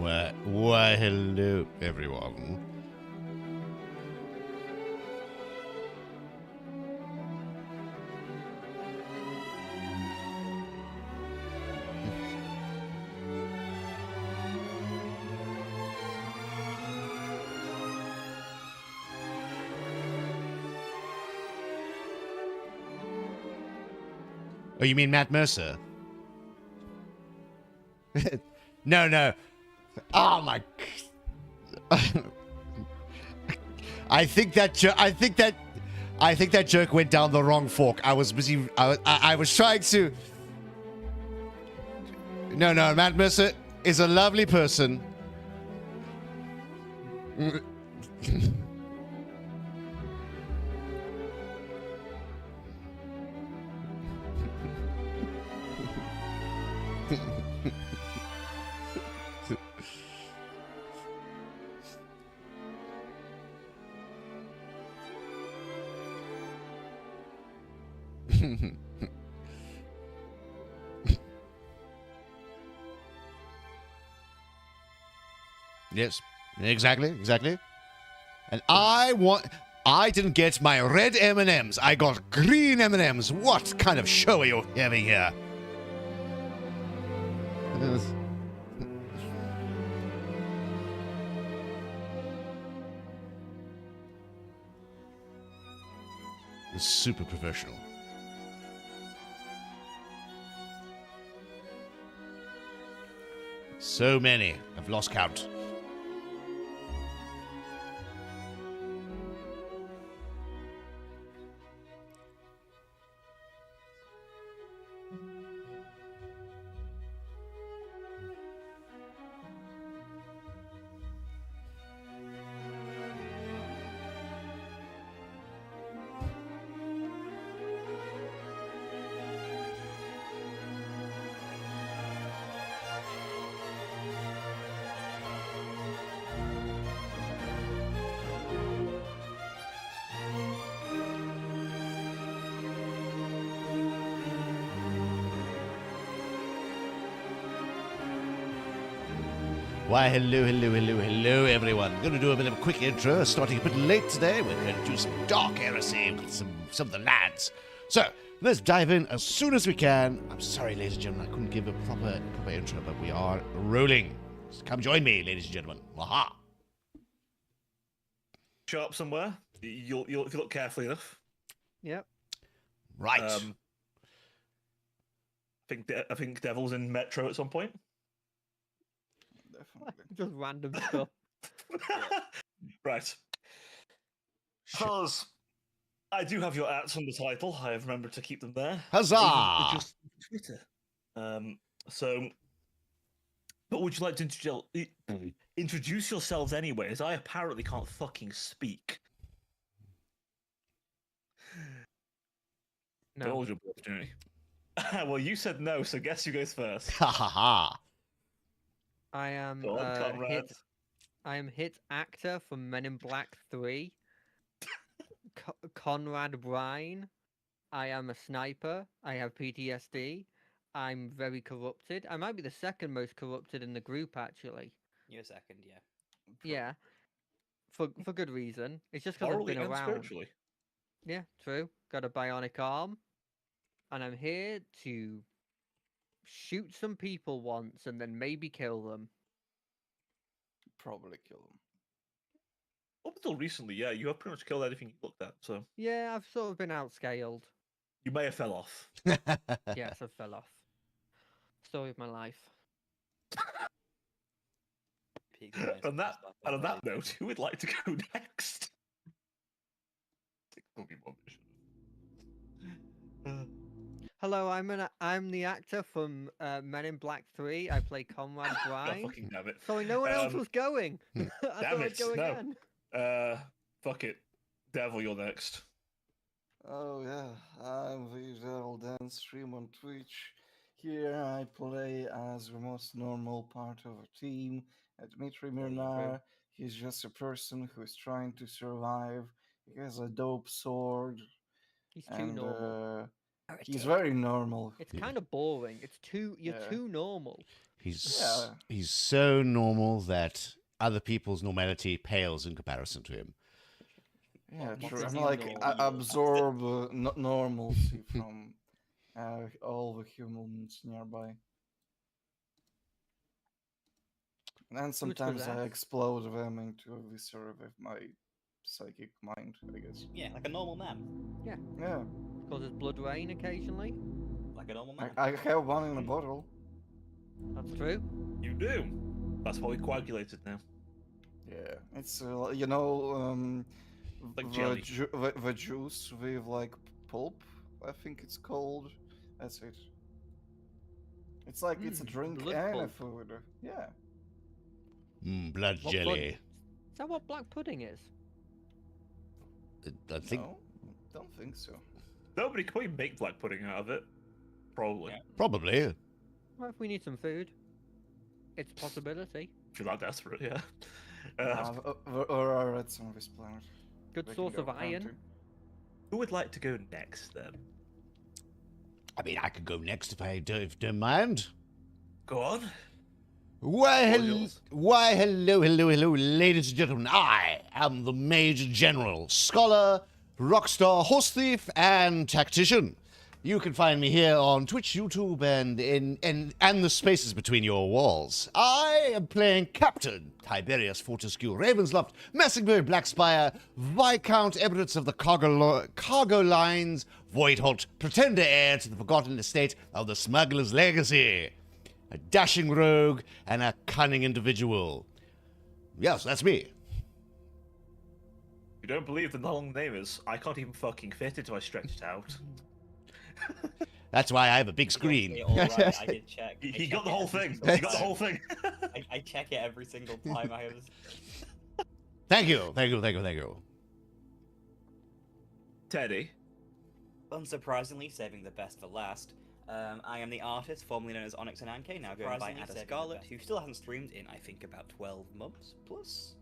Why, hello, everyone. Oh, you mean Matt Mercer? No. Oh my! I think that joke went down the wrong fork. I was busy. I was trying to. No, Matt Mercer is a lovely person. Yes, exactly. And I didn't get my red M&Ms. I got green M&Ms. What kind of show are you having here? It's super professional. So many. I've lost count. Why, hello, everyone. Going to do a bit of a quick intro, starting a bit late today. We're going to do some dark heresy with some of the lads. So, let's dive in as soon as we can. I'm sorry, ladies and gentlemen, I couldn't give a proper intro, but we are rolling. So come join me, ladies and gentlemen. Aha! Show up somewhere. You'll if you look carefully enough. Yep. Right. I think Devil's in Metro at some point. Definitely. Just random stuff. Right. Fellas, I do have your ats on the title. I have remembered to keep them there. Huzzah! Just Twitter. But would you like to introduce yourselves anyway, as I apparently can't fucking speak. No. That was your opportunity. Well, you said no, so guess who goes first? Ha ha ha. I am Go on, Conrad. I am hit actor from Men in Black 3. Conrad Brine. I am a sniper. I have PTSD. I'm very corrupted. I might be the second most corrupted in the group, actually. You're second, yeah. Yeah. For good reason. It's just because I've Morally been and around. spiritually. Yeah, true. Got a bionic arm. And I'm here to shoot some people once and then maybe kill them. Probably kill him. Up until recently, yeah, you have pretty much killed anything you looked at, so Yeah, I've sort of been outscaled. you may have fell off. Yes, I fell off. Story of my life. On that note, who would like to go next? Hello, I'm the actor from Men in Black 3. I play Conrad Oh, Brine. fucking damn it. So no one else was going. I Damn thought I'd it, go no. again. Fuck it. Devil, you're next. Oh yeah, I'm the Devil Dance stream on Twitch. Here I play as the most normal part of a team. Dmitry Mirnar, he's just a person who is trying to survive. He has a dope sword. He's too normal. He's very normal. It's kind of boring. You're Yeah. too normal. He's so normal that other people's normality pales in comparison to him. Yeah, What's true. his I'm name? like Normal. I absorb normalcy from all the humans nearby, and sometimes I possessed? explode them into a viscera with my psychic mind. I guess. Yeah, like a normal man. Yeah, Causes blood rain occasionally. Like a normal man. I have one in a bottle. That's true. You do. That's why we coagulated now. Yeah, it's Like jelly. the juice with like pulp. I think it's called. That's it. It's like it's a drink blood and a pulp. food. Yeah. Blood What jelly. Is that what black pudding is? I think No, don't think so. Nobody can probably make black pudding out of it. Probably. Yeah. probably. Well, if we need some food, it's a possibility. If you're that desperate, yeah. There are rats on this planet. Good They can source go of iron. hunting. Who would like to go next then? I mean, I could go next if I don't mind. Go on. Why, All hel- yours. why, hello, ladies and gentlemen. I am the Major General, scholar, rockstar, horse thief, and tactician. You can find me here on Twitch, YouTube, and the spaces between your walls. I am playing Captain Tiberius Fortescue Ravensloft, Messingbury Blackspire, Viscount Emirates of the Cargo Lines, Voidholt, pretender heir to the forgotten estate of the Smuggler's Legacy. A dashing rogue and a cunning individual. Yes, that's me. You don't believe the long name is? I can't even fucking fit it if I stretch it out. That's why I have a big screen. Okay, all right, I did check. I He check got the it whole every thing. single He got the time. whole thing. I check it every single time I was. Thank you. Teddy. Unsurprisingly, saving the best for last. I am the artist, formerly known as Onyx and Anke, now going by Ada Scarlet, who still hasn't streamed in, I think, about 12 months plus,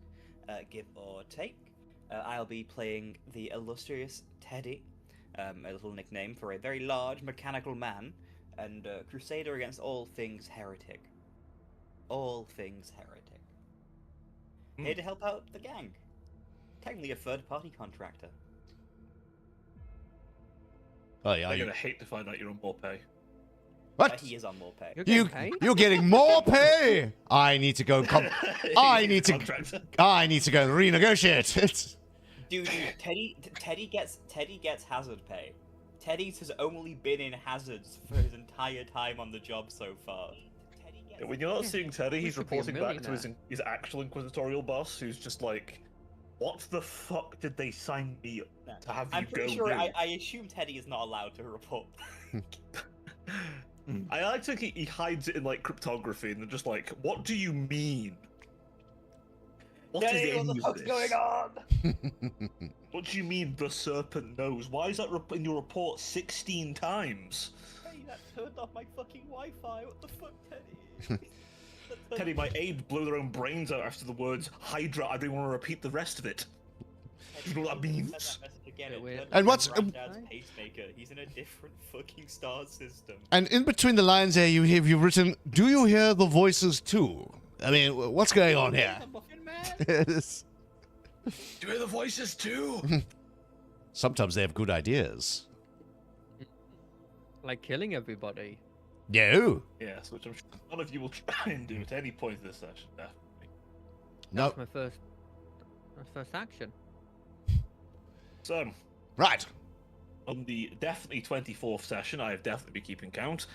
give or take. I'll be playing the illustrious Teddy, a little nickname for a very large mechanical man, and crusader against all things heretic. All things heretic. Here to help out the gang. Technically a third-party contractor. Oh yeah, I'm gonna hate to find out you're on more pay. what? He is on more pay. You're getting paid? You're getting more pay. I need to go. I need to. Contractor. I need to go renegotiate. It's... Dude, Teddy gets hazard pay. Teddy has only been in hazards for his entire time on the job so far. Teddy gets When you're not Yeah, seeing Teddy, we he's should be a reporting back to millionaire. his actual inquisitorial boss, who's just like, "What the fuck did they sign me up to have I'm you go pretty sure do?" I assume Teddy is not allowed to report. I like to think he hides it in like cryptography, and they're just like, "What do you mean? What is the end of this? on? What do you mean the serpent knows? Why is that in your report 16 times?" Hey, that turned off my fucking Wi-Fi. What the fuck, Teddy? Teddy, my aide blew their own brains out after the words Hydra. I don't want to repeat the rest of it. You know what that means? Said that message again. Bit It weird. turned And off what's- my granddad's pacemaker. He's in a different fucking star system. And in between the lines there, you've written, "Do you hear the voices too?" I mean, what's going on here? Yes. Do you hear the voices too? Sometimes they have good ideas. Like killing everybody. No. Yes, which I'm sure none of you will try and do at any point in this session. Definitely. No. That's my first action. So, Right. on the definitely 24th session, I have definitely been keeping count.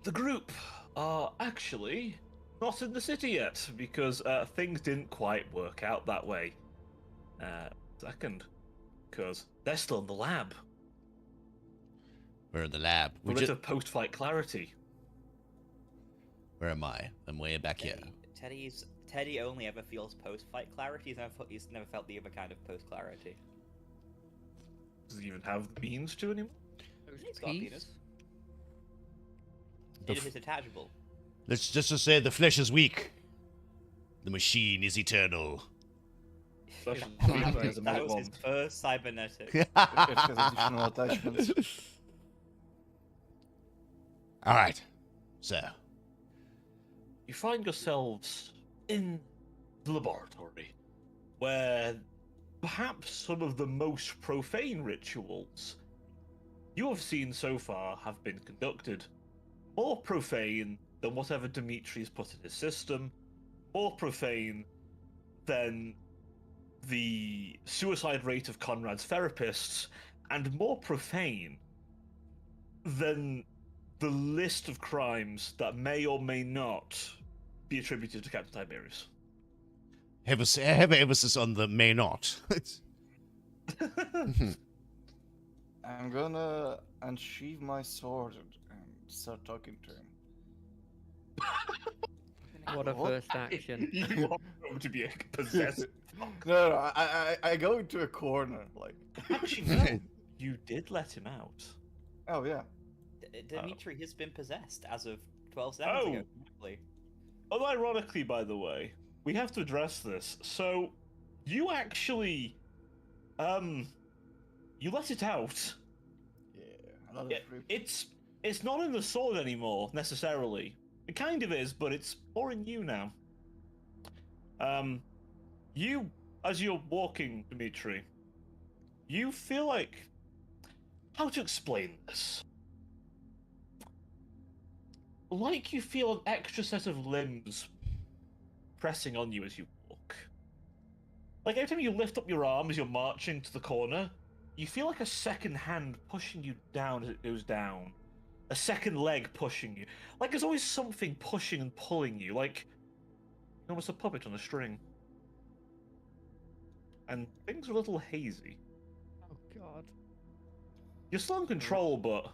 The group are actually not in the city yet because things didn't quite work out that way. Second, because they're still in the lab. We're in the lab. A bit of post-fight clarity. Where am I? I'm way back here. Teddy only ever feels post-fight clarity. He's never felt the other kind of post-clarity. Does he even have the means to anymore? He's got a Peace. penis. The It f- is detachable. Let's just say the flesh is weak. The machine is eternal. Flesh That is weak, was- as a that was his bond. first cybernetic. It has additional attachments. All right. So, You find yourselves in the laboratory, where perhaps some of the most profane rituals you have seen so far have been conducted. More profane than whatever Dmitri has put in his system, more profane than the suicide rate of Conrad's therapists, and more profane than the list of crimes that may or may not be attributed to Captain Tiberius. heavy emphasis on the may not. I'm gonna unsheath my sword and start talking to him. What a What? first action. You are going to be possessed. No, I go into a corner, like. Actually, no. You did let him out. Oh yeah. Dmitri has been possessed as of 12 seconds ago. Actually. Unironically, by the way, we have to address this. So, you actually, you let it out. Yeah. It's not in the sword anymore necessarily. It kind of is, but it's more in you now. You, as you're walking, Dmitri, you feel like, how to explain this? Like you feel an extra set of limbs pressing on you as you walk. Like every time you lift up your arm as you're marching to the corner, you feel like a second hand pushing you down as it goes down. A second leg pushing you. Like there's always something pushing and pulling you, like almost a puppet on a string. And things are a little hazy. Oh god. You're still in control, but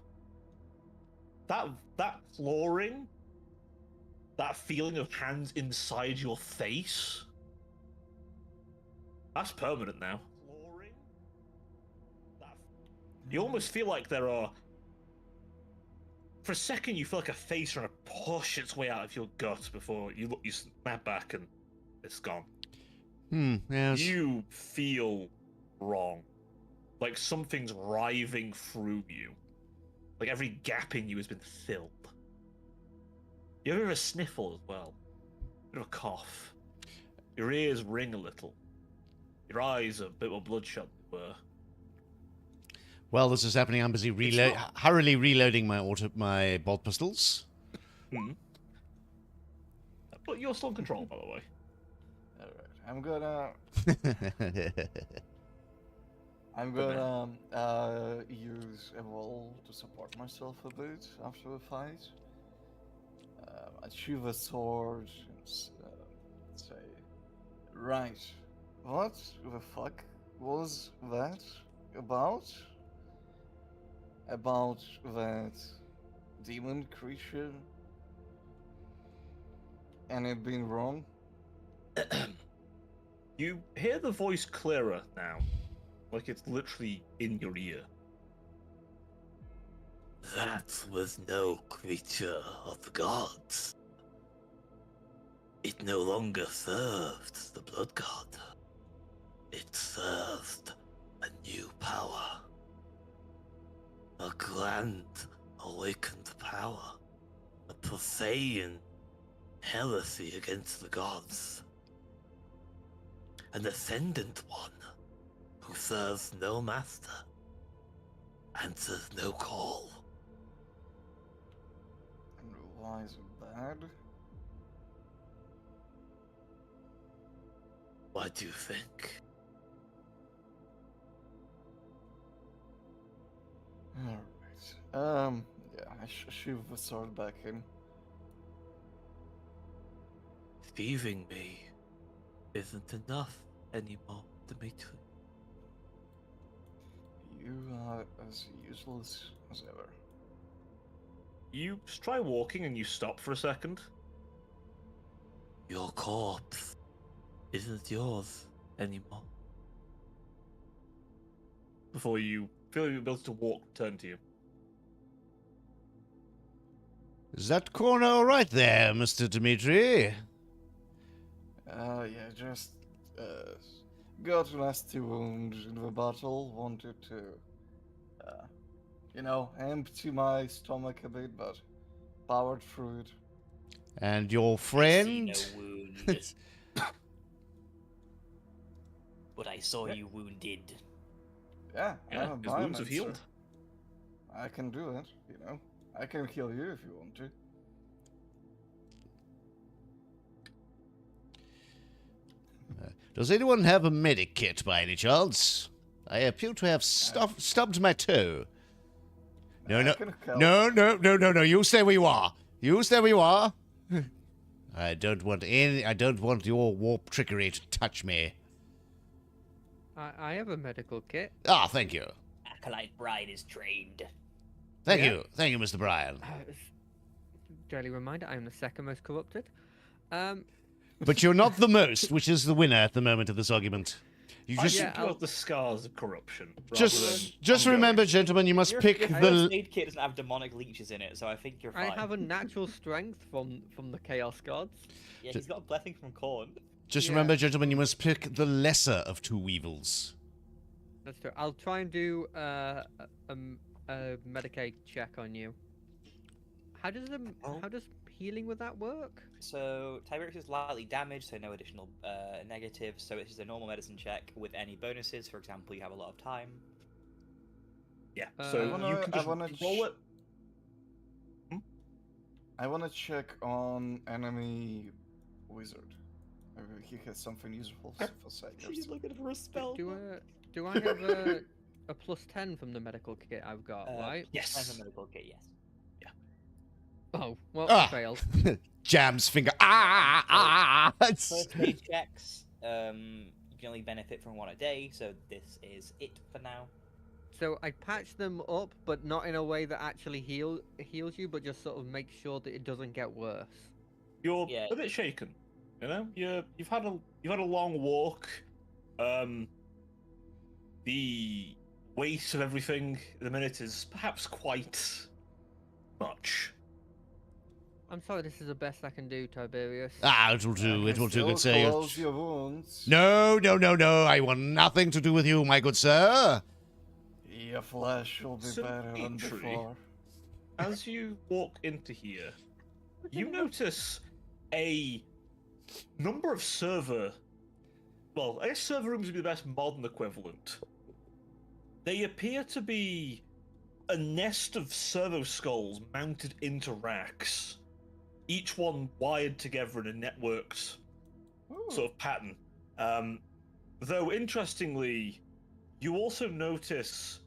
that clawing, that feeling of hands inside your face, that's permanent now. Clawing, you almost feel like there are. For a second, you feel like a face trying to push its way out of your gut before you look. You snap back and it's gone. Yes. You feel wrong, like something's writhing through you. Like every gap in you has been filled. You have a bit of a sniffle as well. A bit of a cough. Your ears ring a little. Your eyes are a bit more bloodshot than they were. Well, this is happening. I'm busy hurriedly reloading my bolt pistols. But you're still in control, by the way. Alright. I'm gonna use Evolve to support myself a bit after the fight. I sheathe a sword and say, right, what the fuck was that about? About that demon creature and it being wrong? You hear the voice clearer now. Like it's literally in your ear. That was no creature of the gods. It no longer served the blood god. It served a new power. A grand awakened power. A profane heresy against the gods. An ascendant one who serves no master, answers no call. And why is it bad? What do you think? Alright. Yeah, I shoot the sword back in. Thieving me isn't enough anymore, Dmitri. You are as useless as ever. You try walking and you stop for a second. Your corpse isn't yours anymore. Before you feel you're able to walk, turn to you. Is that corner all right there, Mr. Dmitri? Yeah, just got a nasty wound in the battle. Wanted to, empty my stomach a bit, but Powered through it. And your I see friend? no wound. But I saw you wounded. Yeah, Yeah, I'm a his wounds have biomancer. healed. I can do it, you know. I can kill you if you want to. Does anyone have a medic kit by any chance? I appear to have stubbed my toe. No, I no, can help. no. You stay where you are. You stay where you are. I don't want your warp trickery to touch me. I have a medical kit. Ah, thank you. Acolyte Bride is trained. Thank Yeah. you. Thank you, Mr. Bryan. Daily reminder, I am the second most corrupted. But you're not the most, which is the winner at the moment of this argument. You I just think about the scars of corruption. rather just than remember, ongoing. gentlemen, you must Your pick first the aid kit doesn't have demonic leeches in it, so I think you're I fine. have a natural strength from the Chaos Gods. Yeah, he's got a blessing from Corn. Just Yeah. remember, gentlemen, you must pick the lesser of two evils. That's true. I'll try and do a Medicaid check on you. How does healing with that work? So Tiberius is lightly damaged, so no additional negatives. So it's just a normal medicine check with any bonuses. For example, you have a lot of time. Yeah, I so wanna- you can just wanna roll it. I want to check on enemy wizard. Maybe he has something useful for She's psychers. looking for a spell. Do I have a +10 from the medical kit I've got, right? Yes. a medical kit, yes. Oh, well, Ah. I failed. Jam's finger. It's- First aid checks. You can only benefit from one a day, so this is it for now. So I patch them up, but not in a way that actually heals you, but just sort of make sure that it doesn't get worse. You're Yeah. a bit shaken. You know, you've had a long walk. The weight of everything at the minute is perhaps quite much. I'm sorry, this is the best I can do, Tiberius. it will do. It will do, good sir. Close your wounds. No. I want nothing to do with you, my good sir. Your flesh will be So, better than Dimitri, before. As you walk into here, you notice a number of server. Well, I guess server rooms would be the best modern equivalent. They appear to be a nest of servo skulls mounted into racks, each one wired together in a networked sort of pattern. Though, interestingly, you also notice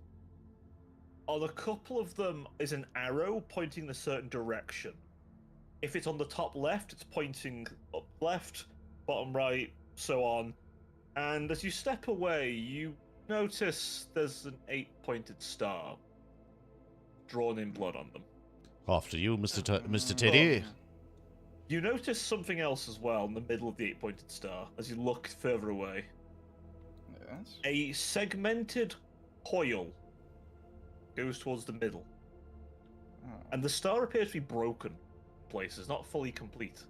on a couple of them is an arrow pointing in a certain direction. If it's on the top left, it's pointing up left, bottom right, so on. And as you step away, you notice there's an 8-pointed star drawn in blood on them. After you, Mr. Teddy. You notice something else as well in the middle of the 8-pointed star as you look further away. Yes. A segmented coil goes towards the middle, Oh. and the star appears to be broken in places, not fully complete.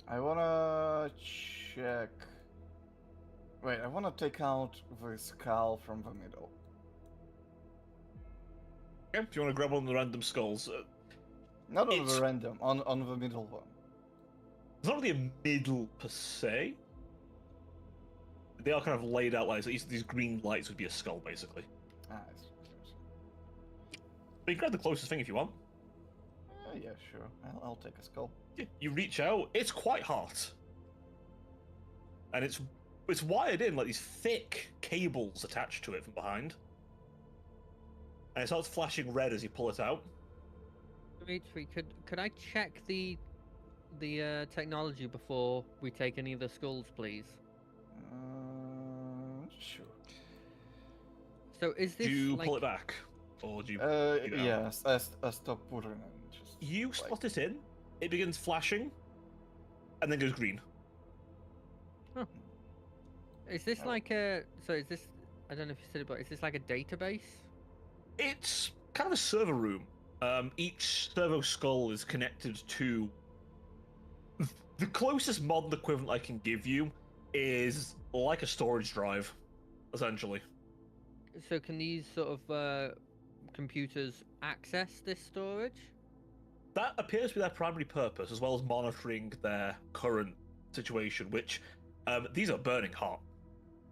I wanna check. Wait, I wanna take out the skull from the middle. Okay, if you want to grab one of the random skulls, Not on It's- the random, on the middle one. it's not really a middle per se. They are kind of laid out like these green lights would be a skull, basically. Ah, I see. But you can grab the closest thing if you want. Yeah, sure. I'll take a skull. You reach out, it's quite hot. And it's wired in like these thick cables attached to it from behind. And it starts flashing red as you pull it out. Dimitri, could I check the technology before we take any of the skulls, please? Sure. So is Do this you like pull it back? Or do you take it out? Yes, I stop putting it. Just You like- slot it in, it begins flashing, and then goes green. is this like a so is this I don't know if you said it, but is this like a database? It's kind of a server room. Each servo skull is connected to the closest modern equivalent I can give you is like a storage drive, essentially. So can these sort of computers access this storage? that appears to be their primary purpose, as well as monitoring their current situation, which these are burning hot.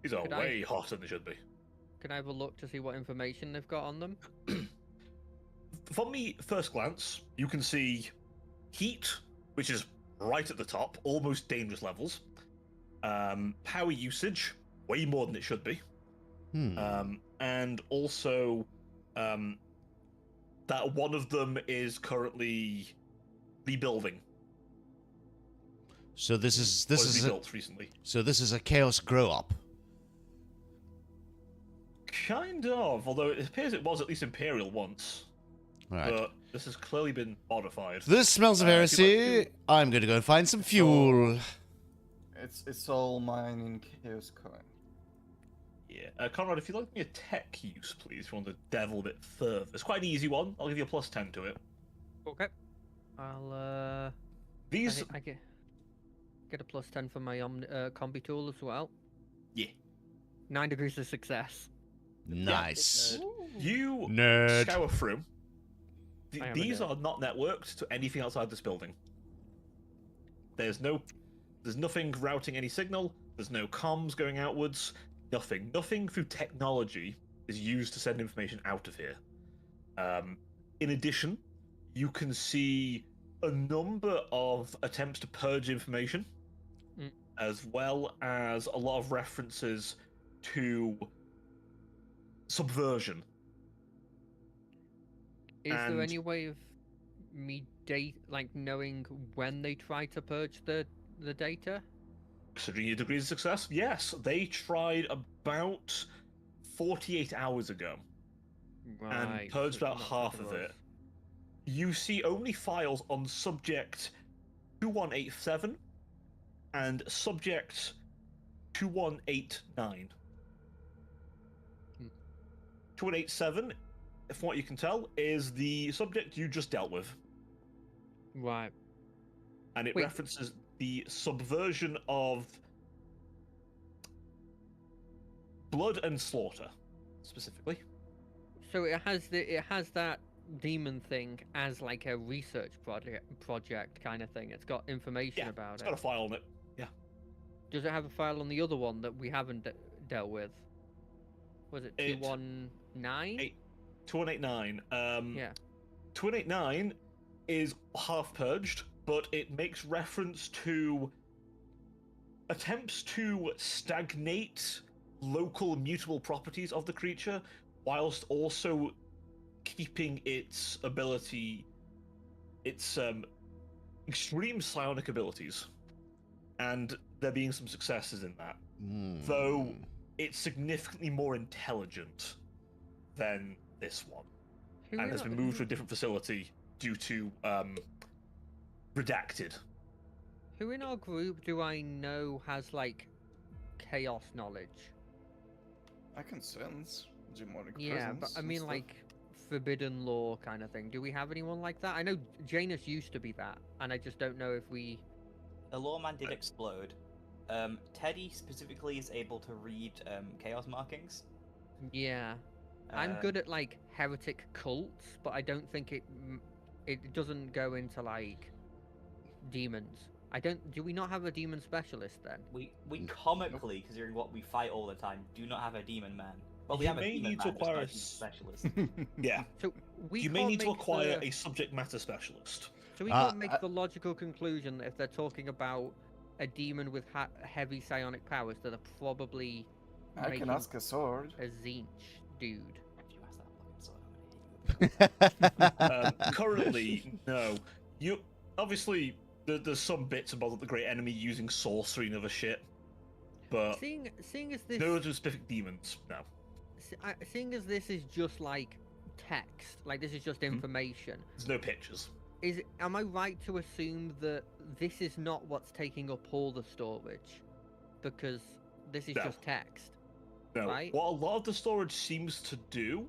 These are way hotter than they should be. Can I have a look to see what information they've got on them? From the first glance, you can see heat, which is right at the top, almost dangerous levels. Power usage, way more than it should be. And also that one of them is currently rebuilding. So this is rebuilt recently. So this is a chaos grow up. Kind of, although it appears it was at least Imperial once. Right. But this has clearly been modified. This smells of heresy. I'm going to go and find some fuel. It's all mine in Chaos Coin. Yeah, Conrad, if you'd like me a tech use, please, if you want to devil a bit further. It's quite an easy one. I'll give you a +10 to it. Okay. I'll These I get a +10 for my combi tool as well. Yeah. 9 degrees of success. Nice. You Nerd. scour through. I am a These nerd. are not networked to anything outside this building. There's nothing routing any signal. There's no comms going outwards. Nothing through technology is used to send information out of here. In addition, you can see a number of attempts to purge information, as well as a lot of references to subversion. Is there any way of me knowing when they try to purge the data? Considering your degrees of success, yes, they tried about 48 hours ago and purged so about it's half not of it. You see only files on subject 2187 and subject 2189. 2187, from what you can tell, is the subject you just dealt with. Right. And it Wait. references the subversion of blood and slaughter, specifically. So it has that demon thing as like a research project kind of thing. It's got information about It's it. got a file on it. Yeah. Does it have a file on the other one that we haven't dealt with? Was it 219? 2189. Yeah. 2189 is half purged, but it makes reference to attempts to stagnate local mutable properties of the creature, whilst also keeping its ability, its extreme psionic abilities, and there being some successes in that. Though it's significantly more intelligent than this one, and has been moved to a different facility due to redacted. Who in our group do I know has like chaos knowledge? I can sense demonic Yeah, presence. but I and mean stuff. like forbidden law kind of thing. Do we have anyone like that? I know Janus used to be that, and I just don't know if we. The lawman did explode. Teddy specifically is able to read chaos markings. Yeah, I'm good at like heretic cults, but I don't think it doesn't go into like demons. I don't. Do we not have a demon specialist then? We comically, considering what we fight all the time, do not have a demon man. Well, we You have a may demon need man, to just not acquire a demon specialist. Yeah. So we You may can't need to make acquire the- a subject matter specialist. So we can't make the logical conclusion that if they're talking about a demon with heavy psionic powers, that are probably I making can ask a sword. a Zinch dude. If you ask that fucking sword, I'm gonna hit you. Currently, no. You obviously there's some bits about the great enemy using sorcery and other shit, but Seeing as this, no specific demons. No. seeing as this is just like text, like this is just information. There's no pictures. Am I right to assume that this is not what's taking up all the storage, because this is No. just text? No. Right? What a lot of the storage seems to do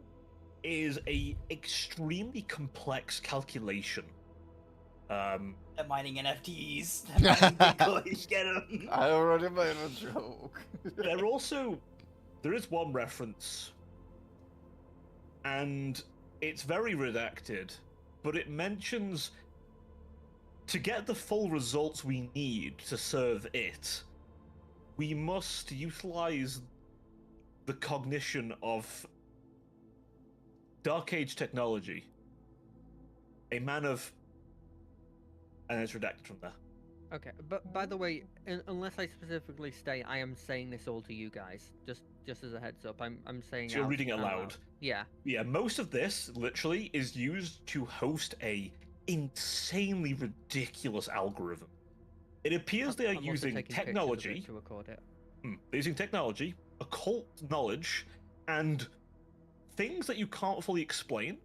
is a extremely complex calculation. They're mining NFTs. They're mining Bitcoin. Get 'em. I already made a joke. There is one reference, and it's very redacted, but it mentions to get the full results we need to serve it, we must utilize the cognition of Dark Age technology. A man of... And it's redacted from there. Okay, but by the way, unless I specifically state, I am saying this all to you guys. Just as a heads up, I'm saying. So you're reading it aloud. Yeah. Yeah, most of this literally is used to host a insanely ridiculous algorithm. It appears they are I'm also using taking pictures of it technology. to record it. They're using technology, occult knowledge, and things that you can't fully explain,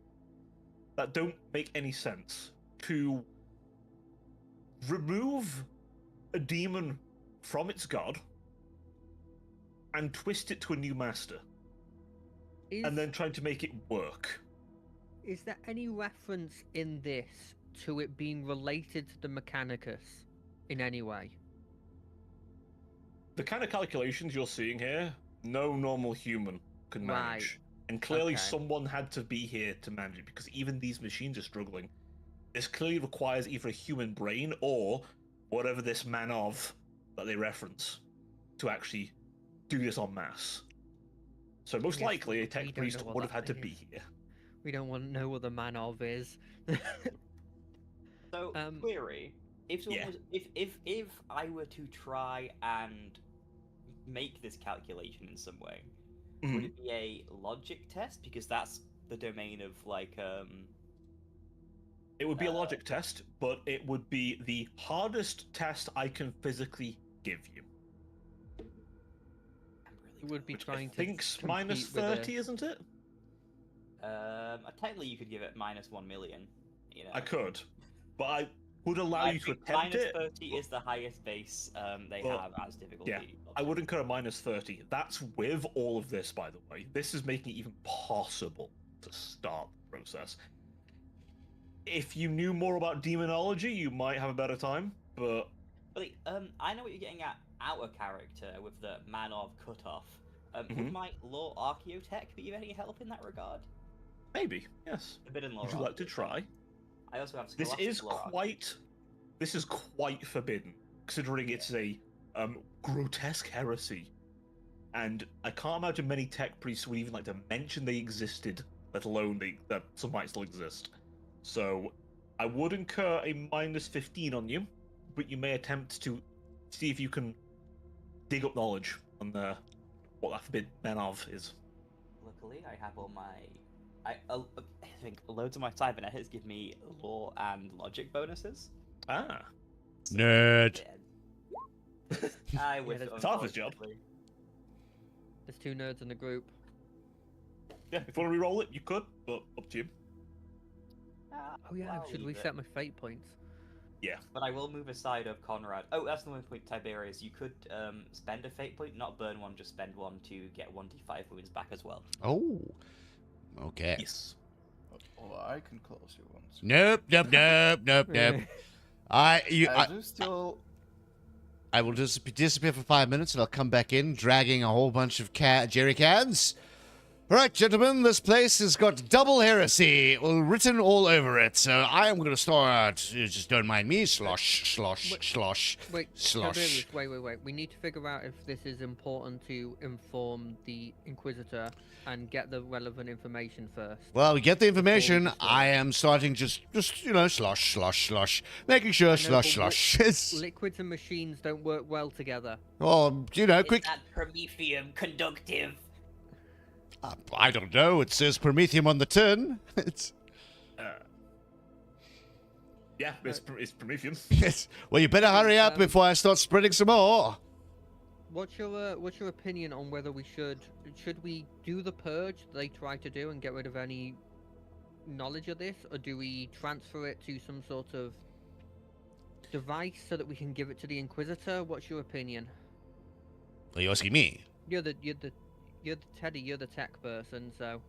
that don't make any sense, to remove a demon from its god and twist it to a new master, and then trying to make it work. Is there any reference in this to it being related to the Mechanicus in any way? The kind of calculations you're seeing here, no normal human can manage. Right. And clearly Okay. someone had to be here to manage it, because even these machines are struggling. This clearly requires either a human brain or whatever this man of that they reference to actually do this en masse. So most Yes, likely a we tech don't priest know what would have that had to thing be is. here. We don't want to know what the man of is. So, query: if someone Yeah. was, if I were to try and make this calculation in some way, would it be a logic test? Because that's the domain of like It would be a logic test, but it would be the hardest test I can physically give you. It would be Which trying I to. think's compete minus with a- 30, isn't it? Technically, you could give it minus 1 million. You know, I could, but I would allow I you to think attempt minus it. 30 is the highest base they Well, have as difficulty. Yeah, I would incur a minus 30. That's with all of this, by the way. This is making it even possible to start the process. If you knew more about demonology, you might have a better time, but... But I know what you're getting at out of character with the man of cutoff. Would Mhm. my law archaeotech be of any help in that regard? Maybe, yes. A bit in law. Would you like to try? I also have This scholastic is law quite forbidden, considering it's a grotesque heresy. And I can't imagine many tech priests would even like to mention they existed, let alone that some might still exist. So I would incur a minus 15 on you, but you may attempt to see if you can dig up knowledge on what that forbidden man of is. Luckily, I have all my. I think loads of my cybernetics give me law and logic bonuses. Ah. Nerd. I wish that's It's half his job. unfortunately. There's two nerds in the group. Yeah, if you want to reroll it, you could, but up to you. Oh yeah, I'll should leave it. reset my fate points? Yeah. But I will move aside of Conrad. Oh, that's the one point, Tiberius. You could spend a fate point, not burn one, just spend one to get 1d5 wounds back as well. Oh. Okay. Yes. Oh, I can close you once. Nope, nope, nope, nope, nope. I will just disappear for 5 minutes and I'll come back in dragging a whole bunch of jerry cans. All right, gentlemen, this place has got double heresy written all over it. So I am going to start, just don't mind me, slosh, slosh, slosh, Wait, slosh. Tiberius, wait. We need to figure out if this is important to inform the Inquisitor and get the relevant information first. Well, we get the information. Before we I am starting just slosh, slosh, slosh, making sure I know, slosh, but slosh. Liquids and machines don't work well together. Oh, quick. Is that promethium conductive? I don't know. It says Prometheum on the tin. It's. Yeah, it's Prometheum. Yes. Well, you better hurry up before I start spreading some more. What's your opinion on whether we should we do the purge they try to do and get rid of any knowledge of this, or do we transfer it to some sort of device so that we can give it to the Inquisitor? What's your opinion? Are you asking me? You're the Teddy. You're the tech person, so.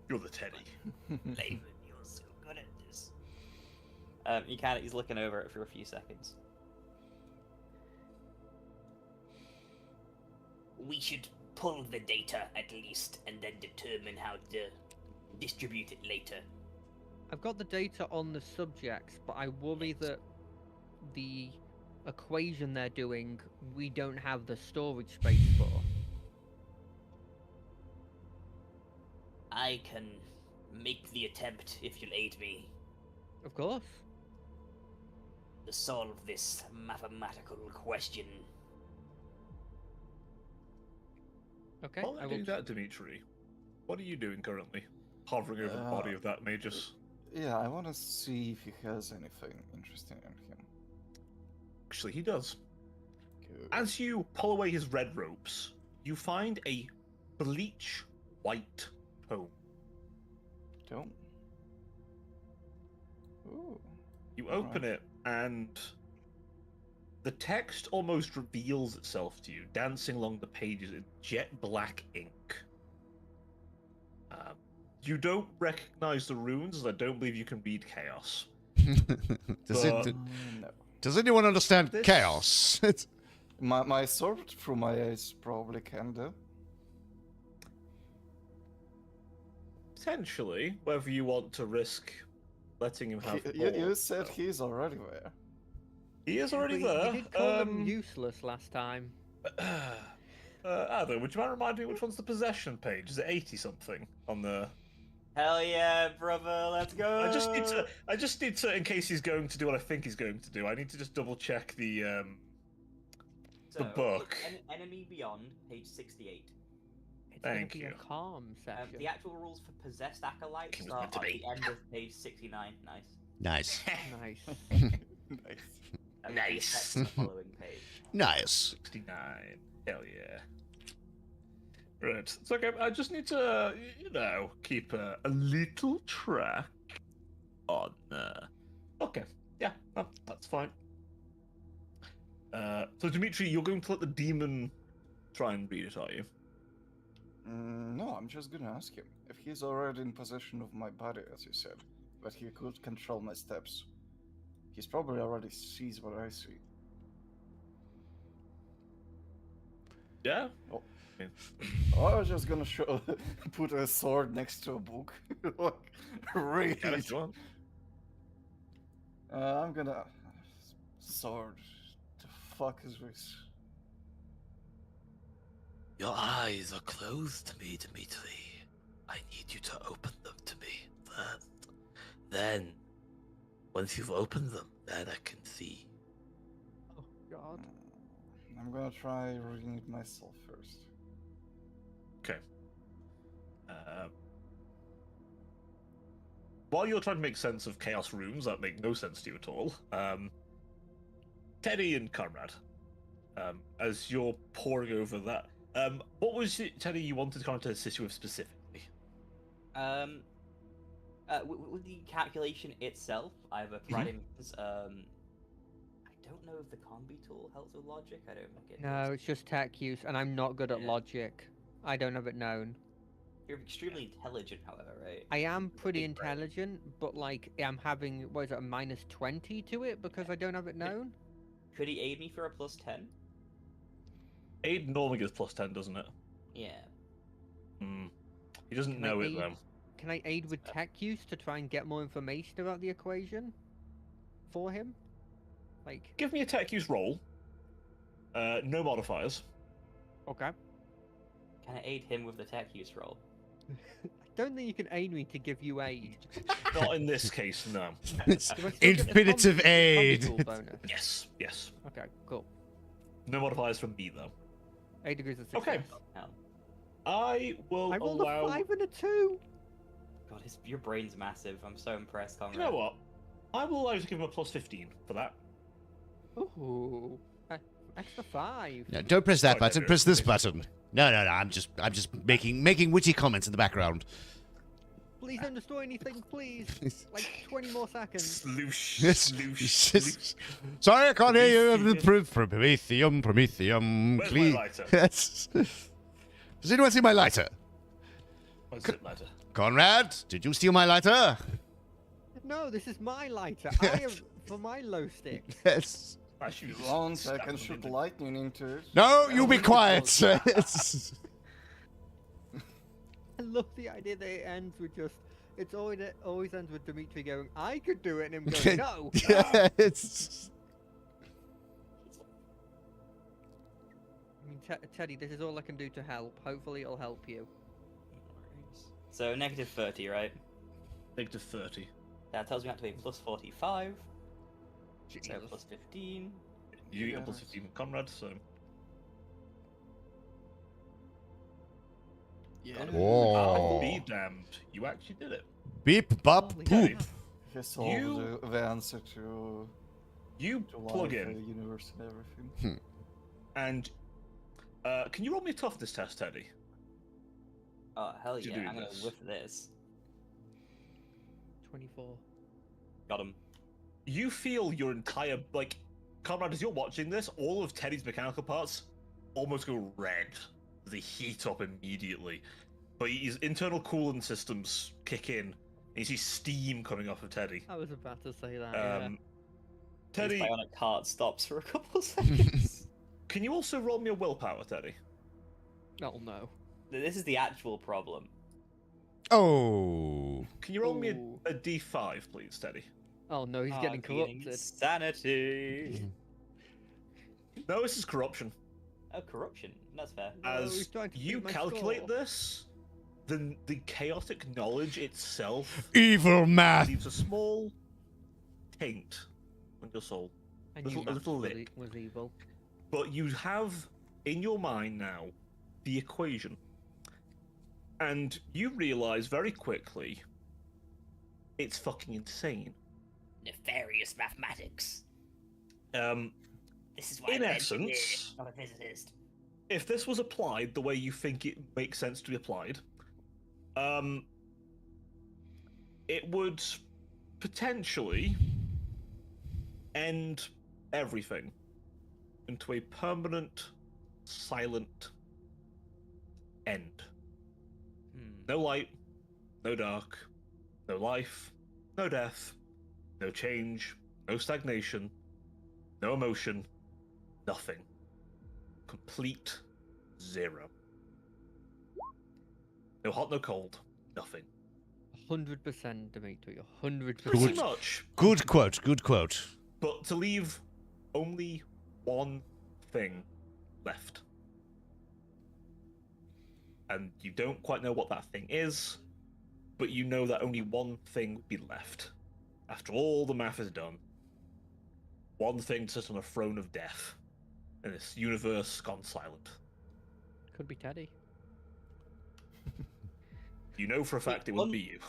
You're the Teddy. Laven, you're so good at this. He's looking over it for a few seconds. We should pull the data at least, and then determine how to distribute it later. I've got the data on the subjects, but I worry that the equation they're doing, we don't have the storage space for. I can make the attempt if you'll aid me Of course. to solve this mathematical question. Okay. While I I'm will. doing that, Dimitri, what are you doing currently? Hovering over the body of that magus. Yeah, I want to see if he has anything interesting in him. Actually, he does. Good. As you pull away his red ropes, you find a bleach white tome. Don't. Ooh. You open it, and the text almost reveals itself to you, dancing along the pages in jet black ink. You don't recognize the runes, as I don't believe you can read chaos. does, But- it, No. does anyone understand This- chaos? My sword through my eyes probably can do. Potentially, whether you want to risk letting him have. You said he's already there. He is already But there. You did call them useless last time. Adam, would you mind reminding me which one's the possession page? Is it 80 something on the? Hell yeah, brother, let's go! I just need to, in case he's going to do what I think he's going to do. I need to just double check the book. Enemy Beyond, page 68. It's Thank gonna be you. a calm session. The actual rules for possessed acolytes King's are meant to at be. the end of page 69. Nice. Nice. Nice. Nice. And Nice. The text on the following page. Nice. 69. Hell yeah. Right. It's okay. I just need to, keep a little track on. Okay. Yeah. That's fine. So Dimitri, you're going to let the demon try and read it, are you? No, I'm just gonna ask him if he's already in possession of my body, as you said, but he could control my steps. He's probably already sees what I see. Yeah. I was just gonna show, put a sword next to a book. Like, read. Yeah, if you want. I'm gonna sword. The fuck is this? Your eyes are closed to me, Dimitri. I need you to open them to me first. Then, once you've opened them, then I can see. Oh God. I'm gonna try reading it myself first. Okay. While you're trying to make sense of chaos runes that make no sense to you at all, Teddy and Conrad, as you're poring over that, what was it, Teddy, you wanted Conrad to assist you with specifically? With the calculation itself, I have a pride in I don't know if the combi tool helps with logic. I don't think it No, does. it's just tech use, and I'm not good at Yeah. logic. I don't have it known. You're extremely intelligent, however, right? I am pretty Big brain. intelligent, but like I'm having what is it, a -20 to it because I don't have it known. Could he aid me for a +10? Aid normally gets +10, doesn't it? Yeah. He doesn't Can I know it aid? though. Can I aid with tech use to try and get more information about the equation for him? Like, Give me a tech use roll. No modifiers. okay. Can I aid him with the tech use roll? I don't think you can aid me to give you aid. Not in this case, no. It's Do I still get the infinitive combi aid. tool bonus? Yes. Okay, cool. No modifiers from me though. 8 degrees of success. Okay. Hell. I will I rolled allow. a 5 and a 2. God, your brain's massive. I'm so impressed, Conrad. You know what? I will allow you to give him a +15 for that. Ooh, extra 5. No, don't press that Sorry, button. Pedro, Press this please. button. No. I'm just making witty comments in the background. Please don't destroy anything, please. Like 20 more seconds. Sloosh, Yes. sloosh, Yes. sloosh. Sorry, I can't hear you. Prometheus. Prometheum. Where's Cle- my lighter? Yes. Does anyone see my lighter? What's it matter? Conrad, did you steal my lighter? No, this is my lighter. I have for my glow stick. Yes. I shoot. If you want, I stab can him shoot in. lightning into it. No, you be really quiet. don't. Yes. I love the idea that it ends with just. It's always ends with Dimitri going, "I could do it," and him going, "No." Yes. Teddy, this is all I can do to help. Hopefully it'll help you. So negative 30, right? Negative 30. That tells me I have to be plus 45. So Jesus. plus 15. You get plus 15 with Conrad, so. Yeah. Oh. Be damned. You actually did it. Beep, bop, Holy poop. crap. He solved You- the answer to You plug life, in, universe, and everything. and can you roll me a toughness test, Teddy? Oh, hell You're yeah, doing I'm gonna this. whiff this. 24. Got him. You feel your entire, like, Conrad, as you're watching this, all of Teddy's mechanical parts almost go red. They heat up immediately. But his internal cooling systems kick in, and you see steam coming off of Teddy. I was about to say that. Yeah. Teddy, His bionic heart stops for a couple seconds. can you also roll me a willpower, Teddy? Oh no. This is the actual problem. Oh. Can you roll me Ooh. a d5, please, Teddy? Oh no, he's getting corrupted. Insanity. No, this is corruption. Oh, corruption. That's fair. No, he's As trying to you beat my calculate score. this, the chaotic knowledge itself Evil math. leaves a small taint on your soul. I little- knew a little Max was, lick. was evil. But you have in your mind now the equation. And you realize very quickly it's fucking insane. Nefarious mathematics. This is why In I'm an engineer, essence, not a physicist. if this was applied the way you think it makes sense to be applied, it would potentially end everything into a permanent, silent end. No light, no dark, no life, no death, no change, no stagnation, no emotion, nothing. Complete zero. No hot, no cold, nothing. 100%, Dimitri. 100%. Pretty much. Good quote. Good quote. But to leave only one thing left. And you don't quite know what that thing is, but you know that only one thing would be left. After all the math is done. One thing to sit on a throne of death. And this universe gone silent. Could be Teddy. You know for a fact it would be you.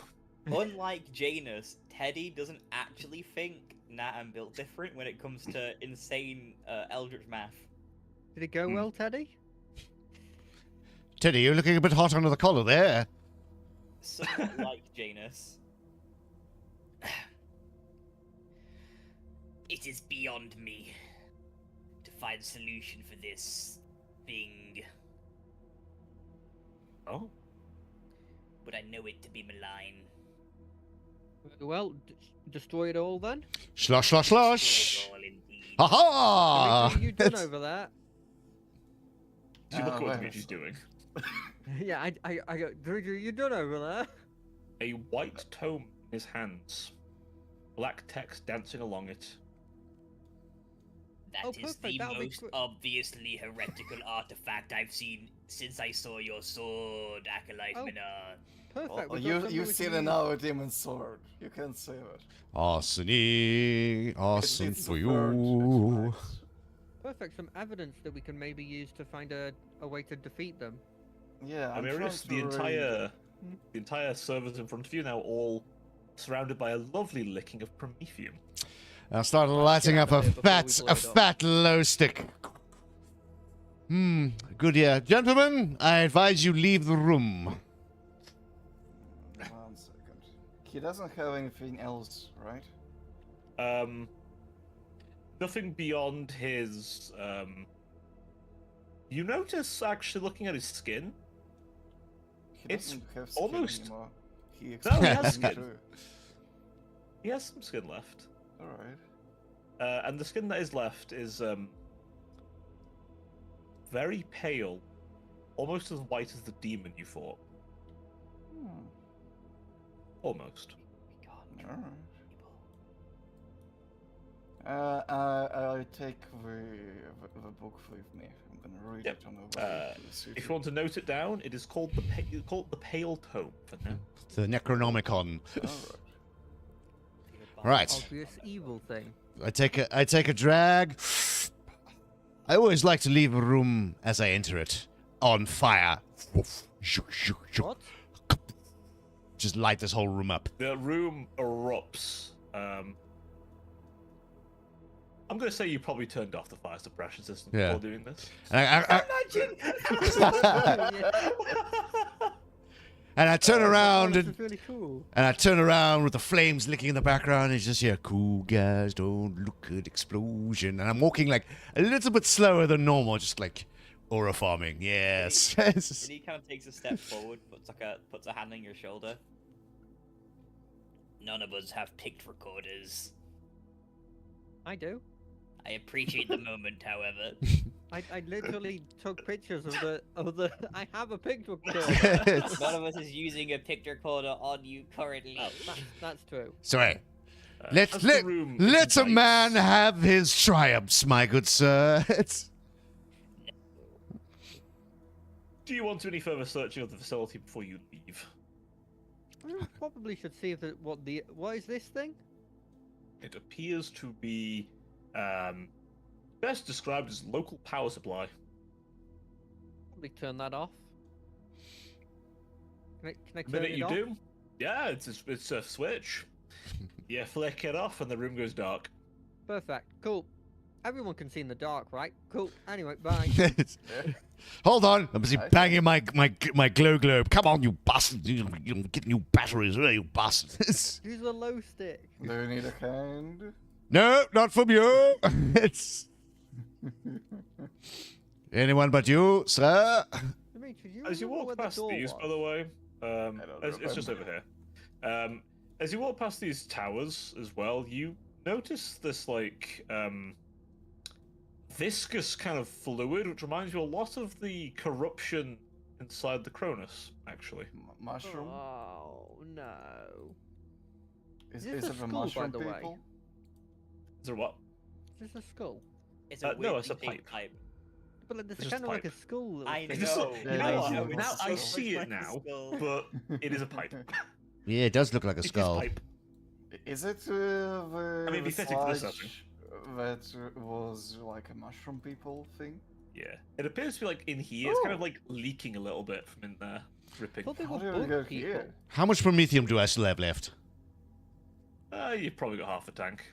Unlike Janus, Teddy doesn't actually think Nat and built different when it comes to insane eldritch math. Did it go Hmm. well, Teddy? Teddy, you're looking a bit hot under the collar there. Somewhat like Janus. It is beyond me to find a solution for this thing, Oh? but I know it to be malign. Well, destroy it all then. Slosh, slosh, slosh. All indeed. Ha ha! Dimitri, you done over there? Do you look at what wait, Dimitri's doing? Yeah, I got. Dimitri, you done over there? A white tome in his hands. Black text dancing along it. That Oh, is perfect, the that'll be most quick. obviously heretical artifact I've seen since I saw your sword, Acolyte Oh. Minar. Perfect. Oh, we've got you've something we seen can an use. hour demon sword. You can save it. Arsony, awesome It's for the third, you. it's nice. Perfect. Some evidence that we can maybe use to find a way to defeat them. Yeah, I'm trying Amirius, to the read- entire servers in front of you now all surrounded by a lovely licking of promethium. I'll start lighting get up out a of here before we fat, blow a it up. fat glow stick. Good year. Gentlemen, I advise you leave the room. 1 second. He doesn't have anything else, right? Nothing beyond his. You notice, actually, looking at his skin. He It's doesn't have skin almost- anymore. He No, he explained has me skin. through. He has some skin left, Alright. and the skin that is left is very pale, almost as white as the demon you fought. Hmm. Almost. God, Alright. people. I take the book with me. I'm gonna read Yep. it on the way to the city. If you want to note it down, it is called the Pale Tome for now. The Necronomicon. Alright. Right. Obvious evil thing. I take a drag. I always like to leave a room as I enter it on fire. What? Just light this whole room up. The room erupts. I'm going to say you probably turned off the fire suppression system Yeah. before doing this. And I turn around This and is really cool. I turn around with the flames licking in the background. And it's just here, cool guys don't look at explosion. And I'm walking like a little bit slower than normal, just like aura farming. Yes. And he kind of takes a step forward, puts a hand on your shoulder. None of us have picked recorders. I do. I appreciate the moment, however. I literally took pictures of the. I have a picture recorder. None of us is using a picture recorder on you currently. Oh, that's true. Sorry. As the room Let a ignites- man have his triumphs, my good sir. Do you want to do any further searching of the facility before you leave? We probably should see if what is this thing? It appears to be best described as local power supply. Probably turn that off. Can I The turn minute it you off? do, yeah, it's a switch. You flick it off and the room goes dark. Perfect. Cool. Everyone can see in the dark, right? Cool. Anyway, bye. Hold on. I'm busy banging my glow globe. Come on, you bastard. You get new batteries, you bastards. Use the low stick. Do you need a hand? No, not from you. It's anyone but you, sir. Dimitri, you As you remember walk where past the door these, was? by the way, don't it's just over here. As you walk past these towers as well, you notice this like viscous kind of fluid, which reminds you a lot of the corruption inside the Cronus, actually. Mushroom? Oh no. Is this it a the skull, by mushroom the way? people? Is there what? Is this a skull? It's a No, weirdly it's a shaped pipe. But like, this It's is just kind of like a pipe. skull. little I thing. It's know. just- Yeah, you know it what? is. Now It's I so see much it like a now, skull. but it is a pipe. Yeah, it does look like a It is skull. pipe. Is it the, I mean, the befitting for this sludge that was like a mushroom people thing? Yeah. It appears to be like in here. It's kind of Oh. like leaking a little bit from in there, I dripping. thought they How were did we bug get people. here? How much promethium do I still have left? You've probably got half a tank.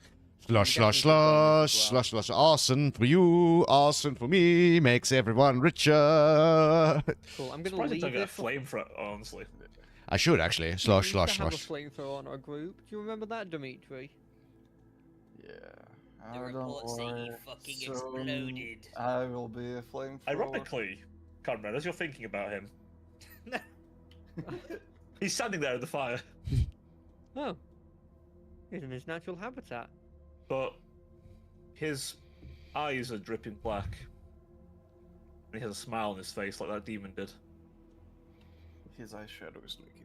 Slush, You slush, definitely put them in as slush, well. slush, slush. Arson for you, arson for me, makes everyone richer. Cocool. I'm gonna Surprised I leave don't get a this. flame for it, honestly. I should actually. We Slosh, used to slosh, have a slosh. flamethrower on our group. Do you remember that, Dimitri? Yeah. The don't reports say you worry. fucking Soon exploded. I will be a flamethrower. Ironically, Conrad, as you're thinking about him, he's standing there in the fire, Oh. He's in his natural habitat. but his eyes are dripping black. And he has a smile on his face like that demon did. His eyeshadow is leaking.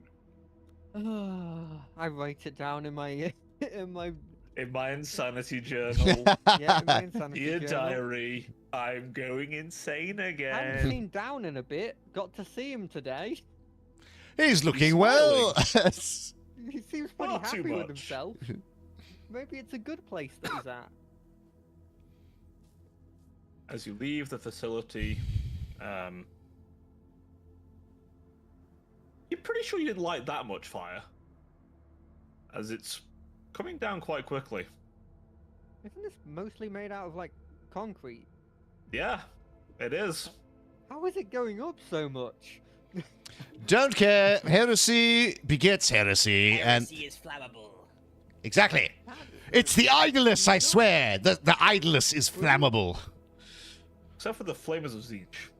I write it down in my in my In my insanity journal, yeah in my insanity dear journal. diary, I'm going insane Haven't again. seen Down in a bit. Got to see him today. He's looking well. He seems pretty Not too happy with much. himself. Maybe it's a good place that he's at. As you leave the facility, you're pretty sure you didn't light that much fire, as it's coming down quite quickly. Isn't this mostly made out of like concrete? Yeah, it is. How is it going up so much? Don't care. Heresy begets heresy, and Heresy is flammable. exactly. It's the idless, I swear. The idless is flammable. Except for the flamers of Zeech.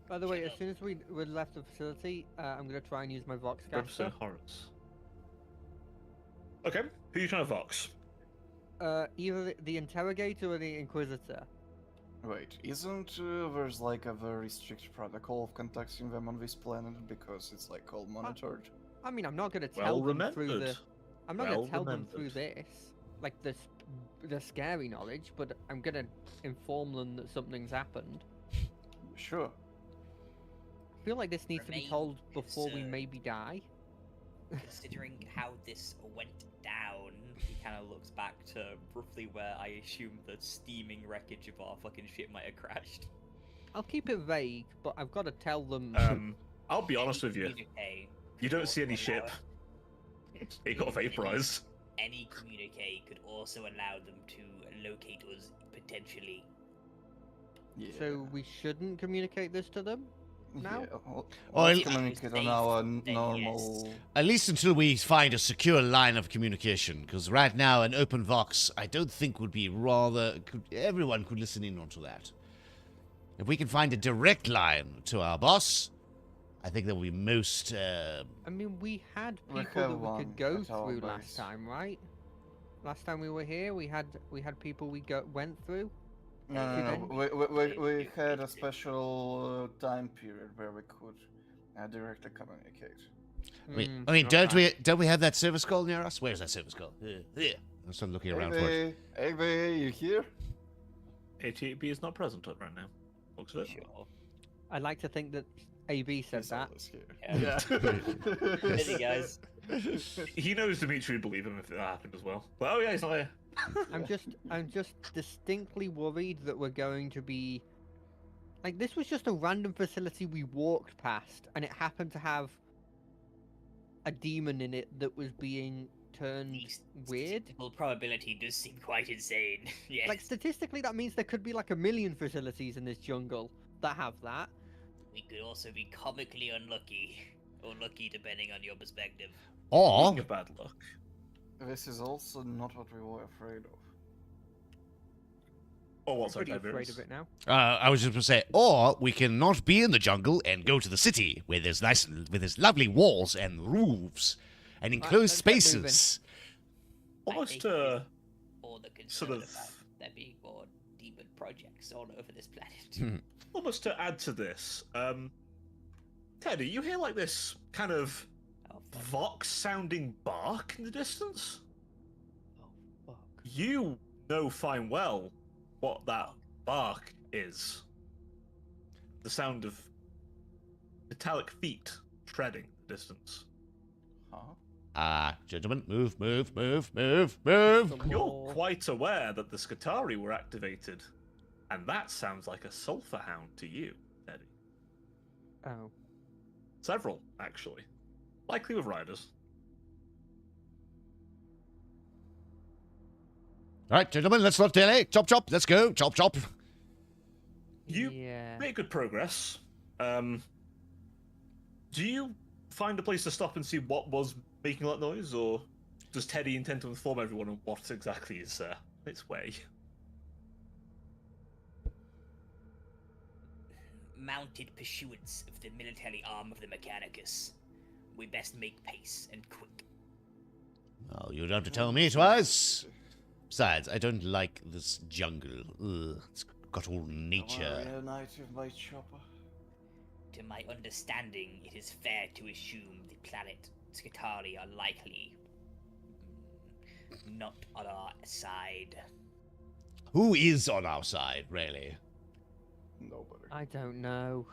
By the way, as soon as we left the facility, I'm gonna try and use my Vox Professor caster. Horace. Okay, who are you trying to vox? Either the interrogator or the inquisitor. Wait, isn't there's like a very strict protocol of contacting them on this planet because it's like all monitored? I mean, I'm not gonna Well tell them through the. remembered. I'm not Well gonna tell them through remembered. this. like the scary knowledge, but I'm gonna inform them that something's happened. Sure. I feel like this needs to be Remain told before we concerned. maybe die. Considering how this went down, he kind of looks back to roughly where I assume the steaming wreckage of our fucking ship might have crashed. I'll keep it vague, but I've got to tell them. I'll be honest with you. Communique You could don't see also any ship. allow- It got vaporized. Any communique could also allow them to locate us potentially. Yeah. So we shouldn't communicate this to them now. Yeah, well, Or let's at- communicate on Safe, our then normal. At least until we find a secure line of communication, because right now an open vox, I don't think would be everyone could listen in onto that. If we can find a direct line to our boss, I think that will be most. I mean, we had We people have that we one could go at our through base. last time, right? Last time we were here, we had people we went through. No. We had a special time period where we could directly communicate. Mm, I mean, okay. don't we have that service call near us? Where's that service call? Here. I'm still looking around for it. Hey, you here? 88B is not present right now. Looks of it. Sure. I'd like to think that AB said He's that. always here. Yeah. Busy guys. He knows Dimitri would believe him if that happened as well. But oh yeah, he's not here. I'm just distinctly worried that we're going to be like this was just a random facility we walked past, and it happened to have a demon in it that was being turned The weird. statistical probability does seem quite insane. Yes. Like statistically, that means there could be like 1 million facilities in this jungle that have that. We could also be comically unlucky, or lucky depending on your perspective. Or Speaking of bad luck. This is also not what we were afraid of. Oh, I'm what's our pretty afraid of it now. I was just going to say, or we can not be in the jungle and go to the city where there's lovely walls and roofs and enclosed let's get moving. spaces. Almost Or the concern sort of- about there being more demon projects all over this planet. almost to add to this. Teddy, you hear like this kind of Oh, fuck. vox-sounding bark in the distance? Oh, fuck. You know fine well what that bark is. The sound of metallic feet treading the distance. Huh? Gentlemen, move. Some You're more- quite aware that the Scutari were activated, and that sounds like a sulfur hound to you, Teddy. Oh. Several, actually. Likely with riders. All right, gentlemen, let's not delay. Chop, let's go. Chop. You Yeah. make good progress. Do you find a place to stop and see what was making that noise, or does Teddy intend to inform everyone on what exactly is its way? Mounted pursuance of the military arm of the Mechanicus. We best make pace and quick. Oh, you don't have to tell me twice. Besides, I don't like this jungle. Ugh, it's got all nature. Reunited my chopper. To my understanding, it is fair to assume the planet Scutari are likely not on our side. Who is on our side, really? Nobody. I don't know.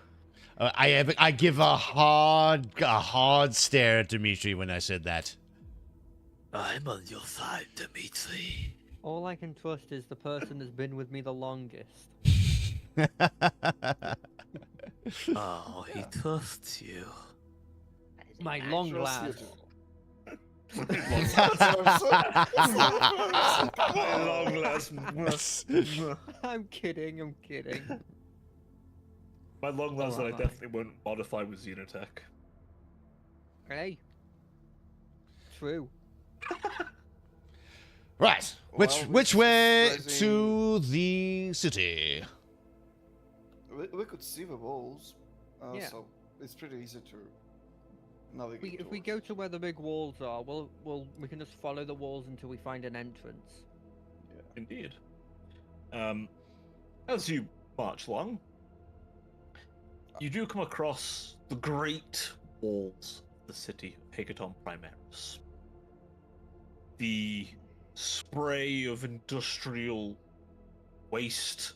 I give a hard stare at Dimitri when I said that. I'm on your side, Dimitri. All I can trust is the person that's been with me the longest. Oh, he trusts you. My long Trust lad. you. Long last. I'm kidding. My long last that I Alright. definitely won't modify with Xenotech. Hey. True. Right. Well, Which way surprising- to the city? We could see the walls, Yeah. so it's pretty easy to navigate. If we go to where the big walls are, we can just follow the walls until we find an entrance. Indeed. As you march along, you do come across the great walls of the city of Hecaton Primaris. The spray of industrial waste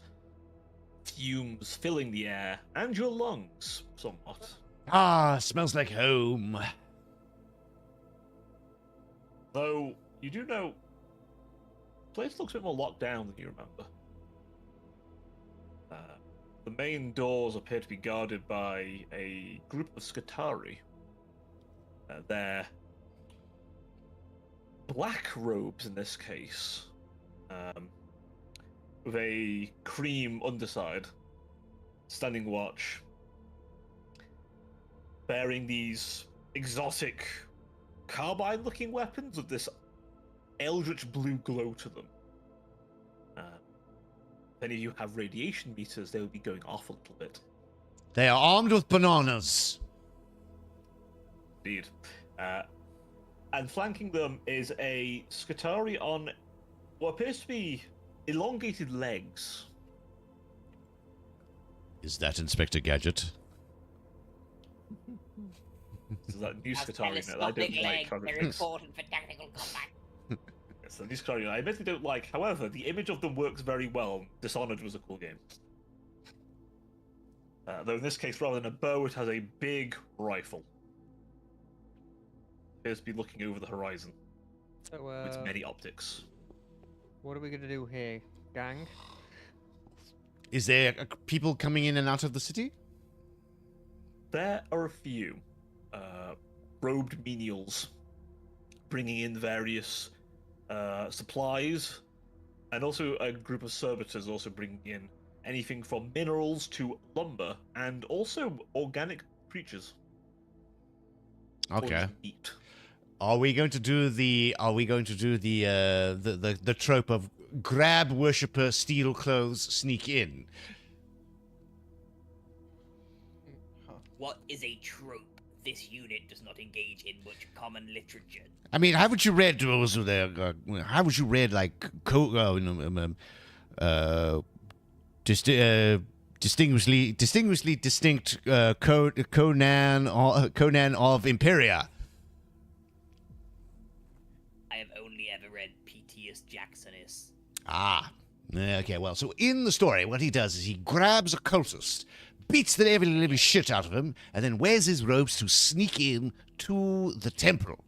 fumes filling the air and your lungs somewhat. Ah, smells like home. Though, you do know, the place looks a bit more locked down than you remember. The main doors appear to be guarded by a group of Skatari. They're black robes in this case, with a cream underside, standing watch, bearing these exotic carbine-looking weapons with this eldritch blue glow to them. If any of you have radiation meters, they will be going off a little bit. They are armed with bananas. Indeed. And flanking them is a Skatari on what appears to be elongated legs. Is that Inspector Gadget? This is that new Skatari that I don't like. They're important for tactical combat. Yes, the new Skatari I admittedly don't like. However, the image of them works very well. Dishonored was a cool game. Though in this case, rather than a bow, it has a big rifle. Appears to be looking over the horizon. So, with many optics. what are we gonna do here, gang? Is there people coming in and out of the city? There are a few robed menials bringing in various supplies, and also a group of servitors also bringing in anything from minerals to lumber, and also organic creatures. Okay. Or meat. Are we going to do the the trope of grab worshipper, steal clothes, sneak in? What is a trope? This unit does not engage in much common literature. I mean, haven't you read those? Haven't you read like distinguishedly distinct Conan of Imperia? I have only ever read P.T.S. Jacksonis. Ah, okay. Well, so in the story, what he does is he grabs a cultist, beats the living shit out of him, and then wears his robes to sneak in to the temple.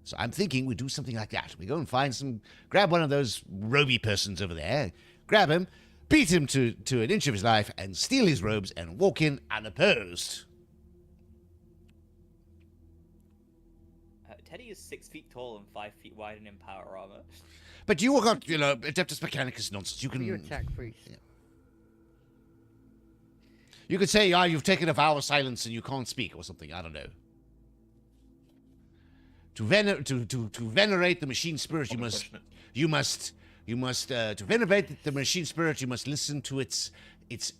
So I'm thinking we do something like that. We go and grab one of those roby persons over there, grab him, beat him to an inch of his life, and steal his robes and walk in unopposed. Teddy is 6 feet tall and 5 feet wide and in power armor. But you got, Adeptus Mechanicus nonsense. You can. You're a tech priest. Yeah. You could say, you've taken a vow of silence and you can't speak or something. I don't know. To venerate the machine spirit, to venerate the machine spirit, you must listen to its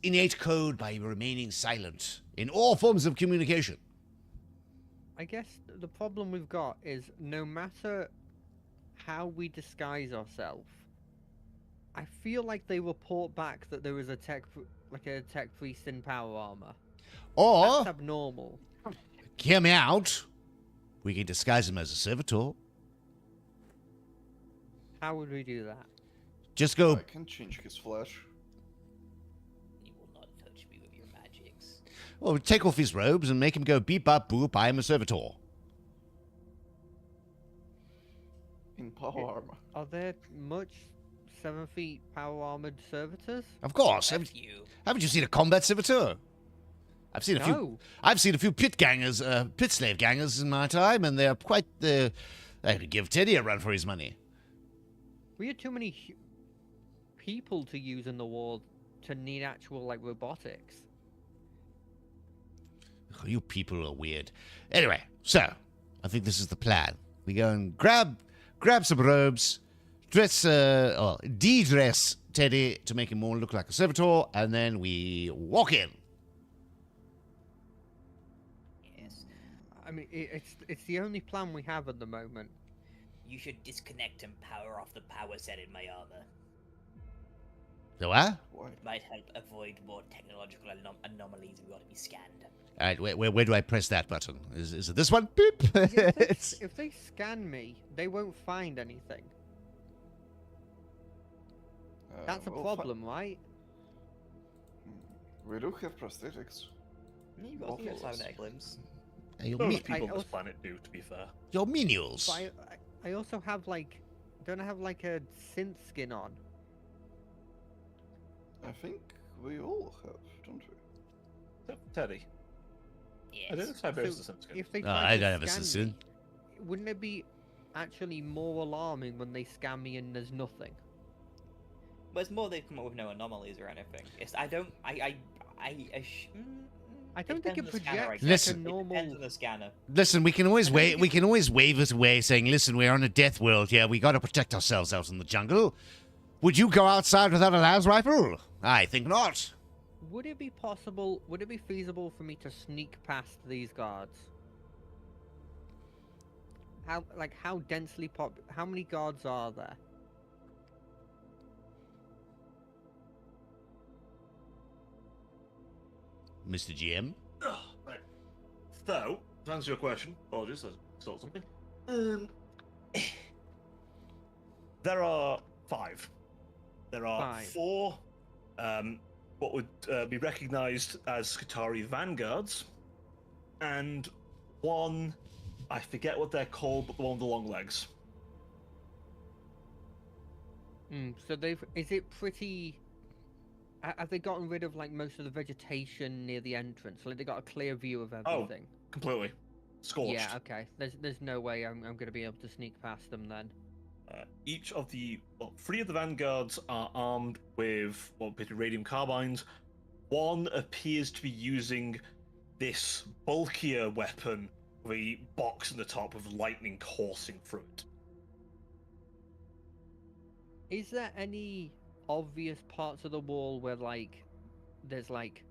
innate code by remaining silent in all forms of communication. I guess the problem we've got is no matter how we disguise ourselves, I feel like they report back that there is a tech priest in power armor. Or, That's abnormal. hear me out, we can disguise him as a servitor. How would we do that? Just go. I can change his flesh. You will not touch me with your magics. Well, take off his robes and make him go beep bop boop. I am a servitor. In power armor. Are there much 7 feet power armored servitors? Of course. F you. Haven't you seen a combat servitor? I've seen a few. No. I've seen a few pit slave gangers in my time, and they're quite the. I could give Teddy a run for his money. We had too many people to use in the war to need actual robotics. Oh, you people are weird. Anyway, so I think this is the plan. We go and grab some robes, de-dress Teddy to make him more look like a servitor, and then we walk in. Yes. I mean, it's the only plan we have at the moment. You should disconnect and power off the power set in my armor. So what? Why? It might help avoid more technological anomalies we ought to be scanned. All right, where do I press that button? Is it this one? Beep. Yeah, It's- if they scan me, they won't find anything. That's a well, problem, right? We do have prosthetics. You've Both got of us. cybernetic limbs. Your, Most mi- people on this also- planet do, to be fair. your menials. But I also have like, don't I have like a synth skin on? I think we all have, don't we? Except for Teddy. Yes. I don't know if Tiberius So, is the same skin. If they I try don't to have a scan skin. me, wouldn't it be actually more alarming when they scan me and there's nothing? But it's more they've come up with no anomalies or anything. It's I don't I don't think it depends on the scanner, I projects guess. Listen. It like a depends normal. on the scanner. Listen, we can always I don't wave. think We it- can always wave us away, saying, "Listen, we're on a death world here. We got to protect ourselves out in the jungle." Would you go outside without a las rifle? I think not. Would it be possible? Would it be feasible for me to sneak past these guards? How densely how many guards are there? Mr. GM. Right. So, to answer your question, apologies, I stole something. There are 5. There are 5. 4 what would be recognised as Skitarii vanguards, and 1, I forget what they're called, but the one with the long legs. So is it pretty? Have they gotten rid of like most of the vegetation near the entrance? Like they got a clear view of everything. Completely. Scorched. Yeah. Okay. There's no way I'm going to be able to sneak past them then. Each of the 3 of the vanguards are armed with radium carbines. 1 appears to be using this bulkier weapon with a box in the top with lightning coursing through it. Is there any obvious parts of the wall where like there's like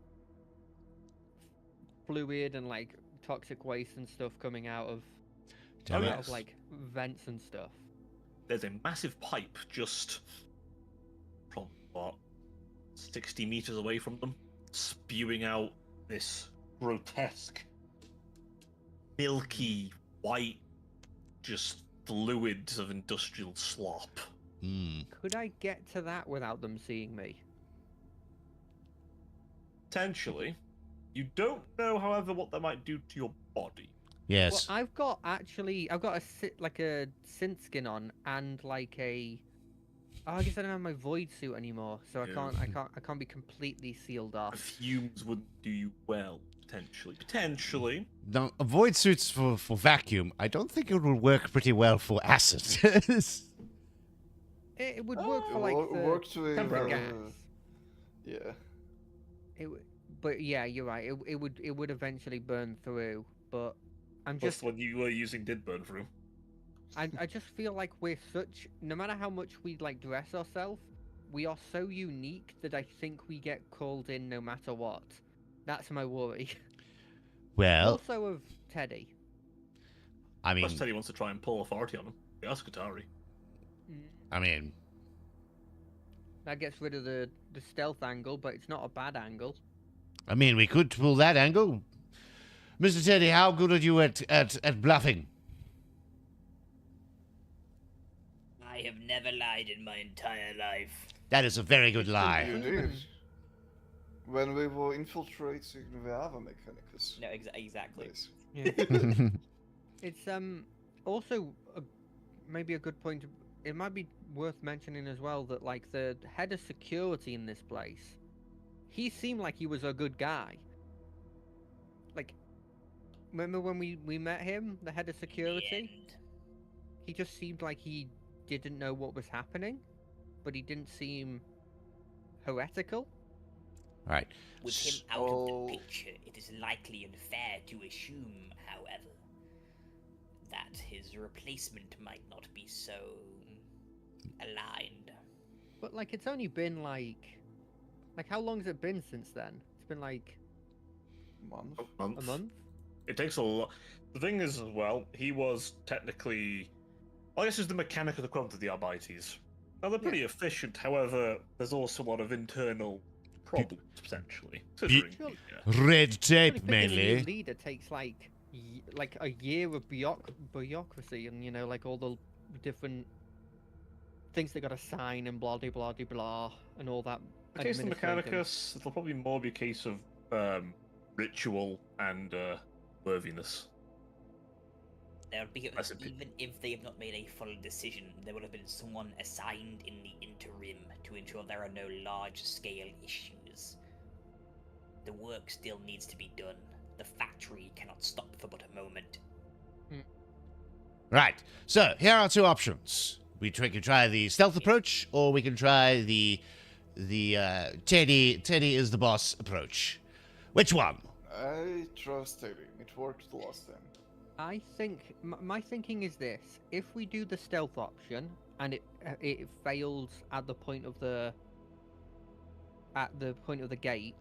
fluid and like toxic waste and stuff coming out of Damn it. out of like vents and stuff? There's a massive pipe just from 60 meters away from them, spewing out this grotesque, milky, white, just fluids of industrial slop. Could I get to that without them seeing me? Potentially. You don't know, however, what that might do to your body. Yes. Well, I've got a synth skin on and like a. Oh, I guess I don't have my void suit anymore, so I Yeah. can't be completely sealed The off. fumes wouldn't do you well, potentially. Potentially. Now, void suits for vacuum. I don't think it will work pretty well for acid. It would work for like the worked with temporary. gas. yeah. But yeah, you're right. It would eventually burn through. But I'm Plus, just what you were using did burn through. I just feel like we're such, no matter how much we like dress ourselves, we are so unique that I think we get called in no matter what. That's my worry. Well, Also of Teddy. I mean, Plus, Teddy wants to try and pull authority on him. We are Skitarii. I mean, That gets rid of the stealth angle, but it's not a bad angle. we could pull that angle. Mr. Teddy, how good are you at bluffing? I have never lied in my entire life. That is a very good lie. You did. When we were infiltrating the Ava Mechanicus. No, exactly. Place. It's also maybe a good point. It might be worth mentioning as well that like the head of security in this place, he seemed like he was a good guy. Like, remember when we met him, the head of The security? end. He just seemed like he didn't know what was happening, but he didn't seem heretical. Right. With him out of So- the picture, it is likely and fair to assume, however, that his replacement might not be so aligned. But like, it's only been like how long has it been since then? It's been like Month. a month. It takes a lot. The thing is, as well, he was technically, I guess, he's the mechanic of the equivalent of the Arbites. Now they're pretty efficient. However, there's also a lot of internal problems potentially. Considering, Sure. yeah. Red I tape, think being a mainly. leader takes like a year of bureaucracy and like all the different things they got to sign and blah, blah, blah, blah, blah, and all that. In the case of the administrative. Mechanicus, it'll probably more be a case of ritual and worthiness. There'll be, That's a bit- even if they have not made a full decision, there will have been someone assigned in the interim to ensure there are no large-scale issues. The work still needs to be done. The factory cannot stop for but a moment. Right. So here are two options. We can try the stealth approach, or we can try the Teddy is the boss approach. Which one? I trust Teddy. It worked the last time. I think my thinking is this: if we do the stealth option and it fails at the point of the gate,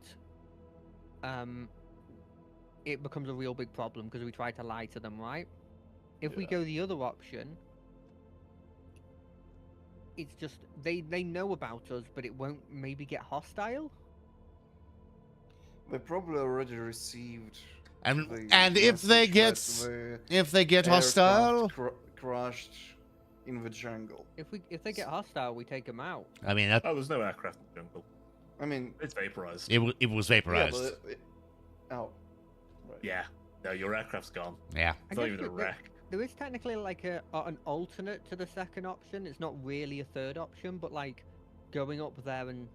it becomes a real big problem because we try to lie to them, right? If we Yeah. go the other option, it's just they know about us, but it won't maybe get hostile. They probably already received. And the and if they message that get the aircraft hostile, crashed in the jungle. If they get hostile, we take them out. I mean Oh, there's no aircraft in the jungle. I mean, It's vaporized. it was vaporized. yeah, but oh, right. Yeah. No, your aircraft's gone. Yeah. It's not guess even a that- wreck. There is technically like an alternate to the second option. It's not really a third option, but like going up there and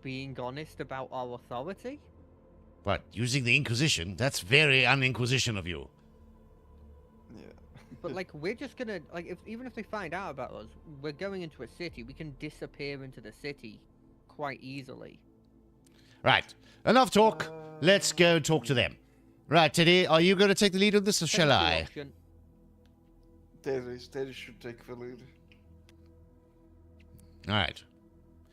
being honest about our authority. But using the Inquisition, that's very un-Inquisition of you. Yeah. But like we're just gonna like even if they find out about us, we're going into a city. We can disappear into the city quite easily. Right. Enough talk. Let's go talk to them. Right, Teddy, are you going to take the lead on this, or shall Second I? option. Teddy should take the lead. All right.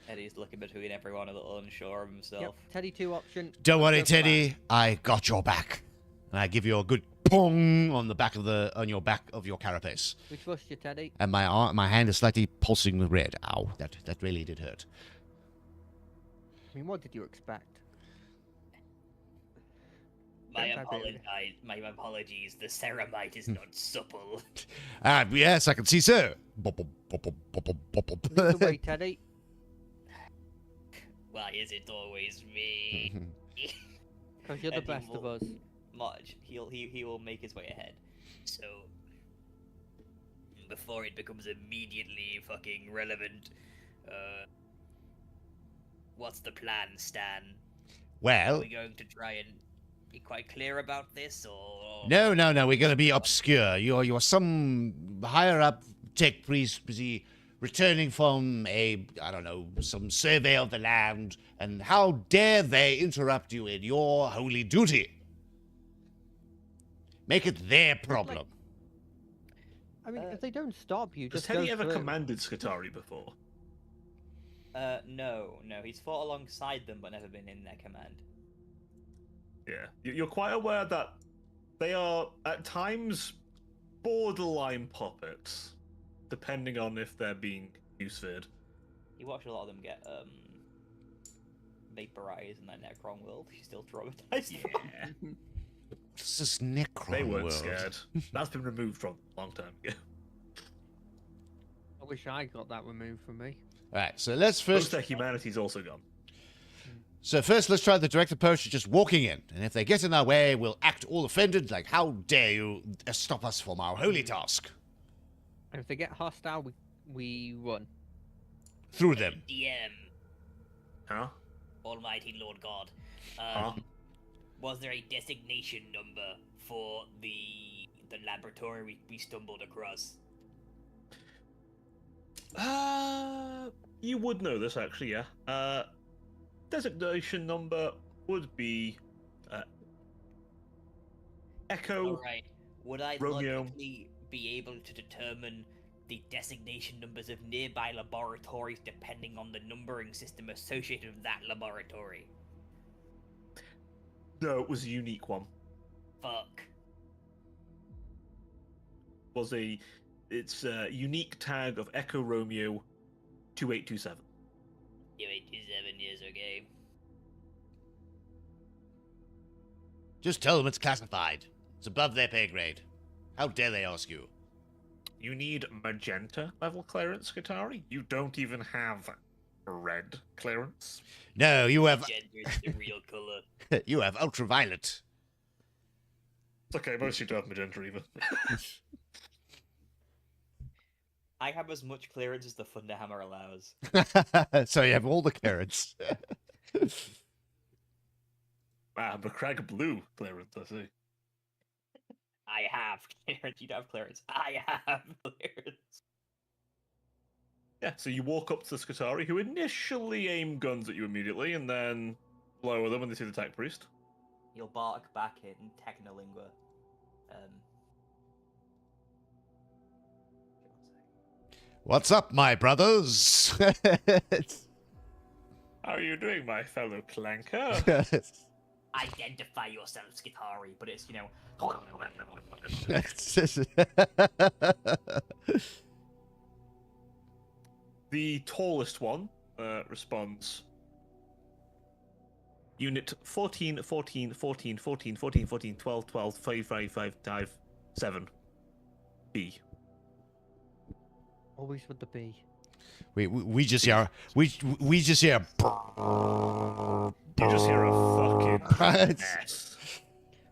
Eddie's looking between everyone, a little unsure of himself. Yep. Teddy 2 option. Don't worry, Let's go for Teddy. I got your back. And I give you a good pong on the back of your back of your carapace. that. We trust you, Teddy. And my hand is slightly pulsing with red. Ow, that really did hurt. I mean, what did you expect? My Don't type it. my apologies. The ceramite is not supple. Yes, I can see so. Lead the way, Teddy. Why is it always me? Because you're the Eddie best of will- us. March, he will make his way ahead. So, before it becomes immediately fucking relevant, what's the plan, Stan? Are Well, we going to try and be quite clear about this, or no. We're going to be obscure. You're some higher up tech priest returning from some survey of the land, and how dare they interrupt you in your holy duty? Make it their problem. I mean, if they don't stop you, Has just Teddy go ever through. commanded Skatari before? No. He's fought alongside them, but never been in their command. Yeah. You're quite aware that they are, at times, borderline puppets, depending on if they're being use-feared. You watch a lot of them get vaporized in that Necron world. She's still traumatized. Yeah. This is Necron They weren't world. scared. That's been removed from a long time ago. I wish I got that removed from me. All right, so let's Most first. of their humanity's also gone. So first, let's try the direct approach of just walking in, and if they get in our way, we'll act all offended, like how dare you stop us from our holy task And if they get hostile, we run. through them. DM, Huh? Almighty Lord God? Huh? Was there a designation number for the laboratory we stumbled across? You would know this actually, yeah. Designation number would be Echo. Alright. Would I Romeo. logically be able to determine the designation numbers of nearby laboratories depending on the numbering system associated with that laboratory? No, it was a unique one. Fuck. It's a unique tag of Echo Romeo 2827. 2827 years, okay. Just tell them it's classified. It's above their pay grade. How dare they ask you? You need magenta level clearance, Skitari. You don't even have red clearance. No, you have Magenda's the real color. you have ultraviolet. It's okay, most of you don't have magenta either. I have as much clearance as the Thunderhammer allows. So you have all the carrots. McCrag blue clearance, I see. I have clearance. You don't have clearance. I have clearance. Yeah, so you walk up to the Skitari, who initially aim guns at you immediately, and then lower them when they see the tech priest. You'll bark back in Technolingua. What's up, my brothers? How are you doing, my fellow clanker? Identify yourself, Skitari, but it's, you know... The tallest one responds. Unit 14, 14, 14, 14, 14, 14, 12, 12, 5, 5, 5, 5, 7. B. Always with the B. We just hear we just hear. You just hear a fucking mess.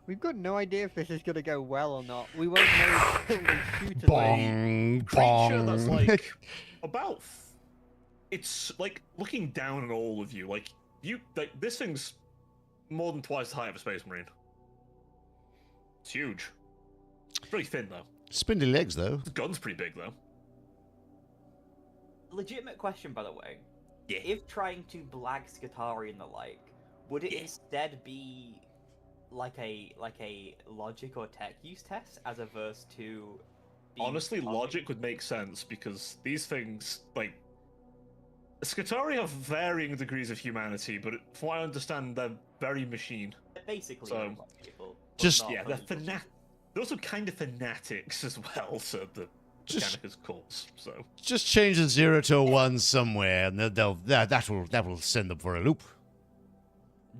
We've got no idea if this is gonna go well or not. We won't know until they shoot us. Bong, Creature that's bong. like about. It's like looking down on all of you. Like this thing's more than twice the height of a space marine. It's huge. It's pretty thin though. Spindly legs, though. The gun's pretty big though. Legitimate question, by the way. Yeah. If trying to blag Skitari and the like, would it instead be like a logic or tech use test as averse to? Honestly, logic would make sense because these things, like, Skitari have varying degrees of humanity, but from what I understand, they're very machine. Basically, So, robot people, but just- not Yeah, they're fully they're also kind of fanatics as well, so the Mechanicus calls. So Just change the 0 to a 1 somewhere, and that will send them for a loop.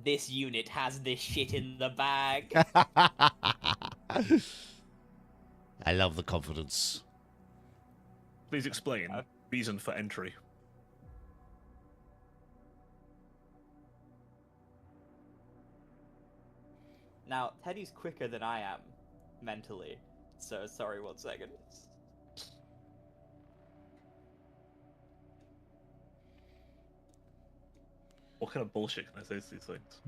This unit has this shit in the bag. I love the confidence. please explain reason for entry. Now, Teddy's quicker than I am, mentally. So, sorry, 1 second. What kind of bullshit can I say to these things?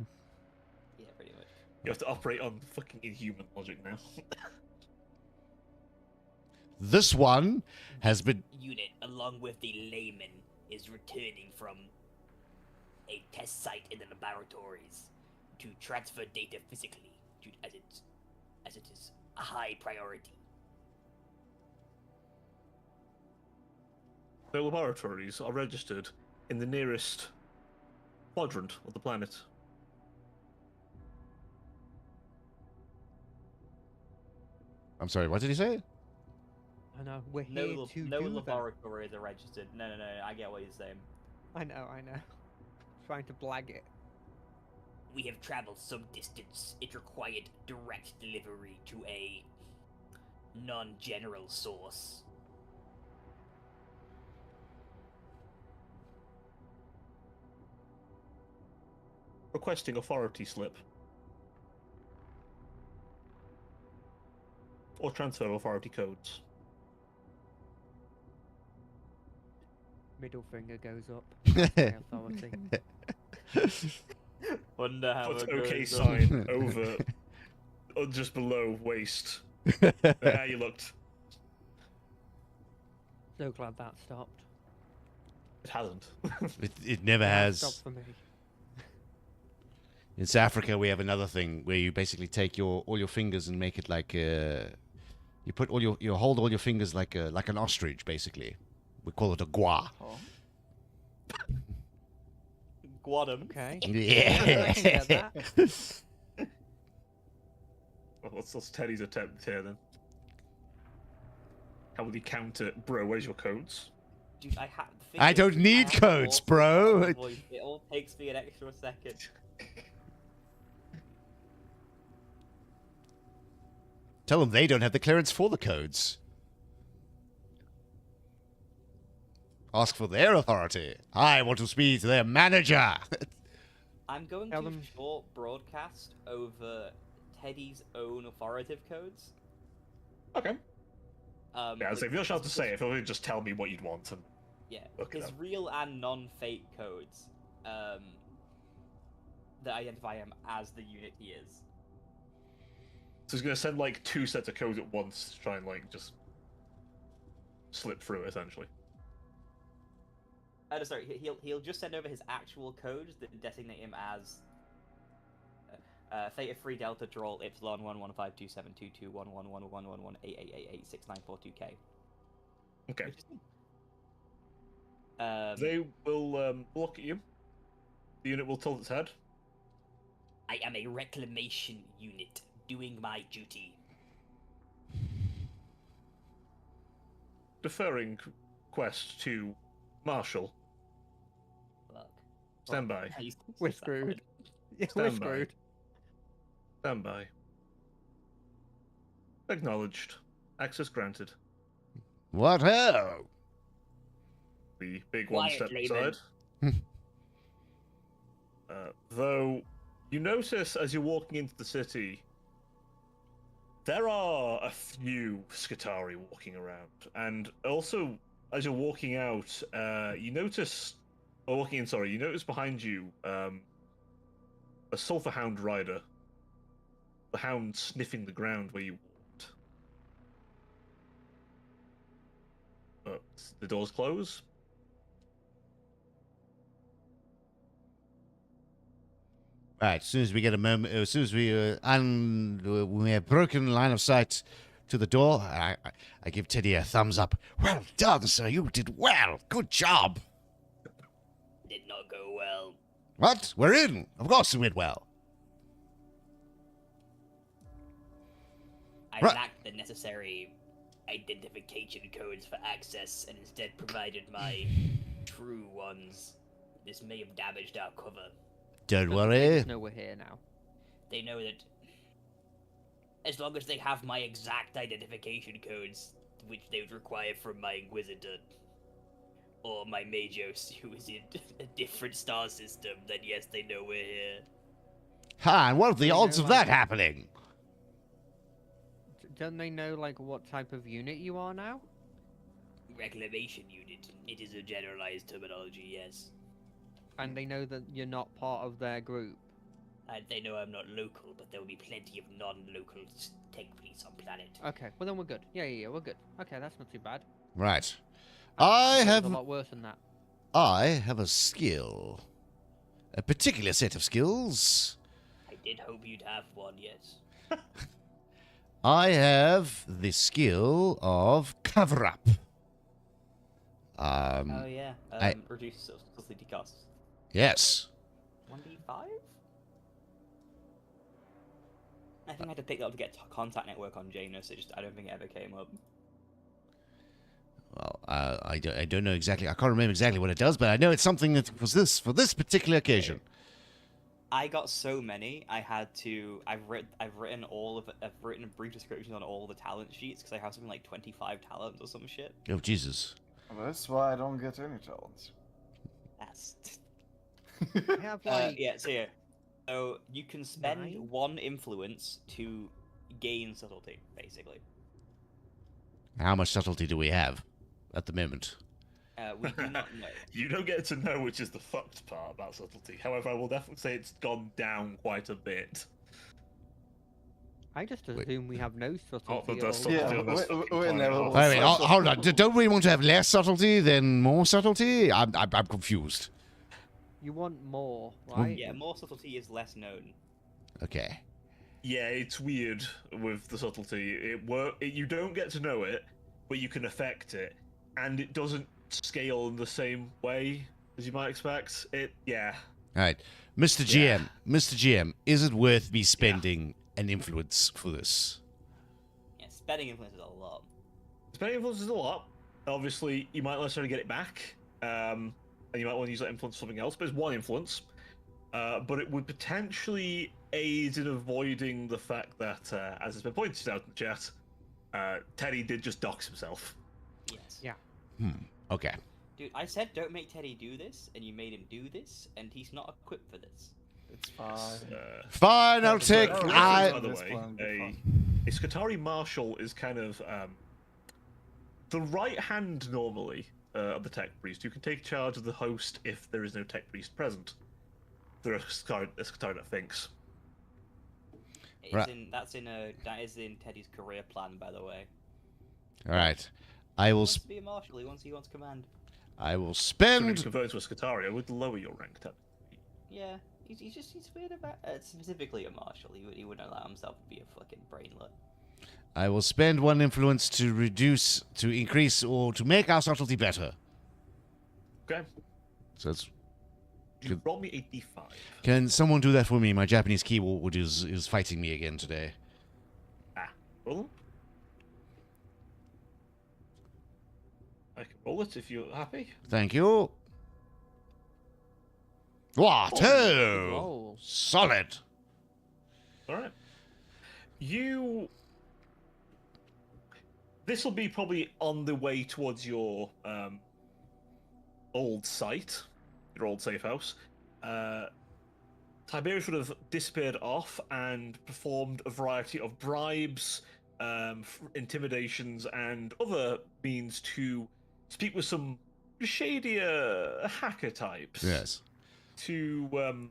Yeah, pretty much. You have to operate on fucking inhuman logic now. This one has been. Unit, along with the layman, is returning from a test site in the laboratories to transfer data physically, as it is a high priority. The laboratories are registered in the nearest quadrant of the planet. I'm sorry, what did he say? I know. We're here No, to no do that. laboratories are registered. No, I get what you're saying. I know. Trying to blag it. We have traveled some distance. It required direct delivery to a non-general source. Requesting authority slip. Or transfer authority codes. Middle finger goes up. My authority. Wonder how Put it OK goes sign over, or just below waist. There you looked. So glad that stopped. It hasn't. It never That has. stopped for me. In South Africa, we have another thing where you basically take all your fingers and make it like you put you hold all your fingers like an ostrich, basically. We call it a gua. Oh. Guadam. Okay. Yeah. I can get that. Well, what's Teddy's attempt here then? How will he counter? Bro, where's your codes? Dude, I don't need codes, bro. It all takes me an extra second. Tell them they don't have the clearance for the codes. Ask for their authority. I want to speak to their manager. I'm going Tell to them- short broadcast over Teddy's own authoritative codes. Okay. Yeah, so if you're sure to his- say it, if you'll just tell me what you'd want. And Yeah, Look it his up. real and non-fake codes that identify him as the unit he is. So he's going to send like 2 sets of codes at once to try and like just slip through it, essentially. No, sorry, he'll just send over his actual codes that designate him as Theta 3 Delta Droll Epsilon 115272211111188888694 Okay. K. They will look at you. The unit will tilt its head. I am a reclamation unit doing my duty. Deferring quest to Marshall. Look. Stand by. We're screwed. Yeah, we're Stand by. screwed. Stand by. Acknowledged. Access granted. What ho? The big one Quiet, step layman. aside. Though, you notice as you're walking into the city, there are a few Skitari walking around. And also, as you're walking out, you notice behind you a Sulphur Hound rider. The hound sniffing the ground where you walked. But the doors close. Right, as soon as we get a moment, as soon as we we have broken line of sight to the door, I give Teddy a thumbs up. Well done, sir. You did well. Good job. Did not go well. What? We're in. Of course it went well. I Right. lacked the necessary identification codes for access and instead provided my true ones. This may have damaged our cover. Don't They worry. just know we're here now. They know that as long as they have my exact identification codes, which they would require from my Inquisitor or my Magos, who is in a different star system, then yes, they know we're here. Ha, and what are the You odds know, of that like- happening? Don't they know like what type of unit you are now? Reclamation unit. It is a generalized terminology, yes. And they know that you're not part of their group. And they know I'm not local, but there will be plenty of non-local tech police on planet. Okay, well then we're good. Yeah, we're good. Okay, that's not too bad. Right. I thought it was have a lot worse than that. a skill. A particular set of skills. I did hope you'd have one, yes. I have the skill of cover up. Oh yeah. I- Reduce facility costs. Yes. 1d5? I think I had to pick that up to get contact network on Janus. I don't think it ever came up. Well, I don't know exactly. I can't remember exactly what it does, but I know it's something that was this for this particular occasion. I got so many. I've written brief descriptions on all the talent sheets because I have something like 25 talents or some shit. Oh Jesus! That's why I don't get any talents. That's I have like yeah. So you can spend 9? 1 influence to gain subtlety, basically. How much subtlety do we have at the moment? We do not know. You don't get to know, which is the fucked part about subtlety. However, I will definitely say it's gone down quite a bit. I just Wait. assume we have no but subtlety. that's at all. subtlety Yeah, on this we- fucking we planet. never Oh, will. Wait, hold on. Don't we want to have less subtlety than more subtlety? I'm confused. You want more, right? Yeah, more subtlety is less known. Okay. Yeah, it's weird with the subtlety. You don't get to know it, but you can affect it, and it doesn't scale in the same way as you might expect. All right, Mr. GM. Yeah. Mr. GM, is it worth me spending an influence for this? Yeah, spending influence is a lot. Spending influence is a lot. Obviously, you might not necessarily get it back, and you might want to use that influence for something else, but it's 1 influence. But it would potentially aid in avoiding the fact that, as has been pointed out in the chat, Teddy did just dox himself. Yes. Yeah. Okay. Dude, I said don't make Teddy do this, and you made him do this, and he's not equipped for this. It's fine. Fine, I'll take. By the This way, plan will be a Skitarii Marshal is kind of the right hand normally of the Tech Priest. You can take charge of the host if there is no Tech Priest present. There are Skitarii that thinks. Right. That is in Teddy's career plan, by the way. All right. He wants to be a marshal. He wants command. I will So when you spend. convert to a Skitarii, I would lower your rank. Yeah, he's weird about specifically a marshal. He wouldn't allow himself to be a fucking brainlet. I will spend 1 influence to increase, or to make our subtlety better. Okay. So it's. You roll me a d5. Can someone do that for me? My Japanese keyboard is fighting me again today. Roll. I can roll it if you're happy. Thank you. Wow, Oh, 2! roll. Solid. All right. This will be probably on the way towards your old site, your old safe house. Tiberius would have disappeared off and performed a variety of bribes, intimidations, and other means to speak with some shadier hacker types. Yes. To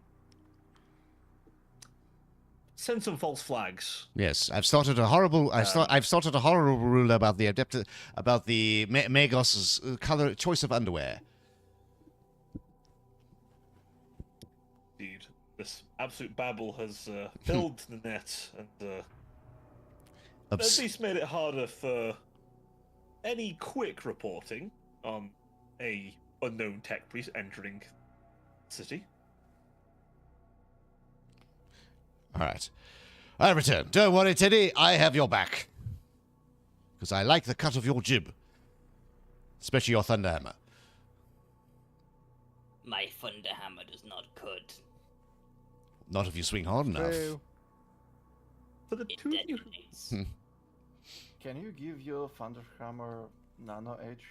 send some false flags. Yes, I've started a horrible. I've started a horrible rule about the Magos's color choice of underwear. Indeed, this absolute babble has filled the net and at least made it harder for any quick reporting on a unknown tech priest entering the city. All right, I return. Don't worry, Teddy. I have your back. Because I like the cut of your jib, especially your thunderhammer. My thunderhammer does not cut. Not if you swing hard enough. True. For the It two of you, detonates. Can you give your Thunderhammer nano edge?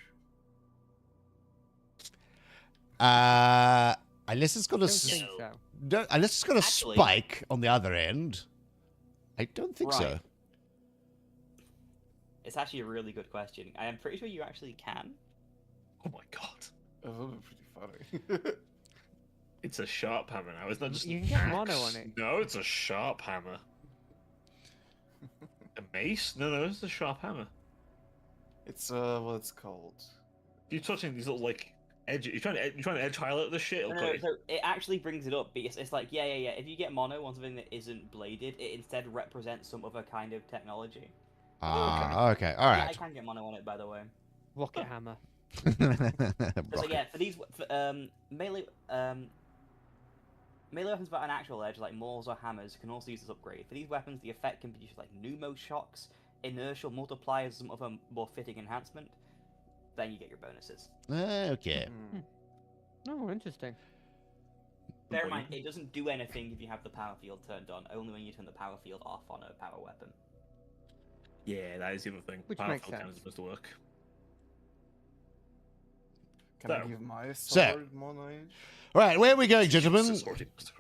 Unless it's got a Don't think so. unless it's got a Actually- spike on the other end. I don't think so. Right. It's actually a really good question. I am pretty sure you actually can. oh my god, That would be pretty funny. it's a sharp hammer now. It's not just You an can get axe. mono on it. No, it's a sharp hammer. A mace? No, it's a sharp hammer. It's what it's called. You're touching these little like edges. You're trying to edge highlight this shit. It'll No, cut you. so it actually brings it up because it's like, yeah. If you get mono on something that isn't bladed, it instead represents some other kind of technology. Ah, okay. All Yeah, I right. can get mono on it, by the way. Rocket hammer. So yeah, for these melee weapons without an actual edge, like maws or hammers, can also use this upgrade. For these weapons, the effect can be used like pneumo shocks, inertial multipliers, some other more fitting enhancement. Then you get your bonuses. Okay. Oh, interesting. Bear in mind, it doesn't do anything if you have the power field turned on. Only when you turn the power field off on a power weapon. Yeah, that is the other thing. Which Power makes field kind of sense. supposed to work. Can I So- give my So- sword mono edge? Right, where are we going, gentlemen? Jesus, Lord, it must have-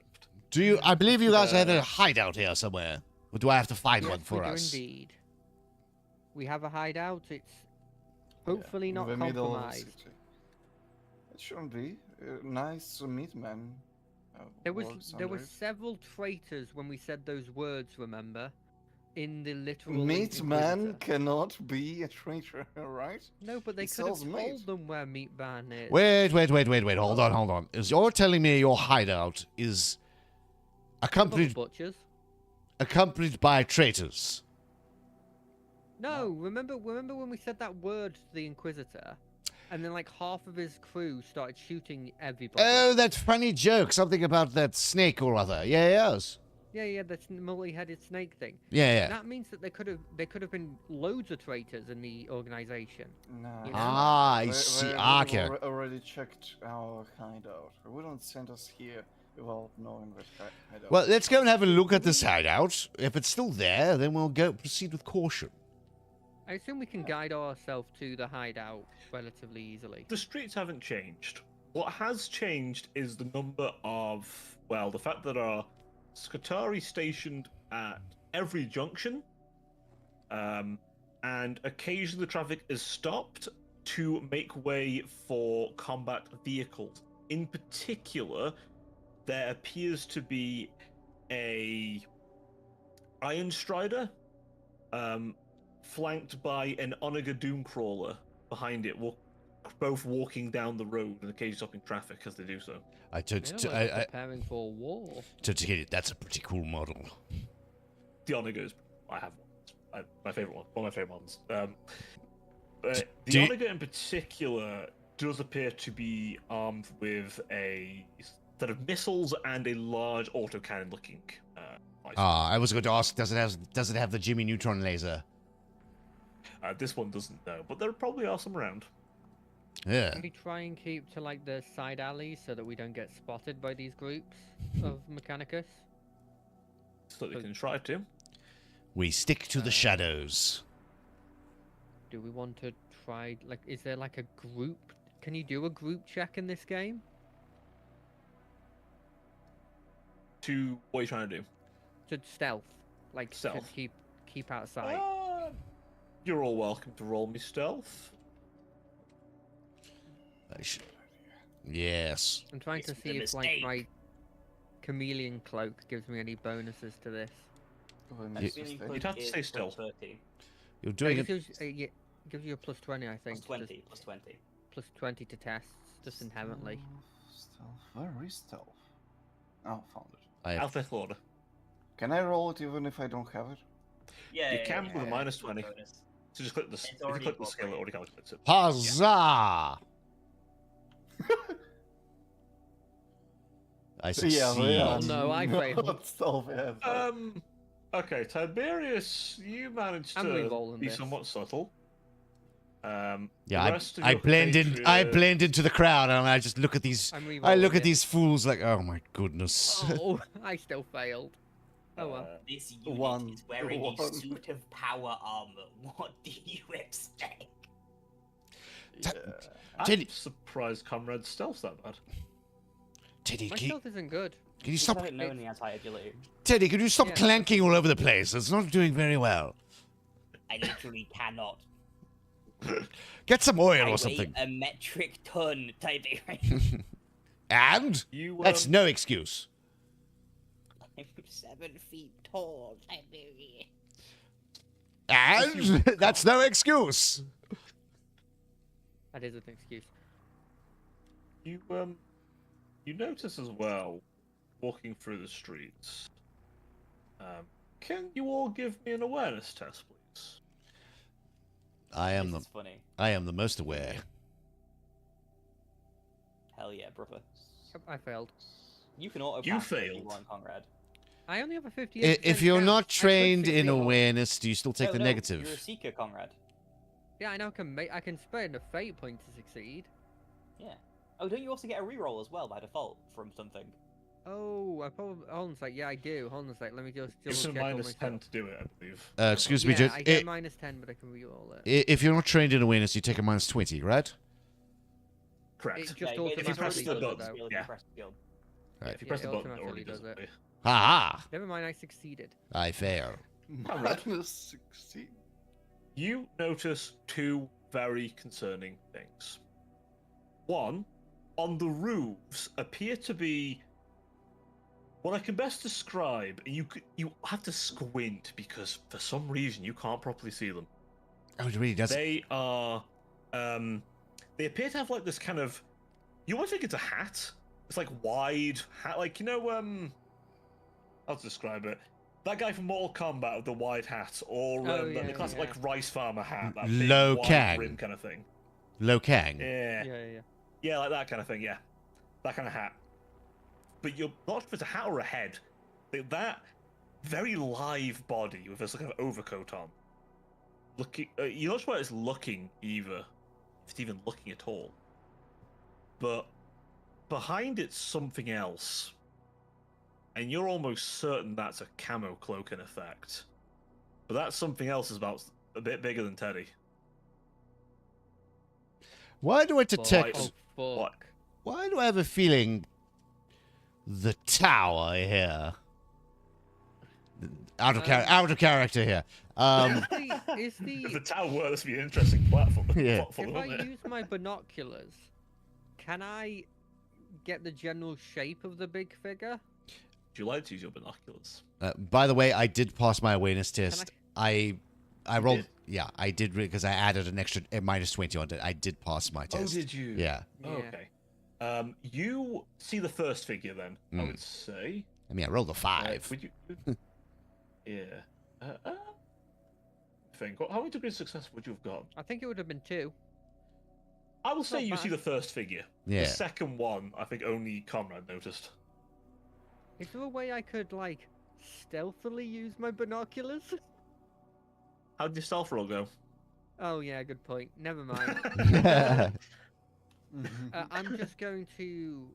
Do you? I believe you guys have a hideout here somewhere. Or do I have to find one Yes, for we do us? indeed. We have a hideout. It's hopefully in not the middle of the compromised. city. It shouldn't be. Nice meat man. There was works there under were it. several traitors when we said those words. Remember, in the literal Meat man Inquisitor. cannot be a traitor, right? No, but they He could have sells told meat. them where meat man is. Wait. Hold on. Is you're telling me your hideout is accompanied by traitors? No, remember when we said that word to the Inquisitor, and then like half of his crew started shooting everybody. Oh, that funny joke. Something about that snake or other. Yes. Yeah, the multi-headed snake thing. Yeah. That means that they could have been loads of traitors in the organization. No. You know? Ah, I see. Okay. Already checked our hideout. They wouldn't send us here without knowing that hideout. Well, let's go and have a look at this hideout. If it's still there, then we'll go proceed with caution. I assume we can guide ourselves to the hideout relatively easily. The streets haven't changed. What has changed is the number of, well, the fact that there are Skitarii stationed at every junction, and occasionally the traffic is stopped to make way for combat vehicles. In particular, there appears to be a Iron Strider, flanked by an Onaga Doomcrawler behind it, both walking down the road and occasionally stopping traffic as they do so. I told Preparing for war. to get it. That's a pretty cool model. The Onagas, I have my favorite one. One of my favorite ones. The Do you- Onaga in particular does appear to be armed with a set of missiles and a large autocannon-looking. I was going to ask, does it have the Jimmy Neutron laser? This one doesn't know, but there probably are some around. Yeah. Can we try and keep to like the side alleys so that we don't get spotted by these groups of Mechanicus? So they can try to. We stick to the shadows. Do we want to try, like, is there like a group? Can you do a group check in this game? To what are you trying to do? To stealth, like Stealth. to keep out of sight. You're all welcome to roll me stealth. Yes. I'm trying to It's see a if like mistake. my chameleon cloak gives me any bonuses to this. Oh, I You- missed Feeling this You'd thing. have to is stay still. plus 30. You're No, doing it it. gives you a plus 20, I think. Plus just 20. Plus 20. plus 20 to tests, just inherently. Stealth. Where is stealth? Oh, found it. I have, Alphabetical order. Can I roll it even if I don't have it? Yeah, You yeah, can yeah, with a yeah, minus it's a 20. bonus. So just click the, It's if you already click the scale, it incorporated. already calculates it. Huzzah! I succeed. Oh, no, I failed. Not stealth, yeah. Okay, Tiberius, you managed I'm to re-rolling be this. somewhat subtle. Yeah, the rest of I your blend in. I compatriots- blend into the crowd, and I just look at these. I'm I re-rolling look at it. these fools like, oh my goodness. Oh, I still failed. Oh well. This unit One. is wearing a One. suit of power armor. What do you expect? Yeah. I'm Teddy- surprised Comrade's stealth's that bad. Teddy, My can you, stealth isn't good. can you Just stop? have it known the anti-agility. Teddy, can you stop Yeah. clanking all over the place? It's not doing very well. I literally cannot. Get some oil I or weigh something. a metric ton, Tiberius. And You, that's no excuse. I'm 7 feet tall, Tiberius. And that's no excuse. That is an excuse. you notice as well, walking through the streets. Can you all give me an awareness test, please? I am This the is funny. I am the most aware. Hell yeah, brother. I failed. You can auto You pass if failed. you want, Conrad. I only have a 58%. If you're chance. not I could trained in succeed. awareness, do you still take No, the no, negative? You're a seeker, Conrad. Yeah, I know I can spend a fate point to succeed. Yeah. Oh, don't you also get a reroll as well by default from something? Oh, I probably. Hold on a sec. Yeah, I do. Hold on a sec. Let me just It's double a check all minus my 10 stuff. to do it, I believe. Excuse me, Yeah, Judge. I get minus 10, but I can reroll it. If you're not trained in awareness, you take a minus 20, right? Correct. It just Yeah, if you press automatically the does it, button, though. Skill if yeah. you press skill. Right. If you press Yeah, the it button, it already automatically does does it. Ha ha! Never mind, I succeeded. I fail. Minus 16. You notice two very concerning things. One, on the roofs appear to be what I can best describe. You have to squint because for some reason you can't properly see them. Oh, it really does. They are, they appear to have like this kind of. You almost think it's a hat. It's like wide hat, like I'll describe it. That guy from Mortal Kombat with the wide hat, or Oh, the yeah, classic yeah. like rice farmer hat, that big Lo wide Kang. brim kind of thing. Lo Kang. Yeah. Yeah. Yeah, like that kind of thing, yeah. That kind of hat. But you're not sure if it's a hat or a head. That very live body with this kind of overcoat on. Looking, you're not sure it's looking either. If it's even looking at all. But behind it's something else. And you're almost certain that's a camo cloak in effect. But that something else is about a bit bigger than Teddy. Why do I detect? Oh, What? fuck. Why do I have a feeling the tower here? Out of character here. Is If the the tower were, this would be an interesting platform. Yeah. platform, if I wouldn't it? use my binoculars, can I get the general shape of the big figure? Would you like to use your binoculars? By the way, I did pass my awareness test. I rolled. did? Yeah, I did because I added an extra -20 on it. I did pass my Oh, test. did you? Yeah. Oh, Yeah. okay. You see the first figure then, I Mm. would say. I mean, I rolled a 5. Would you? Yeah. Think. How many degrees of success would you have got? I think it would have been 2. I will say Not you see bad. the first figure. Yeah. The second one, I think only Conrad noticed. Is there a way I could like stealthily use my binoculars? How did your stealth roll go? Oh yeah, good point. Never mind. I'm just going to,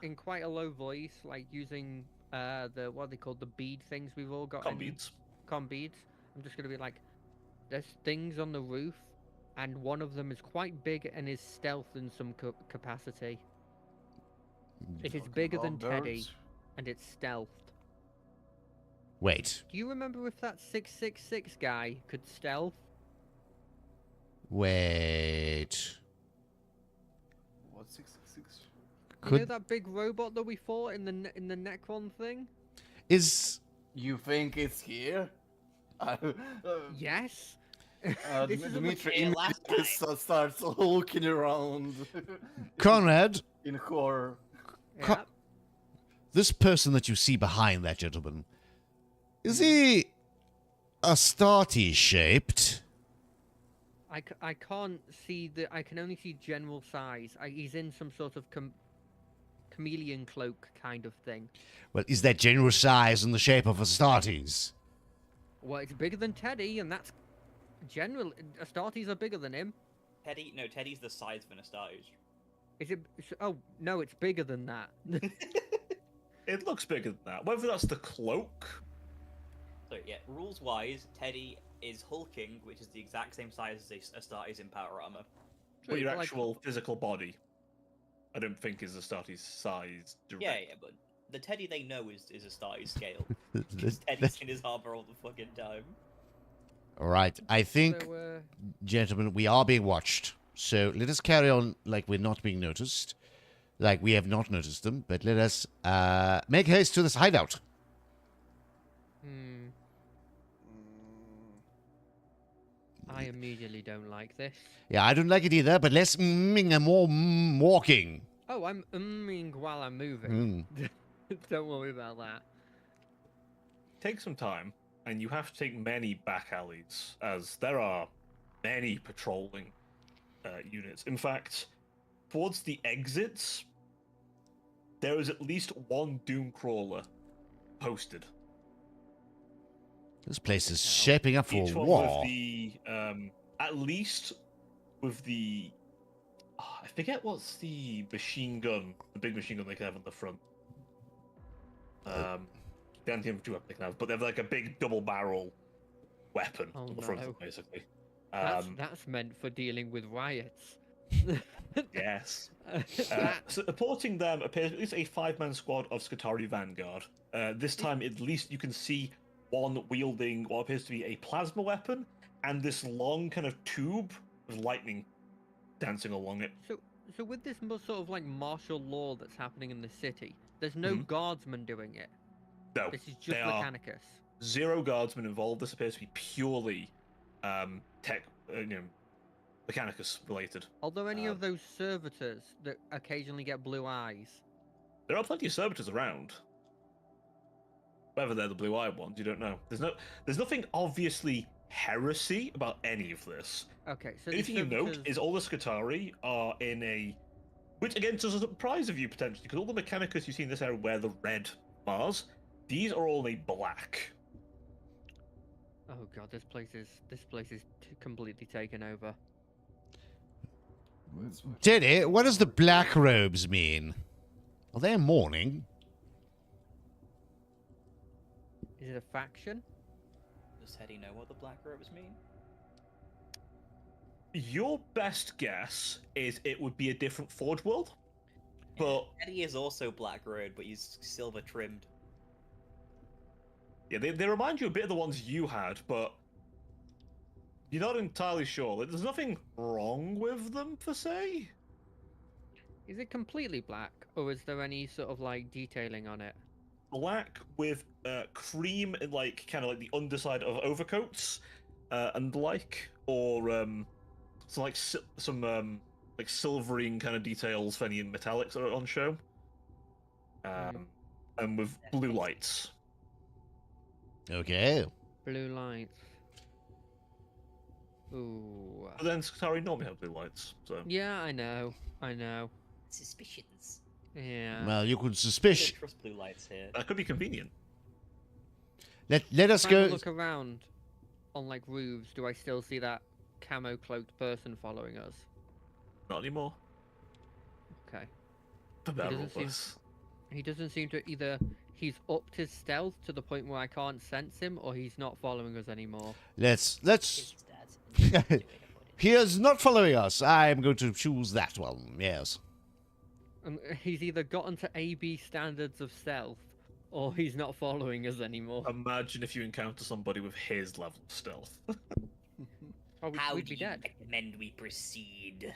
in quite a low voice, like using the what are they called, the bead things we've all got. Com beads. Com beads. I'm just gonna be like, there's things on the roof, and one of them is quite big and is stealth in some capacity. It is Talking bigger than about Teddy, birds? and it's stealthed. Wait. Do you remember if that 666 guy could stealth? Wait. What's 666? You know Could that big robot that we fought in the Necron thing? is You think it's here? Yes. This is a Dimitri Yeah, last immediately starts looking around Conrad? in horror. Yeah. This person that you see behind that gentleman, is he Astarte shaped? I can't see the. I can only see general size. He's in some sort of chameleon cloak kind of thing. Well, is that general size and the shape of Astartes? Well, it's bigger than Teddy, and that's general. Astartes are bigger than him. Teddy's the size of an Astartes. Is it? Oh no, it's bigger than that. It looks bigger than that. Whether that's the cloak. So yeah, rules-wise, Teddy is hulking, which is the exact same size as Astartes in power armor. But your Like- actual physical body, I don't think is Astarte's size. Yeah, but the Teddy they know is Astartes scale. Because Teddy's in his armor all the fucking time. All right, I think, So, gentlemen, we are being watched. So let us carry on like we're not being noticed. Like we have not noticed them, but let us make haste to this hideout. I immediately don't like this. Yeah, I don't like it either, but less and more walking. Oh, I'm umming while I'm moving. Don't worry about that. Take some time, and you have to take many back alleys, as there are many patrolling units. In fact, towards the exits, there is at least one doom crawler posted. This place is shaping up for Each a one war. with the, at least with the, I forget what's the machine gun, the big machine gun they can have on the front. The anti-infantry weapon they can have, but they have like a big double barrel weapon Oh, on the front, no. basically. That's meant for dealing with riots. Yes. That- Supporting them appears at least a 5-man squad of Skitarii Vanguard. This time, at least you can see one wielding what appears to be a plasma weapon and this long kind of tube with lightning dancing along it. So with this sort of like martial law that's happening in the city, there's no Mhm. guardsmen doing it. No, This is just they are Mechanicus. 0 guardsmen involved. This appears to be purely Mechanicus related. Although any of those servitors that occasionally get blue eyes. There are plenty of servitors around. Whether they're the blue-eyed ones, you don't know. There's nothing obviously heresy about any of this. Okay, so The only these thing you note servitors- is all the Skitarii are in a, which again is a surprise of you potentially, because all the Mechanicus you see in this area wear the red bars. These are all in a black. Oh god, this place is completely taken over. Teddy, what does the black robes mean? Are they mourning? Is it a faction? Does Teddy know what the black robes mean? Your best guess is it would be a different Forge World, but Eddie is also black road, but he's silver trimmed. yeah, they remind you a bit of the ones you had, but you're not entirely sure. There's nothing wrong with them per se. Is it completely black, or is there any sort of like detailing on it? Black with cream in like kind of like the underside of overcoats, and like, or some like some like silvering kind of details for any metallics that are on show, and with blue lights. Okay. Blue lights. Ooh. But then Skitari normally have blue lights, so Yeah, I know. Suspicions. Yeah. Well, you could I suspicion. don't trust blue lights here. that could be convenient. Let us Trying to go. look around on like roofs. Do I still see that camo cloaked person following us? Not anymore. Okay. The doesn't seem- barrels. He doesn't seem to either. He's upped his stealth to the point where I can't sense him, or he's not following us anymore. Let's. Is that? He is not following us. I am going to choose that one. Yes. He's either gotten to AB standards of stealth, or he's not following us anymore. Imagine if you encounter somebody with his level of stealth. Oh, How we'd do be you dead. recommend we proceed?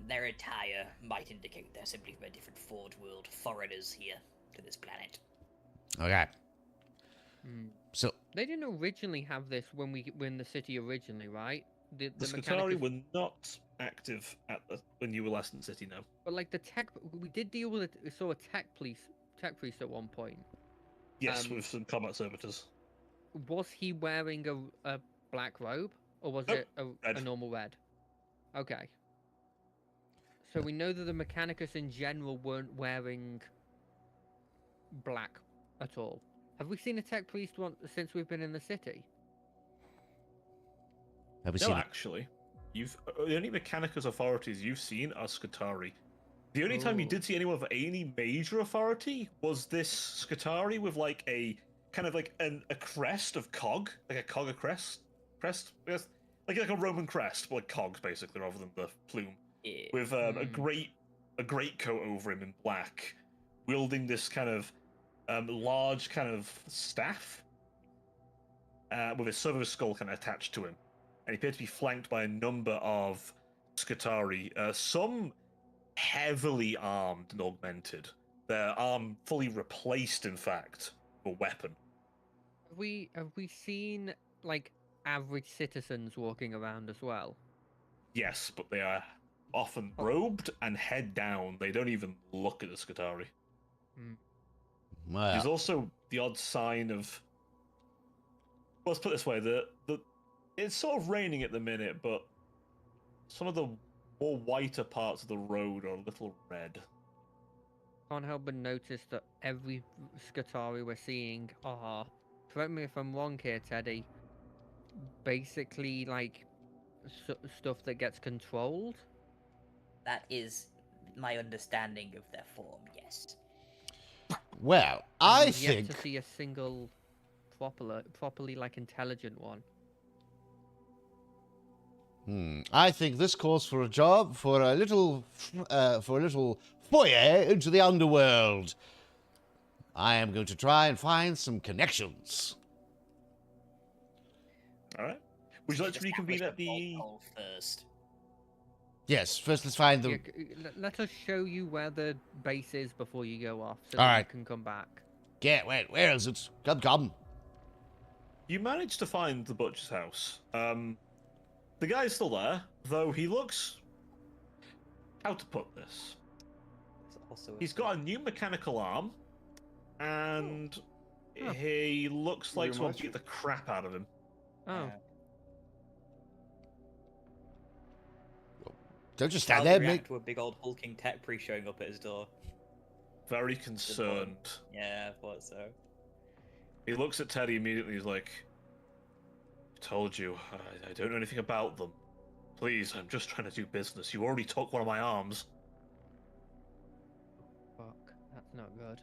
Their attire might indicate they're simply from a different Forge World, foreigners here to this planet. Okay. Hmm. So They didn't originally have this when we were in the city originally, right? The mechanic Skitari is- were not active when you were last in the city, no. But like the tech, we did deal with it. We saw a tech priest at one point. Yes, with some combat servitors. Was he wearing a black robe, or was Nope, it a red. normal red? Okay. So we know that the Mechanicus in general weren't wearing black at all. Have we seen a tech priest since we've been in the city? have we No, seen it? actually, the only Mechanicus authorities you've seen are Skitari. The only time you Ooh. did see anyone of any major authority was this Skitari with like a kind of like a crest of cog, like a cog of crest, yes, like a Roman crest, but like cogs basically rather than the plume, Yeah. with a great coat over him in black, wielding this kind of large kind of staff with a silver skull kind of attached to him, and he appeared to be flanked by a number of Skitari, some heavily armed and augmented. Their arm fully replaced, in fact, a weapon. Have we seen like average citizens walking around as well? Yes, but they are often robed and head down. They don't even look at the Skitari. There's Well, also the odd sign of. Well, let's put it this way: it's sort of raining at the minute, but some of the more whiter parts of the road are a little red. Can't help but notice that every Skitari we're seeing are, correct me if I'm wrong here, Teddy, basically like stuff that gets controlled. That is my understanding of their form, yes. well, I We've yet think to see a single properly like intelligent one. I think this calls for a job for a little foyer into the underworld. I am going to try and find some connections. All right. Would you like to Establish reconvene a at the? bolt hole first. Yes, first let's find the. Yeah, let us show you where the base is before you go off, so All that right. you can come back. Yeah, wait, where is it? Come. You managed to find the butcher's house. The guy's still there, though he looks. How to put this? He's got a new mechanical arm, and Oh. he looks like Very someone much. beat the crap out of him. Oh, Don't just How stand do there, you mate. react to a big old hulking tech priest showing up at his door? Very concerned. Yeah, I thought so. He looks at Teddy immediately. He's like, "I told you, I don't know anything about them. Please, I'm just trying to do business. You already took one of my arms. fuck. That's not good.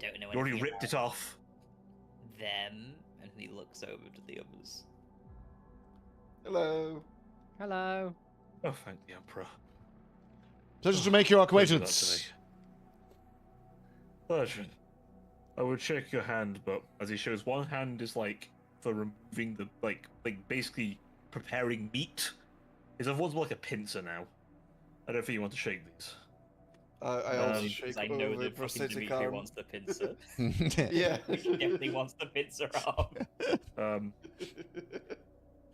Don't know You already anything ripped it off." about them. And he looks over to the others. Hello. Hello. Oh, thank the Emperor. Pleasure to make your Don't do that to acquaintance. me. Pleasure. I would shake your hand, but as he shows, one hand is like for removing the like basically preparing meat. His other one's more like a pincer now. I don't think you want to shake these. I also Um, shake I know over that fucking prosthetic Dimitri arm. wants the pincer. Yeah. He definitely wants the pincer arm.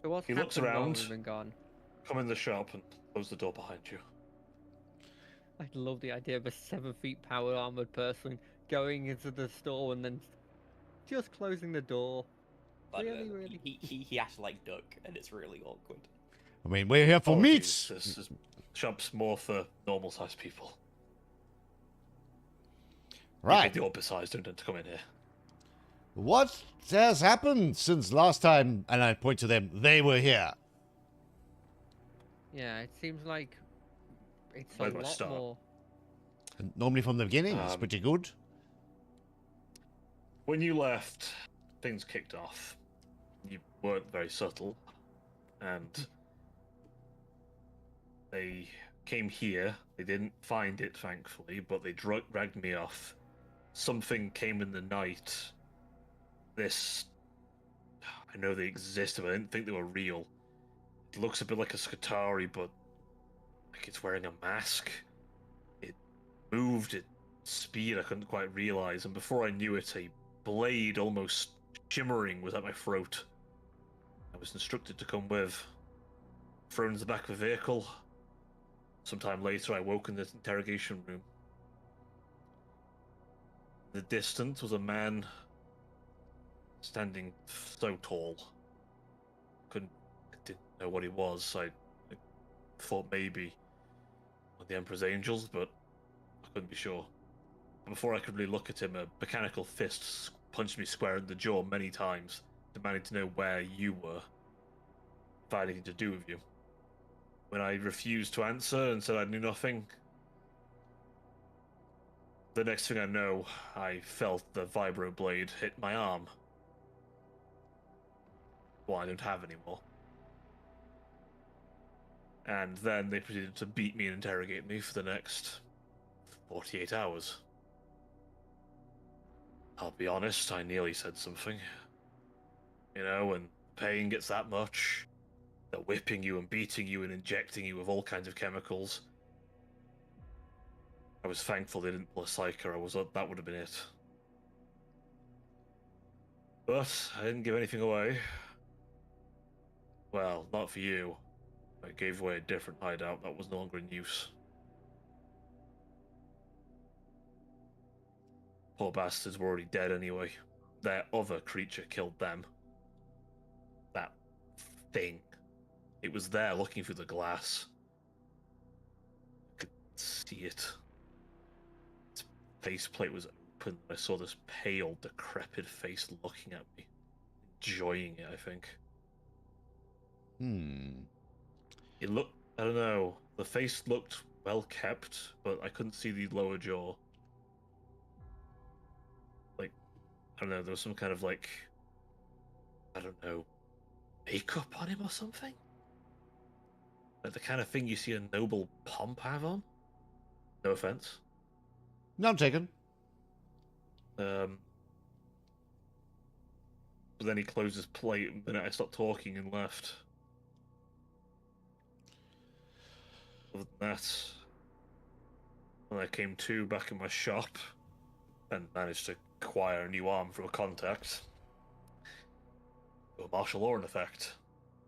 So what's He looks happened while around. we've been gone? Come in the shop and close the door behind you. I love the idea of a 7 feet power armored person going into the store and then just closing the door. But Really? he has to like duck, and it's really awkward. I mean, we're here for Apologies, meat. This shop's more for normal-sized people. Right. People the opposite size don't tend to come in here. What has happened since last time? And I point to them. They were here. Yeah, it seems like it's a Where do I lot start? more. And normally from the beginning, it's Um, pretty good. When you left, things kicked off. You weren't very subtle, and they came here. They didn't find it, thankfully, but they dragged me off. Something came in the night. I know they existed, but I didn't think they were real. It looks a bit like a Skitari, but like it's wearing a mask. It moved at speed I couldn't quite realize, and before I knew it, a blade almost shimmering was at my throat. I was instructed to come with. Thrown into the back of a vehicle. Sometime later, I woke in the interrogation room. In the distance was a man standing so tall. I didn't know what he was. I thought maybe one of the Emperor's angels, but I couldn't be sure. And before I could really look at him, a mechanical fist punched me square in the jaw many times, demanding to know where you were, if I had anything to do with you. When I refused to answer and said I knew nothing, the next thing I know, I felt the vibro blade hit my arm. Well, I don't have anymore. And then they proceeded to beat me and interrogate me for the next 48 hours. I'll be honest, I nearly said something. You know, when pain gets that much, they're whipping you and beating you and injecting you with all kinds of chemicals. I was thankful they didn't pull a psyker. That would have been it. But I didn't give anything away. Well, not for you. I gave away a different hideout that was no longer in use. Poor bastards were already dead anyway. Their other creature killed them. That thing. It was there looking through the glass. I could see it. Its faceplate was open. I saw this pale, decrepit face looking at me. Enjoying it, I think. It looked, I don't know, the face looked well kept, but I couldn't see the lower jaw. Like, I don't know, there was some kind of like, I don't know, makeup on him or something? Like the kind of thing you see a noble pomp have on? No offense. None taken. But then he closed his plate and then I stopped talking and left. Other than that, when I came to back in my shop and managed to acquire a new arm from a contact, a martial law in effect.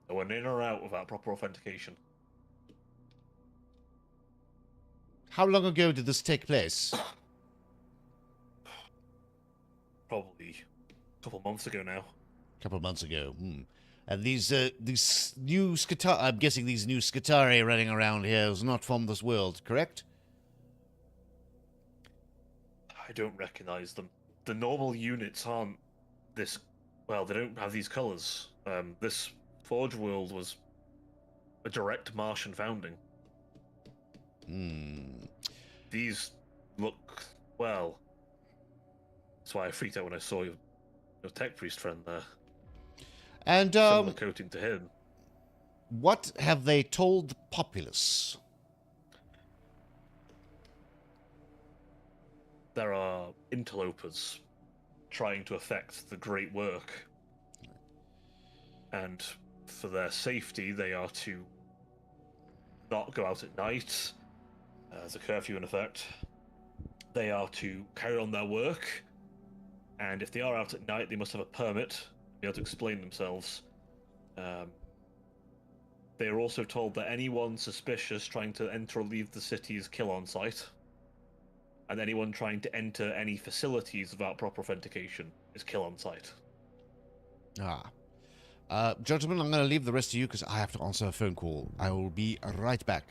I went in or out without proper authentication. How long ago did this take place? Probably a couple months ago now. A couple of months ago. And these new Skitari, I'm guessing these new Skitari running around here is not from this world, correct? I don't recognize them. The normal units aren't this. Well, they don't have these colors. This Forge world was a direct Martian founding. These look, well. That's why I freaked out when I saw your tech priest friend there. And Similar coating to him. what have they told the populace? There are interlopers trying to affect the great work. And for their safety, they are to not go out at night. There's a curfew in effect. They are to carry on their work. And if they are out at night, they must have a permit to be able to explain themselves. They are also told that anyone suspicious trying to enter or leave the city is kill on sight. And anyone trying to enter any facilities without proper authentication is kill on sight. Gentlemen, I'm going to leave the rest to you because I have to answer a phone call. I will be right back.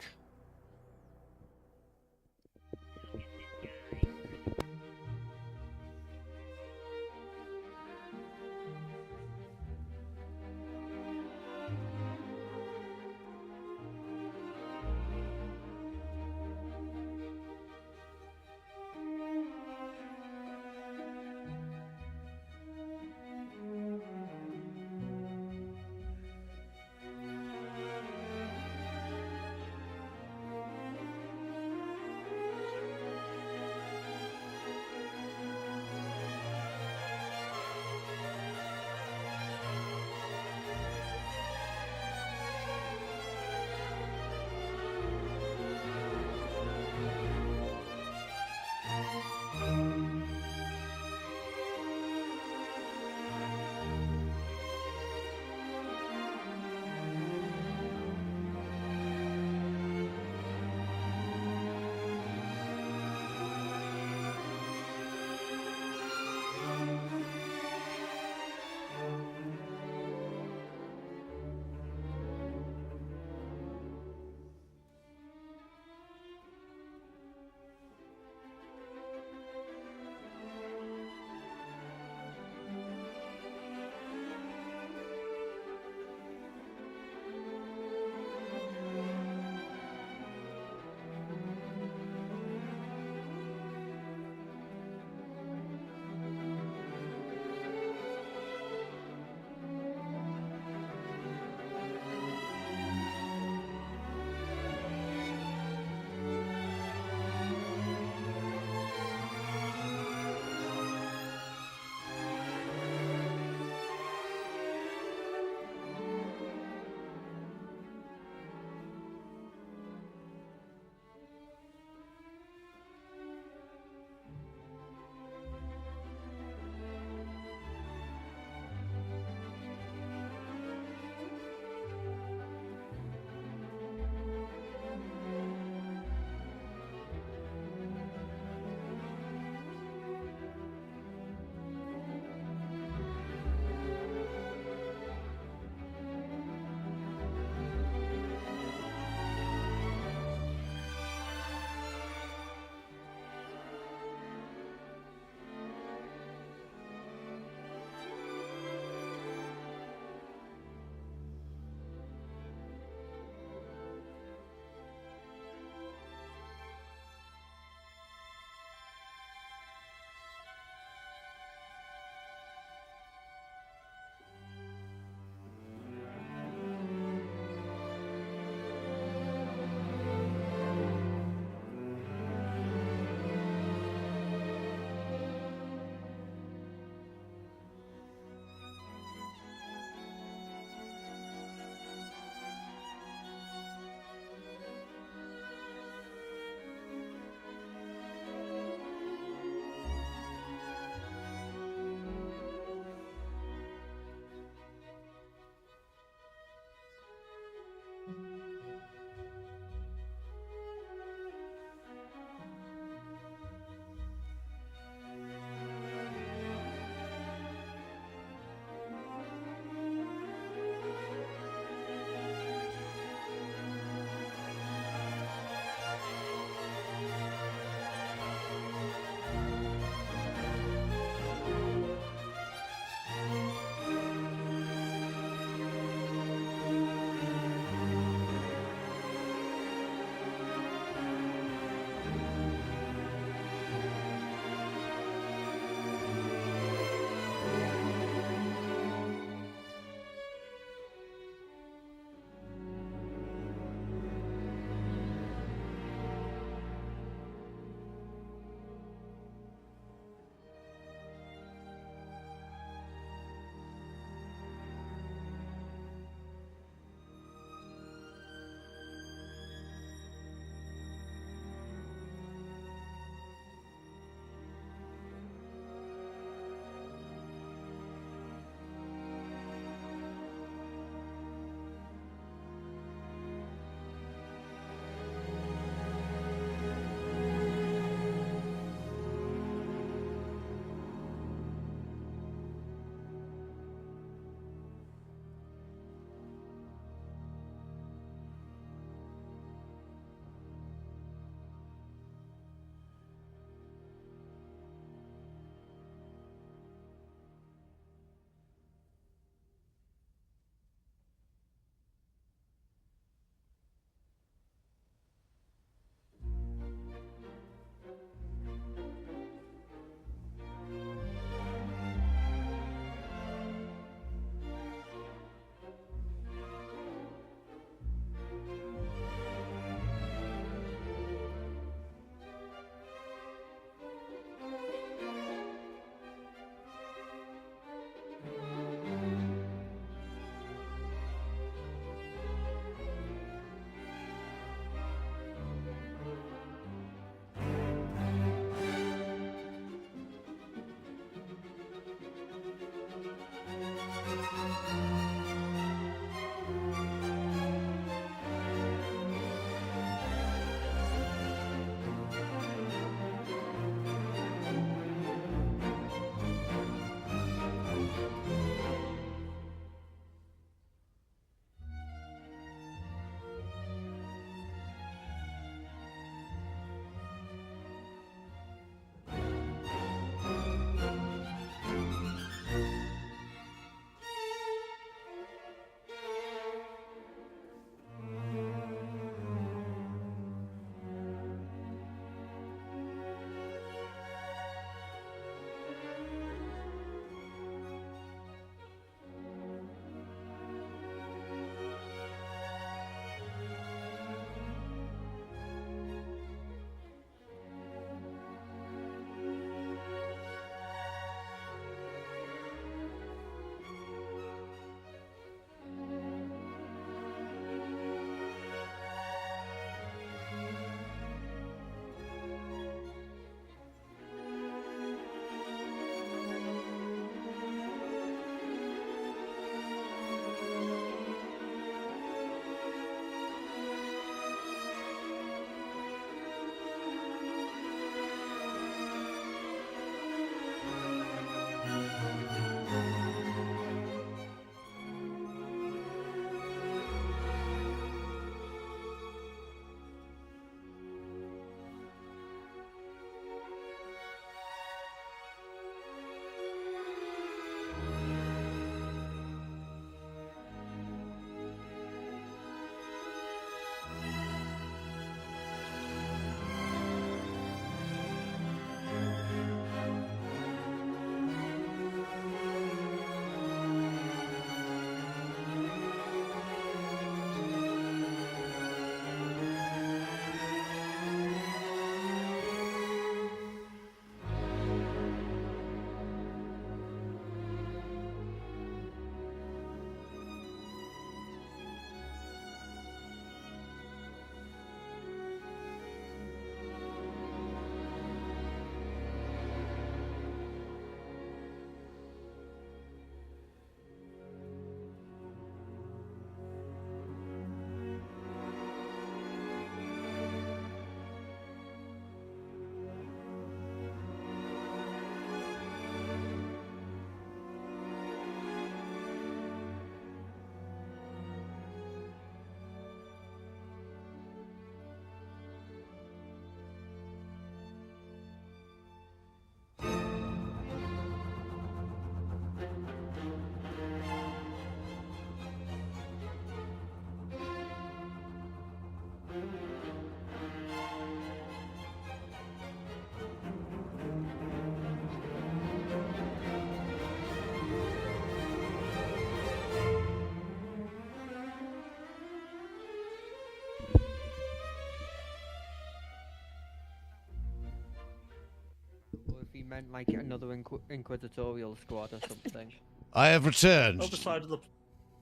We meant like another inquisitorial squad or something. I have returned. Other side of the.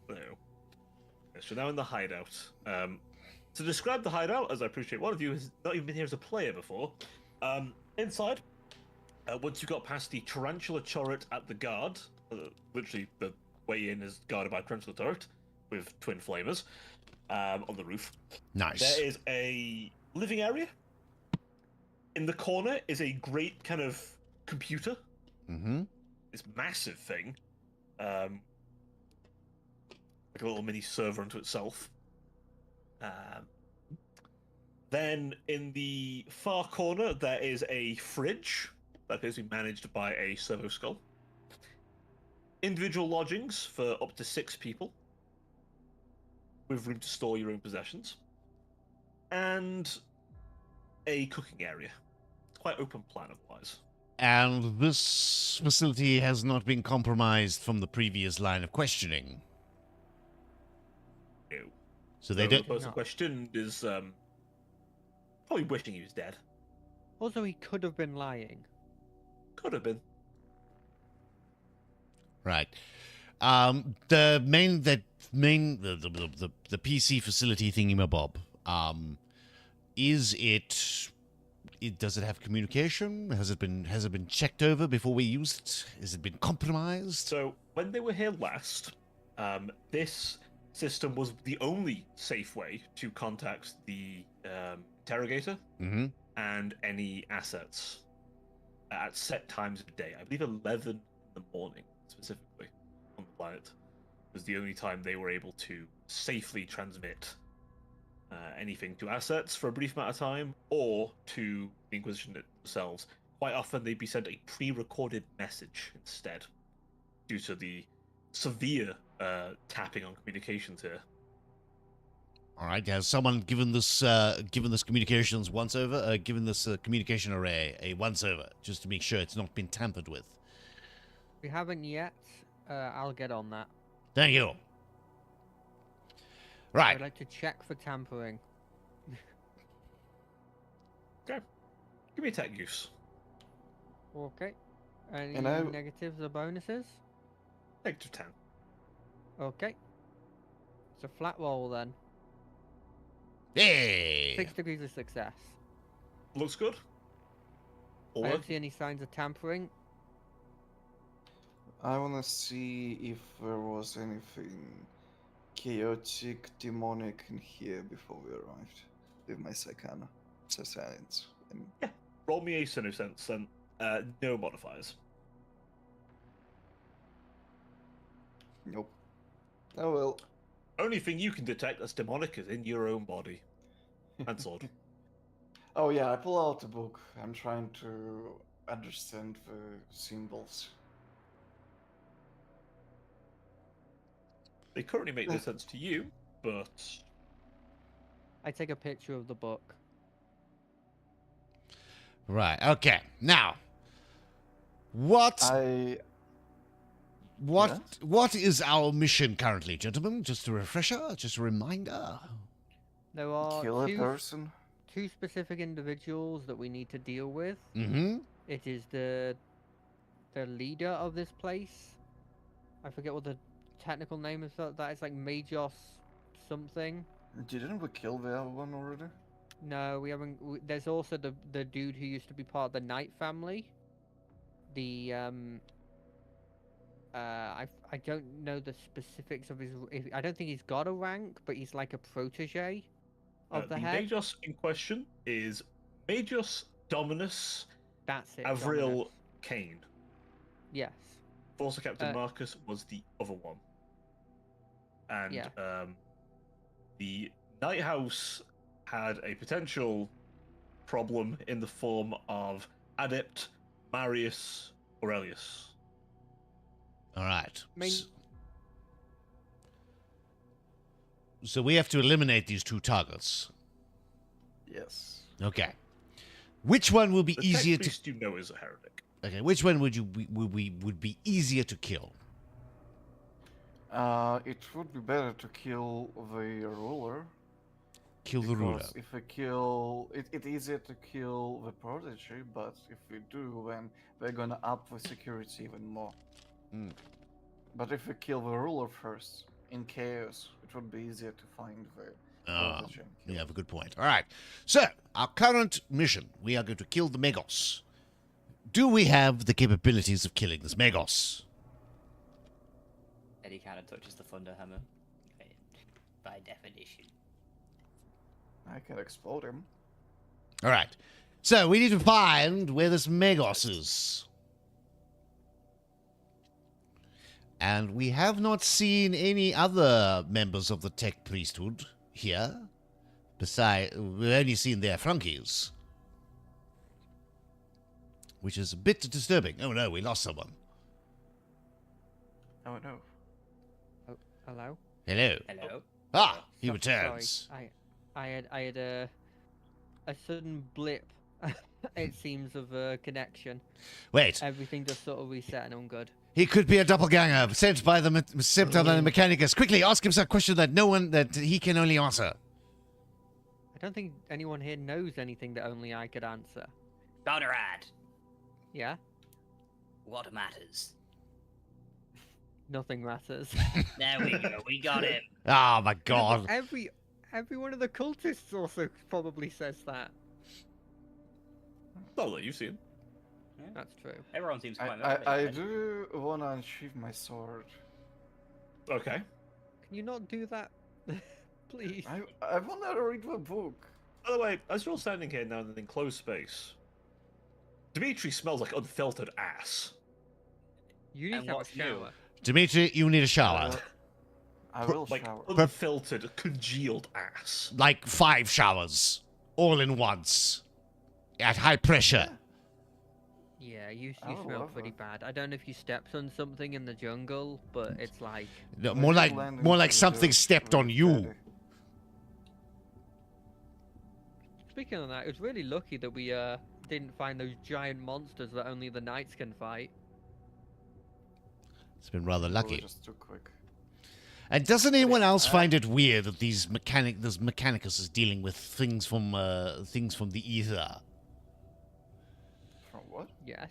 No. So now in the hideout. To describe the hideout, as I appreciate one of you has not even been here as a player before. Inside, once you got past the tarantula turret at the guard, literally the way in is guarded by a tarantula turret with twin flamers on the roof. Nice. There is a living area. In the corner is a great kind of computer. Mm-hmm. This massive thing. Like a little mini server unto itself. Then in the far corner there is a fridge that appears to be managed by a servo skull. Individual lodgings for up to 6 people, with room to store your own possessions. And a cooking area. Quite open plan otherwise. And this facility has not been compromised from the previous line of questioning. No. So they The don't. person questioned is probably wishing he was dead. Also, he could have been lying. Could have been. Right. The PC facility thingamabob. Is it? Does it have communication? Has it been checked over before we use it? Has it been compromised? So when they were here last, this system was the only safe way to contact the interrogator and any assets at set times of day. I believe 11 in the morning, specifically, on the planet, was the only time they were able to safely transmit anything to assets for a brief amount of time, or to the Inquisition themselves. Quite often they'd be sent a pre-recorded message instead, due to the severe tapping on communications here. All right. Has someone given this communications once over? Given this communication array a once over, just to make sure it's not been tampered with. We haven't yet. I'll get on that. Thank you. Right. I'd like to check for tampering. Okay. Give me a tech use. Okay. Any You know- negatives or bonuses? Negative 10. Okay. It's a flat roll then. Hey. 6 degrees of success. Looks good. I Or don't see any signs of tampering. I wanna see if there was anything chaotic, demonic in here before we arrived with my science. And roll me a sense and no modifiers. nope. Oh well. Only thing you can detect that's demonic is in your own body. And sword. Oh yeah, I pull out the book. I'm trying to understand the symbols. They currently make no sense to you, but I take a picture of the book. Right. Okay. Now, what what is our mission currently, gentlemen? Just a refresher, just a reminder. There are Kill a person. 2 specific individuals that we need to deal with. Mm-hmm. It is the leader of this place. I forget what the technical name is. That is like Majos something. Didn't we kill the other one already? No, we haven't. There's also the dude who used to be part of the Knight family. The I don't know the specifics of his. I don't think he's got a rank, but he's like a protege of the head. Majos in question is Majos Dominus That's it. Avril Dominus. Kane. Yes. Forcer Captain Marcus was the other one. And Yeah. The Night House had a potential problem in the form of Adept Marius Aurelius. All right. Main- So we have to eliminate these 2 targets. Yes. Okay. Which one will be The easier tech to? priest you know is a heretic. Okay. Which one would be easier to kill? It would be better to kill the ruler. kill the ruler. Because if we kill, it's easier to kill the prodigy, but if we do, then we're gonna up the security even more. Hmm. But if we kill the ruler first, in chaos, it would be easier to find the prodigy. and kill You have a good point. All right. So, our current mission, we are going to kill the Megos. Do we have the capabilities of killing this Megos? Eddie kind of touches the thunder hammer. By definition. I can explode him. All right. So, we need to find where this Megos is. And we have not seen any other members of the tech priesthood here. Besides, we've only seen their flunkies. Which is a bit disturbing. Oh no, we lost someone. Oh no. Oh, hello. Hello. Hello. Ah, he So- returns. Sorry, I had a sudden blip. It seems of a connection. Wait, Everything just sort of reset and I'm good. he could be a doppelganger sent by the Scepter and the Mechanicus. Quickly, ask him some question that he can only answer. I don't think anyone here knows anything that only I could answer. Conrad, Yeah? what matters? Nothing matters. There we go, we got him. Oh my god. Every one of the cultists also probably says that. Well, you've seen. That's true. Everyone seems quite I motivated. do wanna unsheath my sword. Okay. Can you not do that? Please. I wanna read the book. By the way, as you're standing here now in an enclosed space, Dimitri smells like unfiltered ass. You need And to have what's a new? shower. Dimitri, you need a shower. I will Like shower. unfiltered, congealed ass. Like 5 showers. All in once. At high pressure. Yeah, you I would smell love pretty that. bad. I don't know if you stepped on something in the jungle, but it's like No, When more you like land more into like the something dirt, stepped we're on you. dead. Speaking of that, it was really lucky that we didn't find those giant monsters that only the knights can fight. It's been rather We were lucky. just too quick. And doesn't anyone else find it weird that this Mechanicus is dealing with things from the ether? From what? Yes.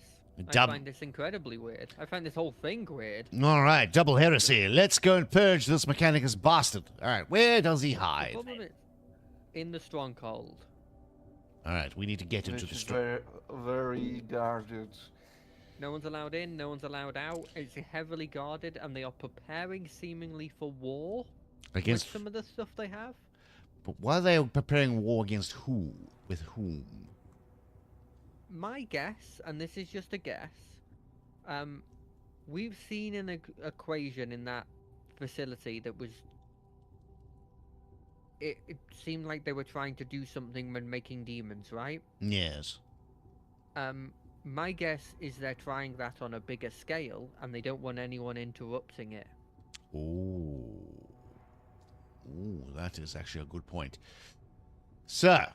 Dub- I find this incredibly weird. I find this whole thing weird. All right, double heresy. Let's go and purge this Mechanicus bastard. All right, where does he The hide? problem is in the stronghold. All right, we need to get into Which the is store. very, very guarded. No one's allowed in, no one's allowed out. It's heavily guarded, and they are preparing seemingly for war Against, with some of the stuff they have. but why are they preparing war against who? With whom? My guess, and this is just a guess, we've seen an equation in that facility that was. It seemed like they were trying to do something when making demons, right? Yes. My guess is they're trying that on a bigger scale, and they don't want anyone interrupting it. Ooh. Ooh, that is actually a good point. Sir,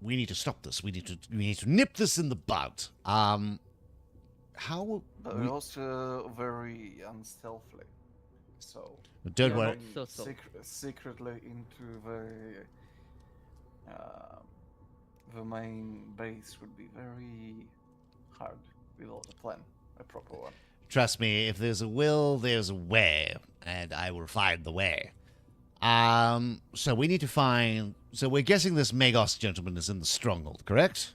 we need to stop this. We need to nip this in the bud. How? But we're also very unstealthily. So Don't Yeah, worry. not subtle. secretly into the main base would be very hard without a plan, a proper one. Trust me, if there's a will, there's a way, and I will find the way. So we need to find. So we're guessing this Megos gentleman is in the stronghold, correct?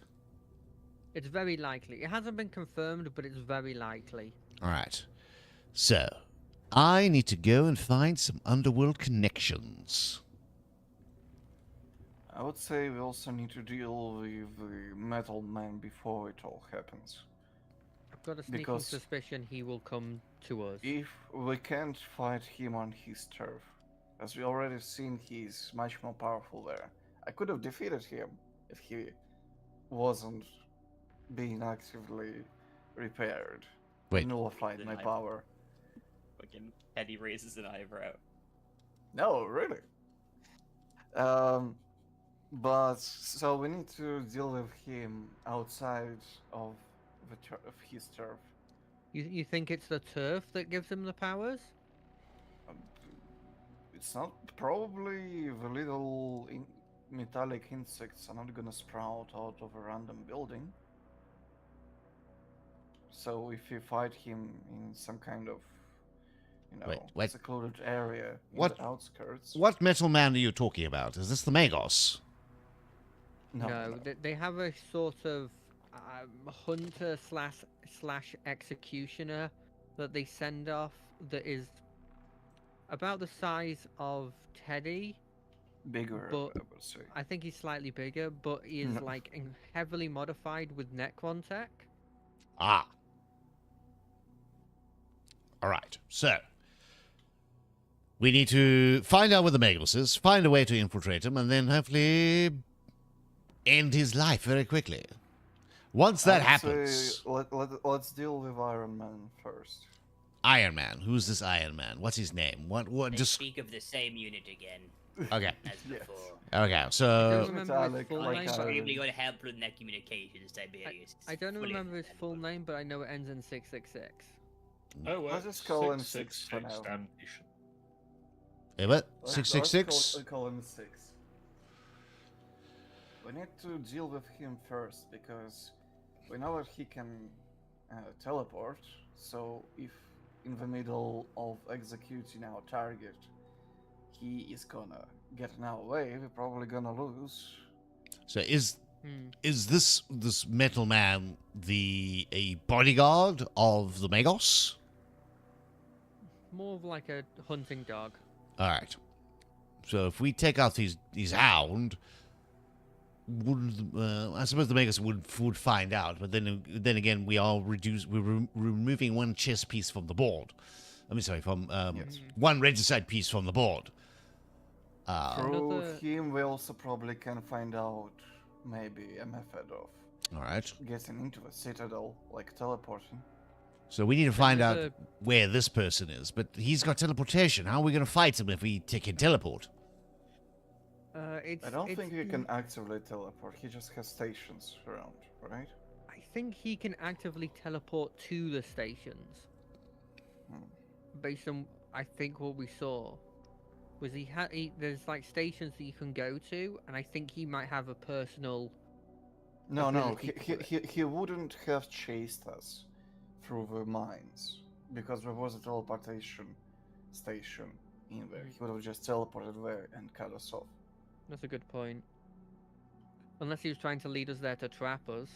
It's very likely. It hasn't been confirmed, but it's very likely. All right. So I need to go and find some underworld connections. I would say we also need to deal with the metal man before it all happens. I've got a sneaking Because- suspicion he will come to us. If we can't fight him on his turf, as we already seen, he's much more powerful there. I could have defeated him if he wasn't being actively repaired. Wait. Nullified my Denied. power. Fucking Eddie raises an eyebrow. No, really. But so we need to deal with him outside of of his turf. You think it's the turf that gives him the powers? Um, It's not probably the little metallic insects are not gonna sprout out of a random building. So if you fight him in some kind of, Wait. secluded area in What- the outskirts. What metal man are you talking about? Is this the Magos? No, they have a sort of hunter slash executioner that they send off that is about the size of Teddy. Bigger, But I would say. I think he's slightly bigger, but he is No. like heavily modified with Necron tech. Ah. All right. So we need to find out where the Magos is, find a way to infiltrate him, and then hopefully end his life very quickly. Once that I'd say happens, let's deal with Iron Man first. Iron Man. Who's this Iron Man? What's his name? What? They Just speak of the same unit again okay. as Yes. before. Okay. I don't So remember his metallic, full like name. Iron but- Extremely good help with their communications, Tiberius. I don't Fully remember his full understandable. name, but I know it ends in 666. Oh, Let's just call him Six for now. Damnation. hey, what? Let's 666. call him 6. We need to deal with him first because we know that he can teleport. So if in the middle of executing our target, he is gonna get in our way, we're probably gonna lose. So is Hmm. this metal man a bodyguard of the Magos? More of like a hunting dog. All right. So if we take out his hound, I suppose the Magos would find out. But then again, we're removing one chess piece from the board. I mean, sorry, from Yes. one regicide piece from the board. Through Another- him, we also probably can find out maybe a method of All right. getting into the citadel, like teleporting. So we need to find out Another- where this person is. But he's got teleportation. How are we going to fight him if we can teleport? It's. I don't it's think he can actively teleport. He just has stations around, right? I think he can actively teleport to the stations. Hmm. Based on, I think what we saw, was there's like stations that you can go to, and I think he might have a personal. No, ability he wouldn't have chased us through the mines because there was a teleportation station in there. He would have just teleported there and cut us off. That's a good point. Unless he was trying to lead us there to trap us.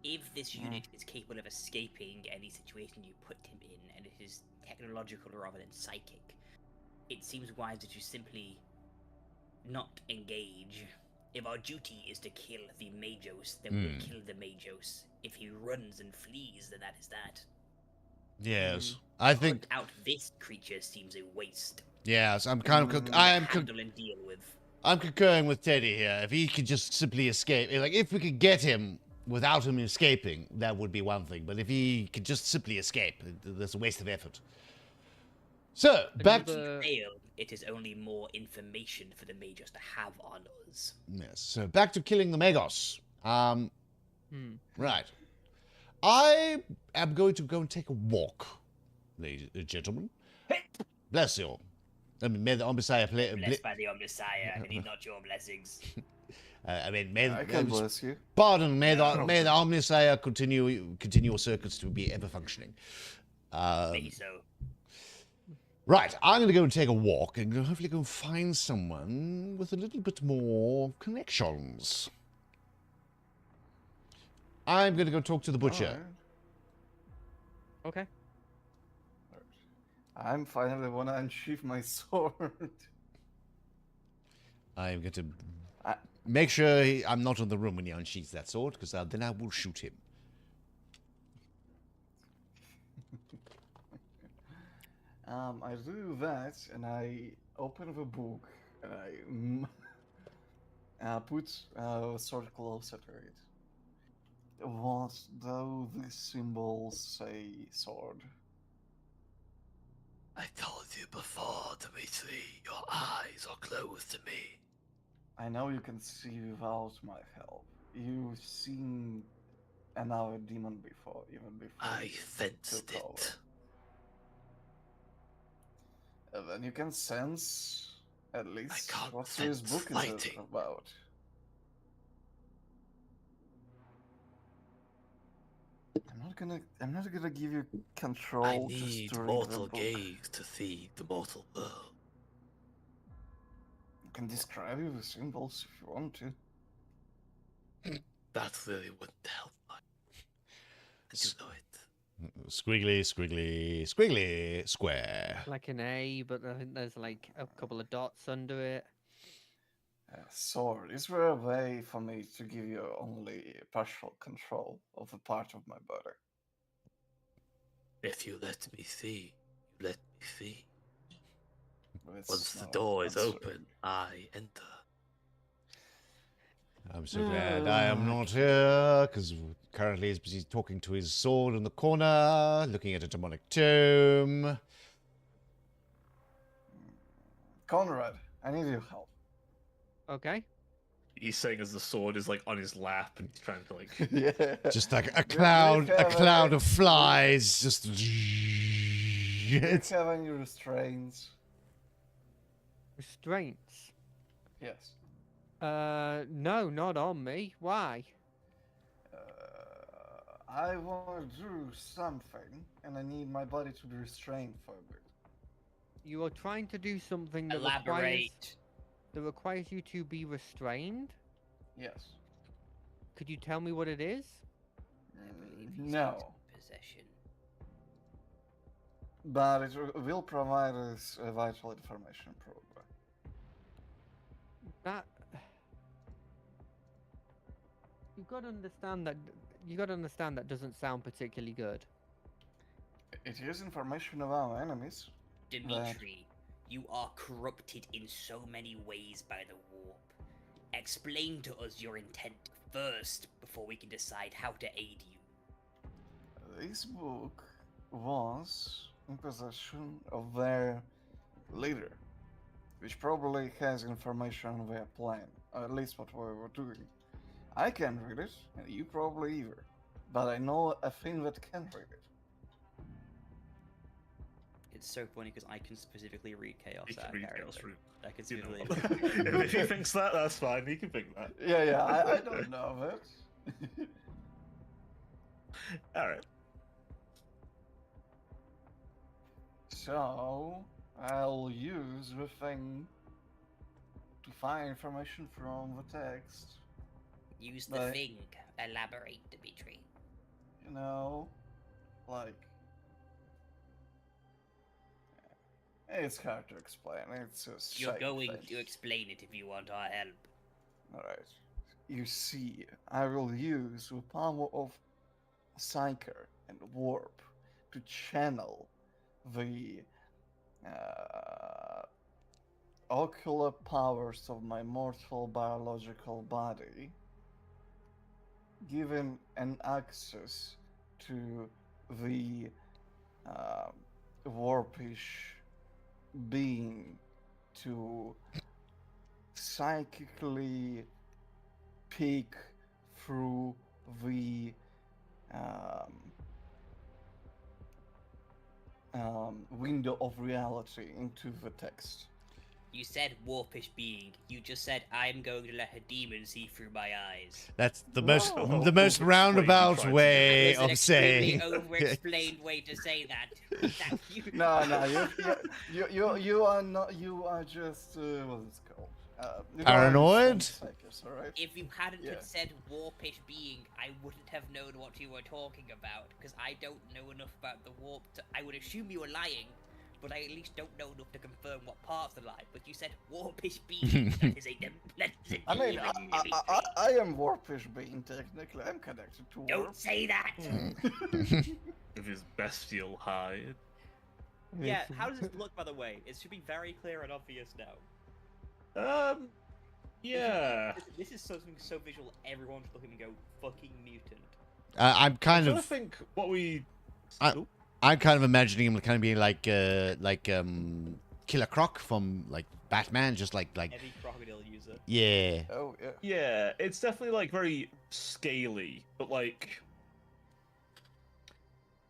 If this unit is capable of escaping any situation you put him in, and it is technological rather than psychic, it seems wiser to simply not engage. If our duty is to kill the Magos, then we'll kill the Magos. If he runs and flees, then that is that. Yes, I think. Hunt out this creature seems a waste. Yes, I'm kind of. Handle and deal with. I'm concurring with Teddy here. If he could just simply escape, like if we could get him without him escaping, that would be one thing. But if he could just simply escape, that's a waste of effort. So back to Another- Fail, it is only more information for the Magos to have on us. yes. So back to killing the Magos. Hmm. Right. I am going to go and take a walk, ladies and gentlemen. Bless you. I mean, may the Omnissiah play. Blessed by the Omnissiah, I need not your blessings. I mean, may I can bless you. pardon. May the Omnissiah continue your circuits to be ever functioning. Maybe so. Right, I'm going to go and take a walk and hopefully go find someone with a little bit more connections. I'm going to go talk to the butcher. Alright. Okay. I'm finally wanna unsheath my sword. I'm going to I- make sure I'm not in the room when he unsheaths that sword, because then I will shoot him. I do that, and I open the book, and I put a sword closer to it. What do these symbols say, sword? I told you before, Dimitri, your eyes are closed to me. I know you can see without my help. You've seen another demon before, even before. I you fenced took over. it. Then you can sense At least, can't what this sense book is fighting. about. I'm not gonna give you control I just need to read the mortal book. gaze to see the mortal world. I can describe you with symbols if you want to. That really wouldn't help much. I do know it. Squiggly, squiggly, squiggly, square. Like an A, but I think there's like a couple of dots under it. Sword is were a way for me to give you only partial control of a part of my body. If you let me see, you let me see. But it's Once the not door is answering. open, I enter. I'm so glad I am not here, because currently he's busy talking to his sword in the corner, looking at a demonic tome. Conrad, I need your help. Okay. He's saying as the sword is like on his lap and he's trying to like. Yeah. Just like a Do you cloud have of flies, just... Do you have any restraints? Restraints? Yes. No, not on me. Why? I want to do something, and I need my body to be restrained for a bit. You are trying to do something that Elaborate. requires you to be restrained? Yes. Could you tell me what it is? No. Possession. But it will provide us vital information, probably. That you've got to understand that. You got to understand that doesn't sound particularly good. It is information of our enemies. Dimitri, you are corrupted in so many ways by the warp. Explain to us your intent first before we can decide how to aid you. This book was in possession of their leader, which probably has information on their plan, or at least what we were doing. I can't read it, and you probably either, but I know a thing that can read it. It's so funny because I can specifically read chaos. He can out of read character. chaos root. I can You specifically. know. If he thinks that, that's fine. He can think that. Yeah, I don't know that. All right. So, I'll use the thing to find information from the text. Use the Right. thing. Elaborate, Dimitri. You know, like... It's hard to explain, it's a You're side going thing. to explain it if you want our help. Alright. You see, I will use the power of Psyker and Warp to channel the ocular powers of my mortal biological body, given an access to the warpish being to psychically peek through the window of reality into the text. You said warpish being. You just said I'm going to let a demon see through my eyes. That's the No. most roundabout That way That was an of saying. extremely over-explained way to say that. That you- No, you are not. You are just what is it called? You don't Paranoid? understand psychics, all right? If you hadn't Yeah. have said warpish being, I wouldn't have known what you were talking about, because I don't know enough about the warp I would assume you were lying, but I at least don't know enough to confirm what parts are lie. But you said warpish being. That is a I mean, I am warpish being technically. I'm connected to warp. Don't say that! With his bestial hide. Yeah, how does it look, by the way? It should be very clear and obvious now. Yeah. This is something so visual, everyone should look at me and go, fucking mutant. I'm kind I of think what we. I'm kind of imagining him kind of being like Killer Croc from like Batman, just like Heavy crocodile user. yeah. Oh yeah. Yeah, it's definitely like very scaly, but like.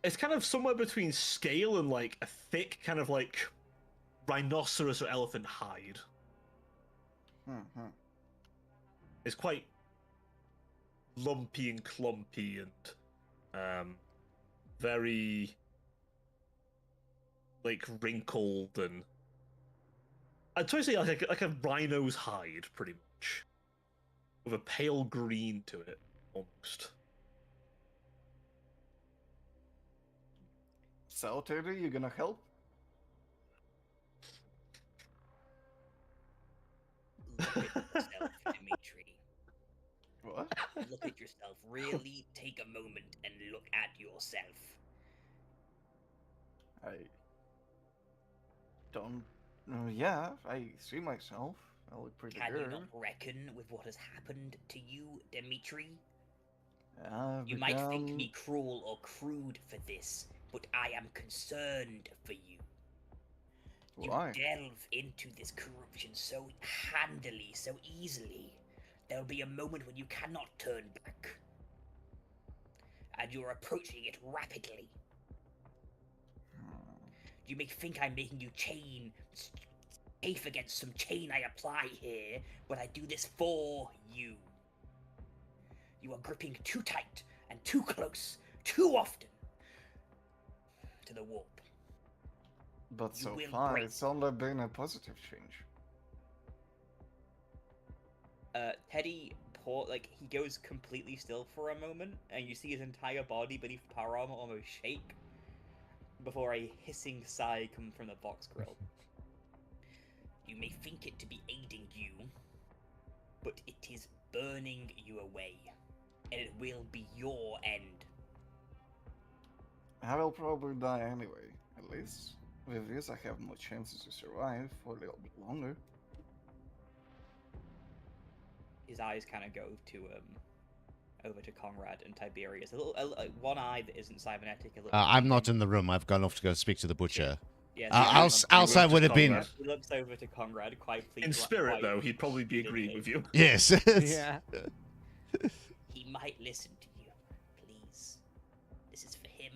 It's kind of somewhere between scale and like a thick kind of like rhinoceros or elephant hide. Mm-hmm. It's quite lumpy and clumpy and very like wrinkled, and I'd try to say like a rhino's hide, pretty much, with a pale green to it, almost. So, Teddy, you gonna help? Look at yourself, Dimitri. What? Look at yourself. Really take a moment and look at yourself. I don't. Yeah, I see myself. I look pretty Can good. you not reckon with what has happened to you, Dimitri? I've You might think become- me cruel or crude for this, but I am concerned for you. You Why? delve into this corruption so handily, so easily. There'll be a moment when you cannot turn back. And you're approaching it rapidly. You may think I'm making you safe against some chain I apply here, but I do this for you. You are gripping too tight and too close, too often, to the warp. But You so will far, break. it's only been a positive change. Teddy, he goes completely still for a moment, and you see his entire body beneath the power armor almost shake, before a hissing sigh comes from the box grill. You may think it to be aiding you, but it is burning you away, and it will be your end. I will probably die anyway. At least with this, I have more chances to survive for a little bit longer. His eyes kind of go to over to Conrad and Tiberius. One eye that isn't cybernetic. I'm not in the room. I've gone off to go speak to the butcher. Yeah, Alcide would have been. Conrad. He looks over to Conrad quite pleased. In spirit, though, he'd probably be agreeing with you. Yes. Yeah. He might listen to you. Please. This is for him,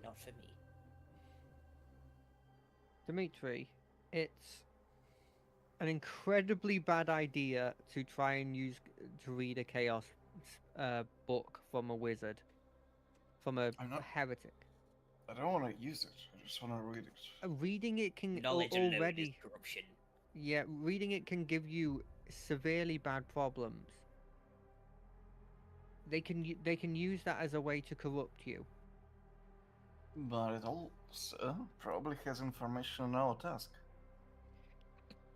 not for me. Dimitri, it's an incredibly bad idea to try and to read a chaos book from a wizard, from a I'm not- heretic. I don't want to use it. I just want to read it. Reading it can Knowledge alone is already, corruption. yeah, reading it can give you severely bad problems. They can use that as a way to corrupt you. But it also probably has information on our task.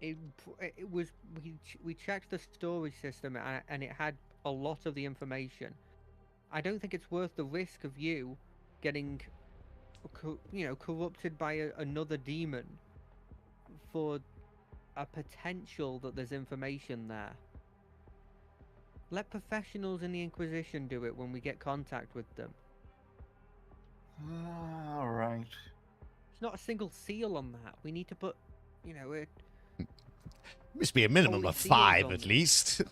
It was we checked the storage system and it had a lot of the information. I don't think it's worth the risk of you getting, corrupted by another demon for a potential that there's information there. Let professionals in the Inquisition do it when we get contact with them. Alright. It's not a single seal on that. We need to put, it. Must be a minimum Holy of seals 5 on at them. least.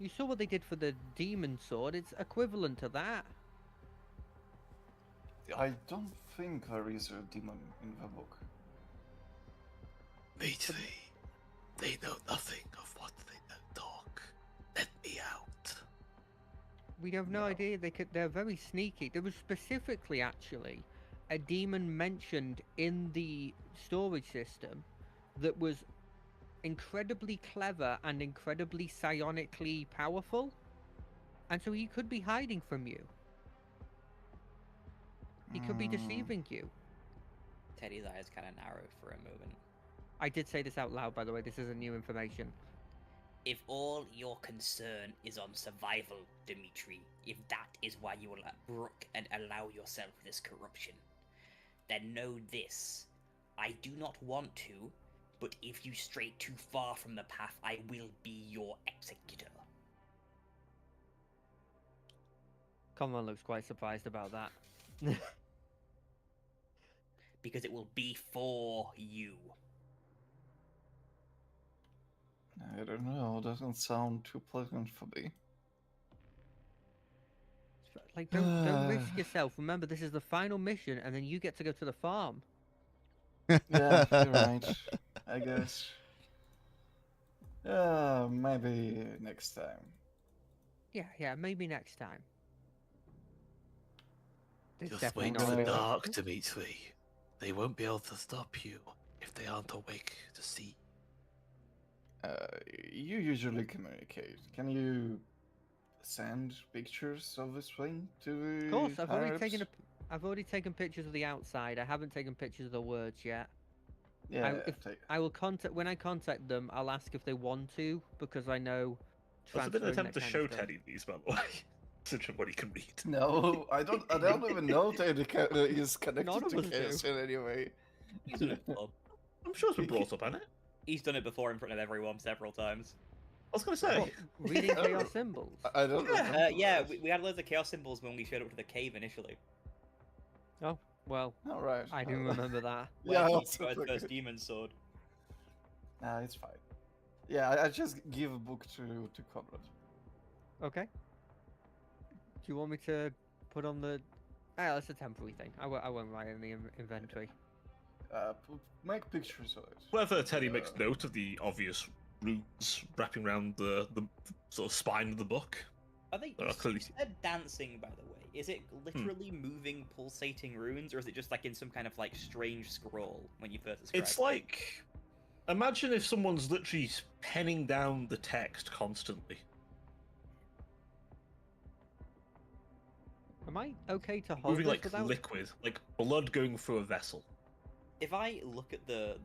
You saw what they did for the demon sword. It's equivalent to that. I don't think there is a demon in the book. Dimitri, they know nothing of what they know, Doc. Let me out. We have no idea. They're very sneaky. There was specifically, actually, a demon mentioned in the storage system that was incredibly clever and incredibly psionically powerful, and so he could be hiding from you. He could be deceiving you. Teddy's eyes kind of narrowed for a moment. I did say this out loud, by the way. This isn't new information. If all your concern is on survival, Dimitri, if that is why you will brook and allow yourself this corruption, then know this. I do not want to, but if you stray too far from the path, I will be your executor. Conrad looks quite surprised about that. Because it will be for you. I don't know. Doesn't sound too pleasant for me. Like, don't risk yourself. Remember, this is the final mission, and then you get to go to the farm. Yeah, you're right. I guess. Maybe next time. Yeah, maybe next time. It's Just definitely wait not for the a- dark, Dimitri. They won't be able to stop you if they aren't awake to see. You usually communicate. Can you send pictures of this thing to the Of course, higher-ups? I've already taken pictures of the outside. I haven't taken pictures of the words yet. Yeah, I will contact when I contact them. I'll ask if they want to because I know. That's a bit of an transferring attempt to that kind show of stuff. Teddy these, by the way. Such a what he can read. No, I don't. I don't even know Teddy is None connected of to us do. chaos in any way. He's done it before. I'm sure it's been brought up, hasn't it? He's done it before in front of everyone several times. I was going to say. What, reading chaos symbols. I don't know. Yeah, we had loads of chaos symbols when we showed up to the cave initially. Oh well, All right. I do remember that. Yeah, Where he also got his forget. first demon sword. Nah, it's fine. Yeah, I just give a book to Conrad. Okay. Do you want me to put on the? Ah, that's a temporary thing. I won't write in the inventory. Make pictures of it. Whether Teddy makes note of the obvious runes wrapping around the sort of spine of the book. Are they Oh, clearly- you said dancing, by the way? Is it literally moving, pulsating runes, or is it just like in some kind of like strange scroll when you first describe It's it? like, imagine if someone's literally penning down the text constantly. Am I okay to hold Moving this like without? liquid, like blood going through a vessel. If I look at the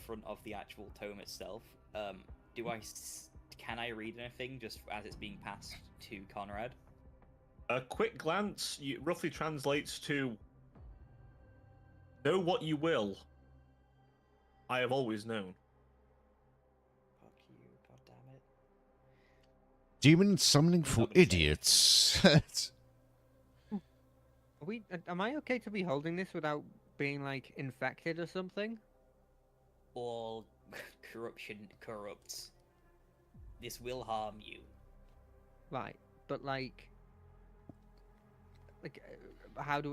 front of the actual tome itself, can I read anything just as it's being passed to Conrad? A quick glance roughly translates to, know what you will. I have always known. Fuck you, goddammit. Demon summoning for Nobody said it. idiots. Am I okay to be holding this without being like infected or something? All corruption corrupts. This will harm you. Right, but like, how do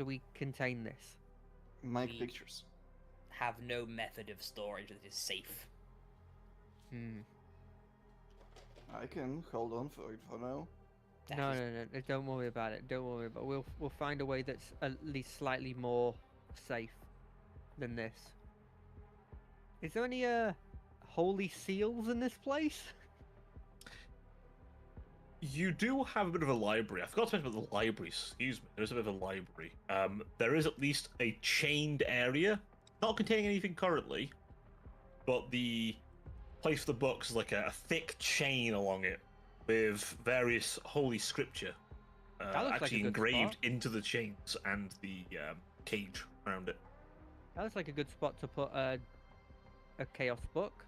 we contain this? Make We- pictures. Have no method of storage that is safe. Hmm. I can hold on for it for now. That No, is- no, don't worry about it. Don't worry about it. We'll find a way that's at least slightly more safe than this. Is there any holy seals in this place? You do have a bit of a library. I forgot to mention about the library. Excuse me. There is a bit of a library. There is at least a chained area, not containing anything currently, but the place for the books is like a thick chain along it with various holy scripture That looks like a actually good engraved spot. into the chains and the cage around it. That looks like a good spot to put a chaos book.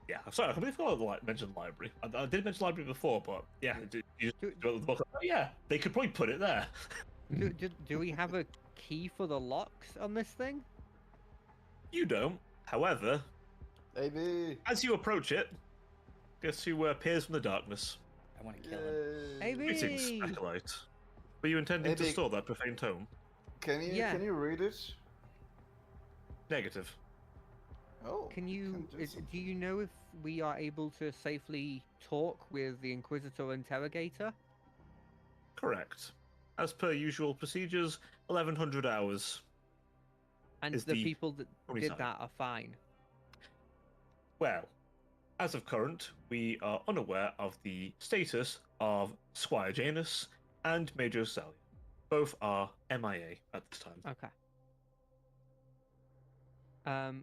Yeah, I'm sorry, I completely forgot to mention the library. I did mention the library before, but yeah, you just Do- about the book. Oh, yeah, they could probably put it there. Do we have a key for the locks on this thing? You don't. However, Maybe. as you approach it, guess who appears from the darkness? I want to kill him. Hey, Greetings, Hey! Acolyte. Were you intending to Maybe- store that profane tome? Can you Yeah. read it? Negative. Oh. Can you? do some- Do you know if we are able to safely talk with the Inquisitor Interrogator? Correct. As per usual procedures, 1100 hours. And Is the the people that only did time. that are fine. Well, as of current, we are unaware of the status of Squire Janus and Major Sally. Both are MIA at this time. Okay.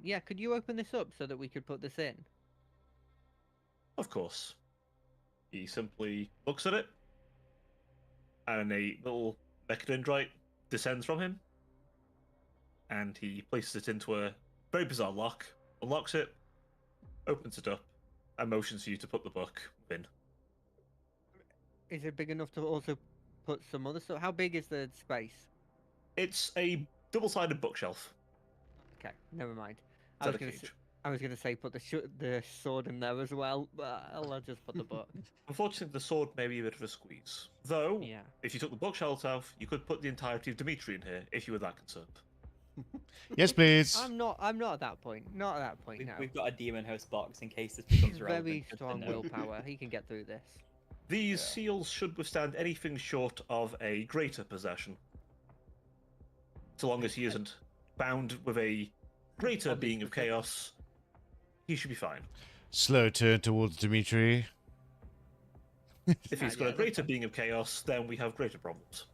Yeah, could you open this up so that we could put this in? Of course. He simply looks at it, and a little mechadendrite descends from him, and he places it into a very bizarre lock, unlocks it, opens it up, and motions for you to put the book in. Is it big enough to also put some other stuff? How big is the space? It's a double-sided bookshelf. Okay, never mind. It's at a cage. I was gonna say put the sword in there as well, but I'll just put the book. Unfortunately, the sword may be a bit of a squeeze. Though, Yeah. if you took the bookshelf out, you could put the entirety of Dimitri in here if you were that concerned. Yes, please. I'm not at that point. Not at that point now. We've got a demon host box in case this becomes He's relevant. very Good to strong know. willpower. He can get through this. These seals should withstand anything short of a greater possession. So long as he isn't bound with a greater being of chaos, he should be fine. Slow turn towards Dimitri. If he's got a greater being of chaos, then we have greater problems.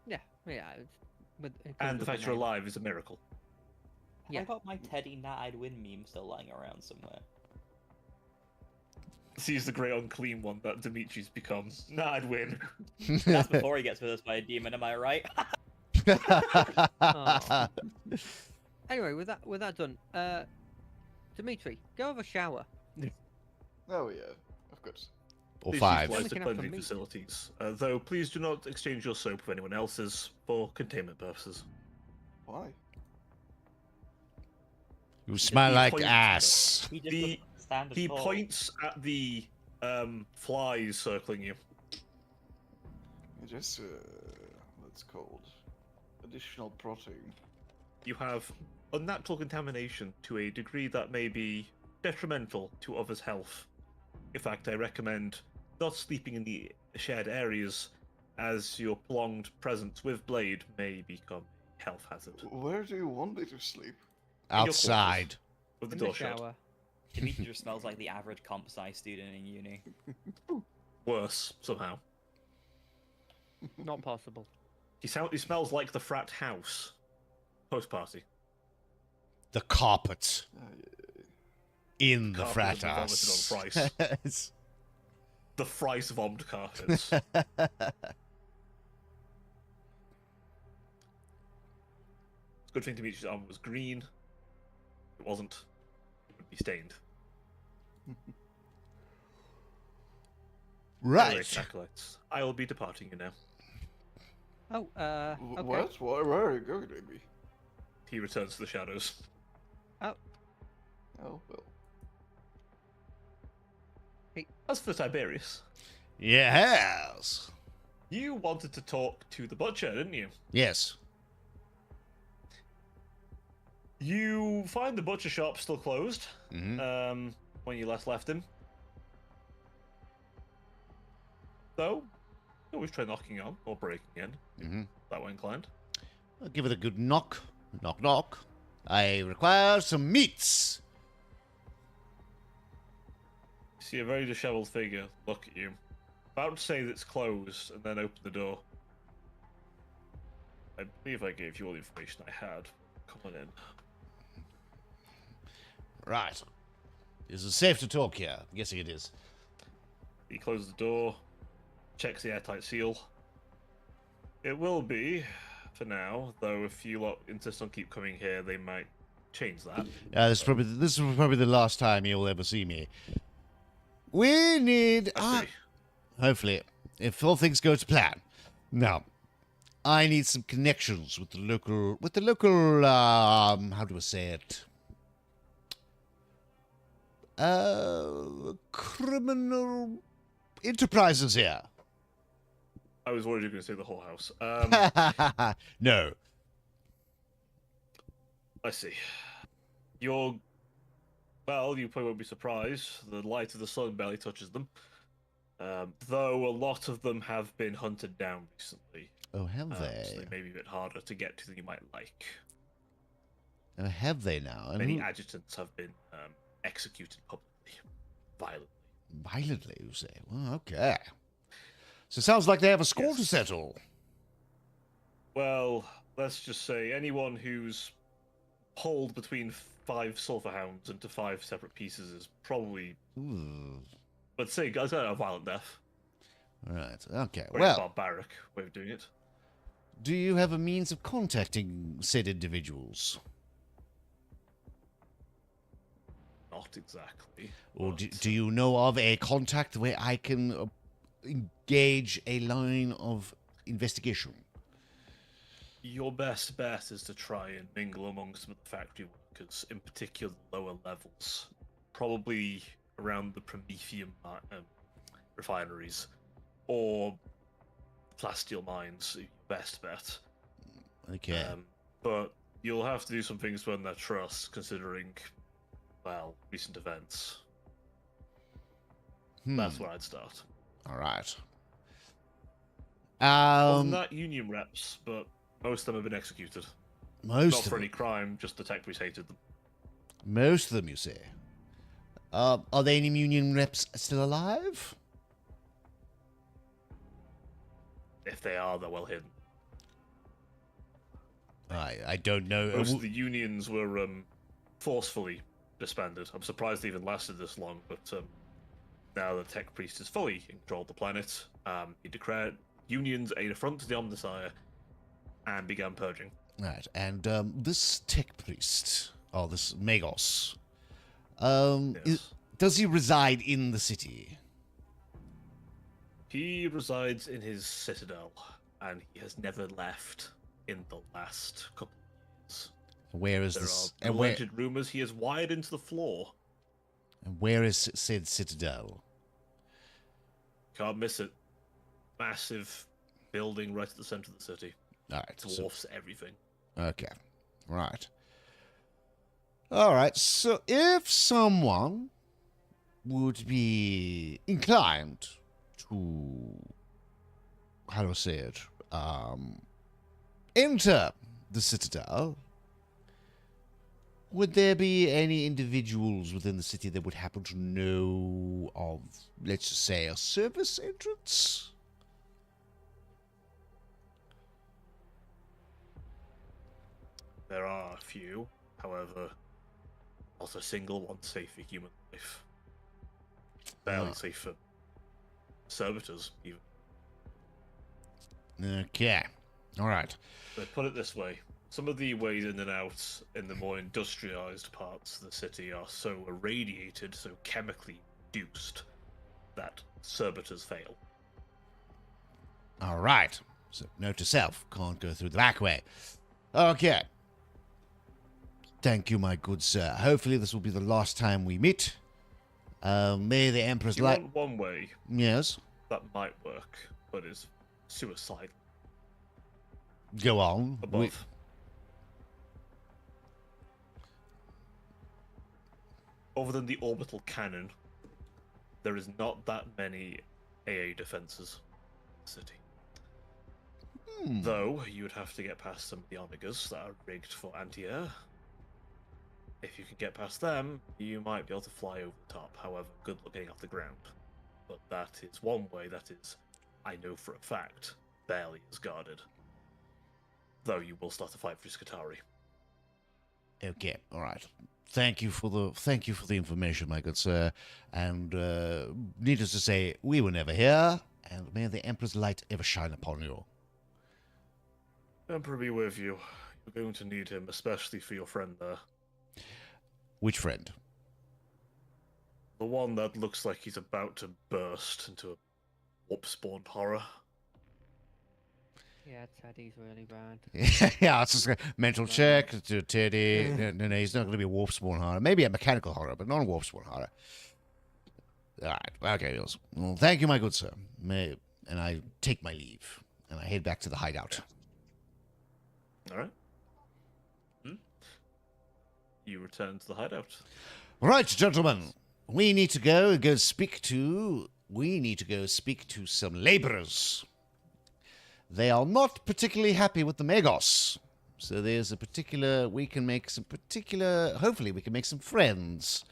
Yeah. And the fact you're alive is a miracle. Yeah. I got my Teddy Nat I'd win meme still lying around somewhere. He's the great unclean one that Dimitri's become. Nah, I'd win. That's before he gets possessed by a demon, am I right? Oh. Anyway, with that done, Dimitri, go have a shower. Oh yeah, of course. Or Please 5. utilize the Looking after cleansing meat. facilities. Though, please do not exchange your soap with anyone else's for containment purposes. Why? You smell He like points- ass. He just The- doesn't stand He at all. points at the flies circling you. Just what's called additional protein. You have unnatural contamination to a degree that may be detrimental to others' health. In fact, I recommend not sleeping in the shared areas, as your prolonged presence with Blade may become a health hazard. Where do you want me to sleep? Outside. With the In the door shut. shower. Dimitri just smells like the average comp sci student in uni. Worse, somehow. Not possible. He smells like the frat house. Post-party. The carpet in the Carpet frat has been house. vomited on Yes. The thrice vommed carpets. Good thing Dimitri's armor was green. If it wasn't, it would be stained. Anyway, Right. acolytes, I will be departing you now. Oh, okay. What? Where are you going, baby? He returns to the shadows. Oh well. As for Tiberius, Yes. you wanted to talk to the butcher, didn't you? Yes. You find the butcher shop still closed. Hmm. When you last left him. Though, you always try knocking on or breaking in. Hmm. That way inclined. I'll give it a good knock. Knock, knock. I require some meats. You see a very disheveled figure look at you. About to say that it's closed and then open the door. I believe I gave you all the information I had. Come on in. Right. Is it safe to talk here? I'm guessing it is. He closes the door, checks the airtight seal. It will be, for now, though if you lot insist on keep coming here, they might change that. This is probably the last time you'll ever see me. We need... I see. hopefully, if all things go to plan. Now, I need some connections with the local, how do I say it? Criminal enterprises here. I was worried you were going to say the whole house. No. I see. Well, you probably won't be surprised. The light of the sun barely touches them. Though a lot of them have been hunted down recently. Oh, have they? So they may be a bit harder to get to than you might like. Oh, have they now? And Many who- adjutants have been executed publicly, violently. Violently, you say? Well, okay. So it sounds like they have a score to Yes. settle. Well, let's just say anyone who's pulled between 5 sulfur hounds into 5 separate pieces is probably, Ooh. let's say, guys, a violent death. Right, okay. Very Well, barbaric way of doing it. do you have a means of contacting said individuals? Not exactly. Or but do you know of a contact where I can engage a line of investigation? Your best bet is to try and mingle amongst some of the factory workers, in particular the lower levels. Probably around the Prometheum refineries or plasteel mines, your best bet. Okay. But You'll have to do some things to earn their trust, considering, well, recent events. That's where I'd start. All right. Other than that, union reps, but most of them have been executed. Most Not of for them. any crime, just the tech priest hated them. Most of them, you say. Are there any union reps still alive? If they are, they're well hidden. I don't know. Most of the unions were forcefully disbanded. I'm surprised they even lasted this long, but now the tech priest is fully in control of the planet. He declared unions an affront to the Omnissiah and began purging. Right, and this tech priest, or this Magos, Yes. does he reside in the city? He resides in his citadel, and he has never left in the last couple of years. Where is There this? are alleged rumors he is wired into the floor. And where is said citadel? Can't miss it. Massive building right at the center of the city. All right. Dwarfs everything. Okay. Right. All right. So if someone would be inclined to, how do I say it, enter the citadel, would there be any individuals within the city that would happen to know of, let's just say, a service entrance? There are a few, however, not a single one safe for human life. Barely safe for servitors, even. Okay. All right. But put it this way, some of the ways in and out in the more industrialized parts of the city are so irradiated, so chemically reduced, that servitors fail. All right. So, note to self, can't go through the back way. Okay. Thank you, my good sir. Hopefully this will be the last time we meet. May the Emperor's You light... want one way Yes? that might work, but is suicide Go on. above. Other than the orbital cannon, there is not that many AA defenses in the city. Though, you would have to get past some of the Omegas that are rigged for anti-air. If you can get past them, you might be able to fly over the top. However, good luck getting off the ground. But that is one way that is, I know for a fact, barely as guarded. Though you will start to fight for Skatari. Okay, all right. Thank you for the information, my good sir. And needless to say, we were never here, and may the Emperor's light ever shine upon you. Emperor be with you. You're going to need him, especially for your friend there. Which friend? The one that looks like he's about to burst into a warp-spawned horror. Yeah, Teddy's really bad. Yeah, it's just a mental check to Teddy. No, he's not going to be a warp spawn horror. Maybe a mechanical horror, but not a warp spawn horror. All right, okay, Mills. Well, thank you, my good sir. And I take my leave, and I head back to the hideout. All right. You return to the hideout. Right, gentlemen, we need to go speak to some laborers. They are not particularly happy with the Magos. So there's hopefully we can make some friends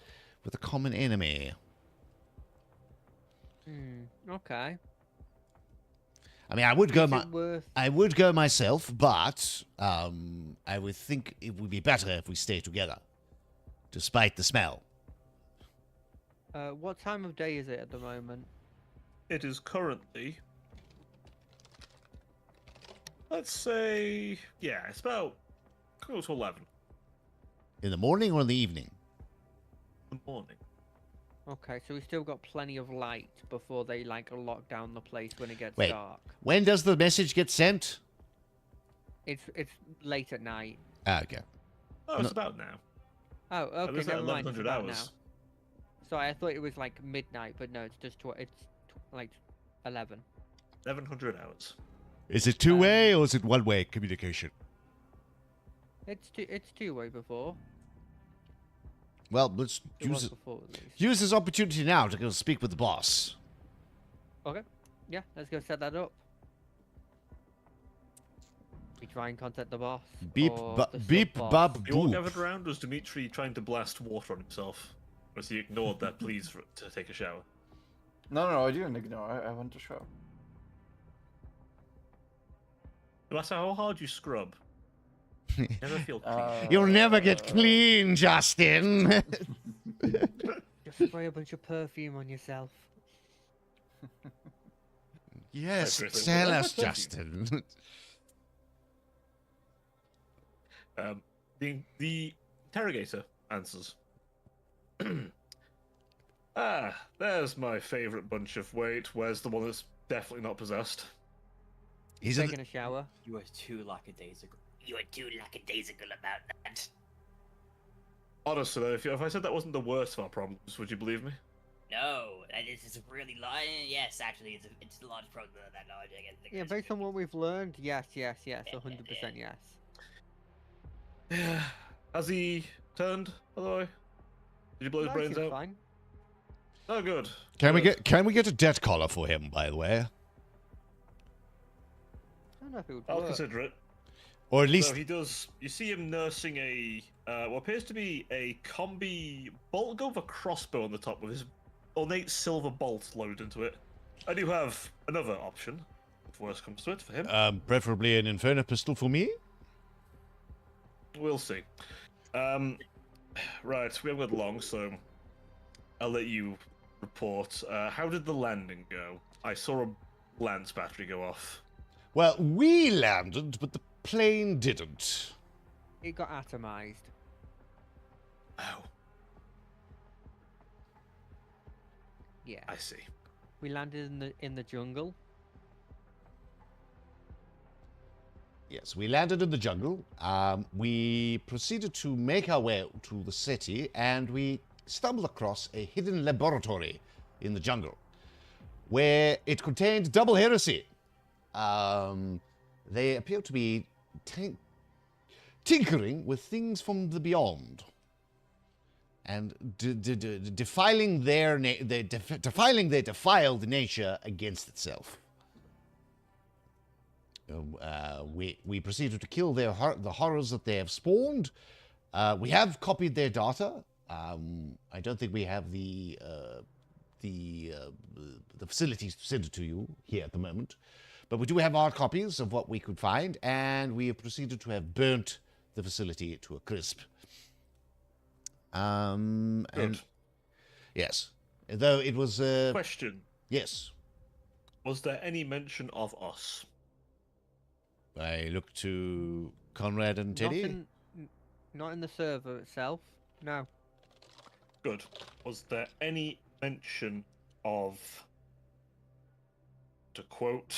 with a common enemy. Okay. I mean, I would go myself, but I would think it would be better if we stay together, despite the smell. What time of day is it at the moment? It is currently, let's say, yeah, it's about close to 11 In the morning or in the evening? in the morning. Okay, so we still got plenty of light before they like lock down the place when it gets Wait. dark. When does the message get sent? It's late at night. Ah, okay. Oh, it's about now. Oh, It okay, was at never mind. It's 1100 about now. hours. Sorry, I thought it was like midnight, but no, it's just like 11. 1100 hours. Is it two-way or is it one-way communication? It's two-way before. Well, let's It was use it. before at least. Use this opportunity now to go speak with the boss. Okay. Yeah, let's go set that up. We try and contact the boss. Beep, or the beep, sub-boss. bub, You all boop. gathered around was Dimitri trying to blast water on himself. Or he ignored their pleas to take a shower. No, I didn't ignore. I went to show. No matter how hard you scrub, you never feel clean. You'll never get clean, Justin. Just spray a bunch of perfume on yourself. Yes, Right, tell right. us, Justin. The interrogator answers. There's my favourite bunch of weight. Where's the one that's definitely not possessed? He's in Taking a shower. You are too lackadaisical. You are too lackadaisical about that. Honestly, though, if I said that wasn't the worst of our problems, would you believe me? No, that is a really large. Yes, actually, it's a large problem that large. I guess. Yeah, based on what we've learned, yes, 100% yes. Yeah. Has he turned, by the way? Did you blow his No, brains seems out? fine. Oh, good. Can we Good. get a debt collar for him, by the way? I don't know if it would I'll work. consider it. Or at least So he does. You see him nursing a what appears to be a combi bolt gun with a crossbow on the top with his ornate silver bolt loaded into it. I do have another option, if worse comes to it, for him. preferably an Inferno pistol for me. We'll see. Right, we haven't got long, so I'll let you report. How did the landing go? I saw a lance battery go off. Well, we landed, but the plane didn't. It got atomized. Oh, Yeah. I see. We landed in the jungle. Yes, we landed in the jungle. We proceeded to make our way to the city, and we stumbled across a hidden laboratory in the jungle, where it contained double heresy. They appear to be tinkering with things from the beyond, and defiling their defiled nature against itself. We proceeded to kill the horrors that they have spawned. We have copied their data. I don't think we have the facilities to send it to you here at the moment, but we do have our copies of what we could find, and we have proceeded to have burnt the facility to a crisp. And yes, though it was Question: yes. Was there any mention of us? I look to Conrad and Teddy. Not in the server itself. No. Good. Was there any mention of, to quote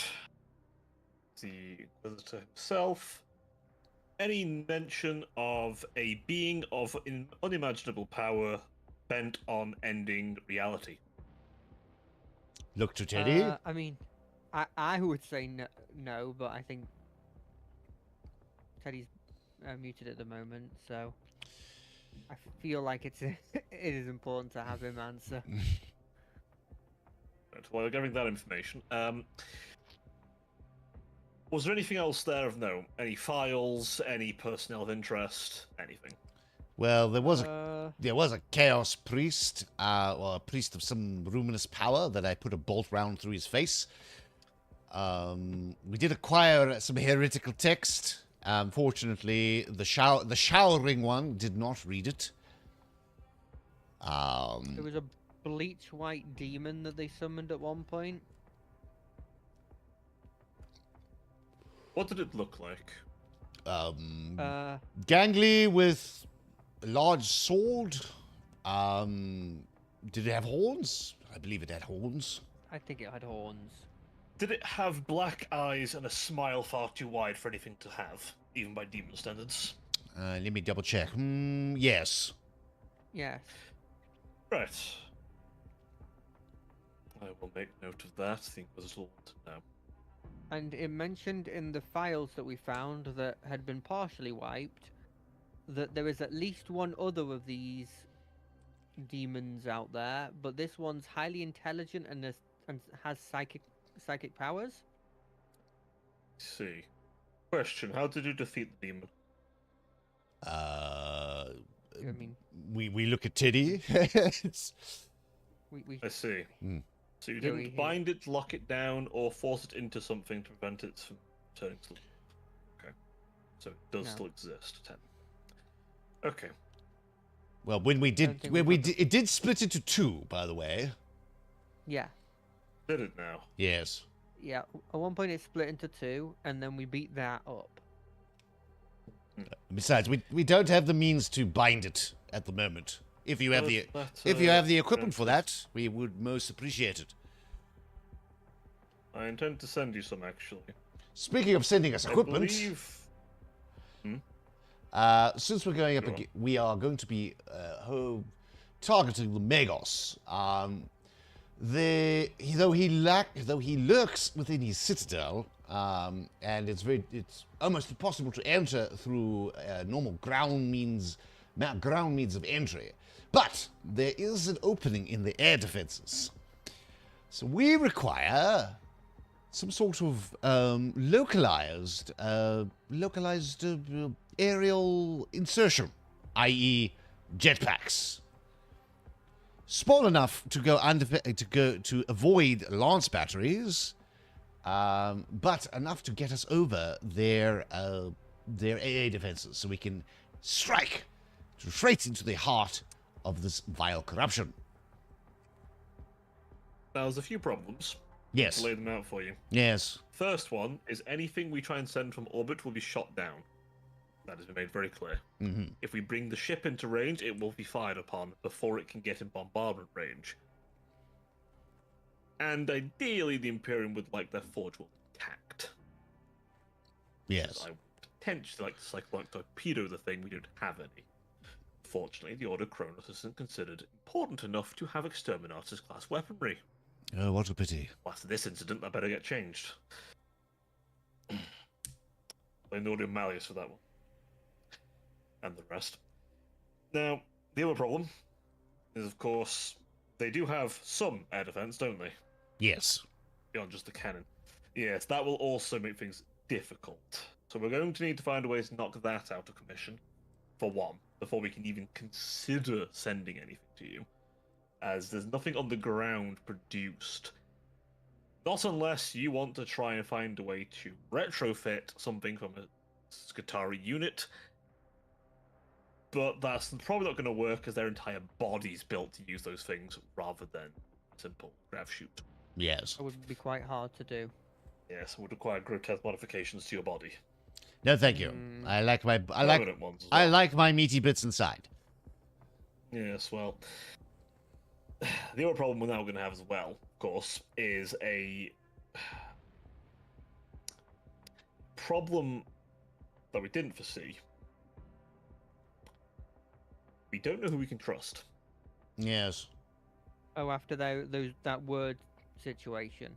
the Inquisitor himself, any mention of a being of unimaginable power bent on ending reality? Look to Teddy. I mean, I would say no, but I think Teddy's muted at the moment, so I feel like it is important to have him answer. Right, while you're getting that information, was there anything else there of note? Any files? Any personnel of interest? Anything? Well, there was a chaos priest, well, a priest of some luminous power that I put a bolt round through his face. We did acquire some heretical text. Fortunately, the showering one did not read it. There was a bleach white demon that they summoned at one point. What did it look like? Gangly with a large sword. Did it have horns? I believe it had horns. I think it had horns. Did it have black eyes and a smile far too wide for anything to have, even by demon standards? Let me double check. Yes. Yes. Right. I will make note of that. I think there's a lot to know. And it mentioned in the files that we found that had been partially wiped that there is at least one other of these demons out there, but this one's highly intelligent and has psychic powers. See. Question: how did you defeat the demon? I mean, we look at Teddy. It's- we I see. Hmm. So you Yeah, didn't bind it, lock it down, or force it into something to prevent it from turning to. Okay. So it does No. still exist. Okay. well, when we don't did, think when we we got did, it did split into two, by the way. yeah. Did it now? Yes. Yeah, at one point it split into two, and then we beat that up. Besides, we don't have the means to bind it at the moment. If you have the equipment for that, we would most appreciate it. I intend to send you some, actually. Speaking of sending us I equipment, believe... since we're going up, Go on. we are going to be targeting the Magos. Though he lurks within his citadel, and it's almost impossible to enter through normal ground means of entry. But there is an opening in the air defenses, so we require some sort of localized aerial insertion, i.e., jetpacks. Small enough to to avoid lance batteries, but enough to get us over their AA defenses, so we can strike straight into the heart of this vile corruption. Now, there's a few problems. Yes. I'll lay them out for you. Yes. First one is anything we try and send from orbit will be shot down. That has been made very clear. Mm-hmm. If we bring the ship into range, it will be fired upon before it can get in bombardment range. And ideally, the Imperium would like their forge well intact. Yes. I would potentially like to cyclonic torpedo the thing. We don't have any. Fortunately, the Order Kronos isn't considered important enough to have Exterminatus class weaponry. Oh, what a pity. Well, after this incident, that better get changed. Blame the Order Malleus for that one. And the rest. Now, the other problem is, of course, they do have some air defense, don't they? Yes. Beyond just the cannon. Yes, that will also make things difficult. So we're going to need to find a way to knock that out of commission, for one, before we can even consider sending anything to you, as there's nothing on the ground produced. Not unless you want to try and find a way to retrofit something from a Skitarii unit, but that's probably not going to work as their entire body's built to use those things rather than simple grav shoot. Yes. That would be quite hard to do. Yes, it would require grotesque modifications to your body. No, thank you. Mm. I like my meaty bits inside. Yes, well, the other problem we're now going to have as well, of course, is a problem that we didn't foresee. We don't know who we can trust. Yes. Oh, after that word situation.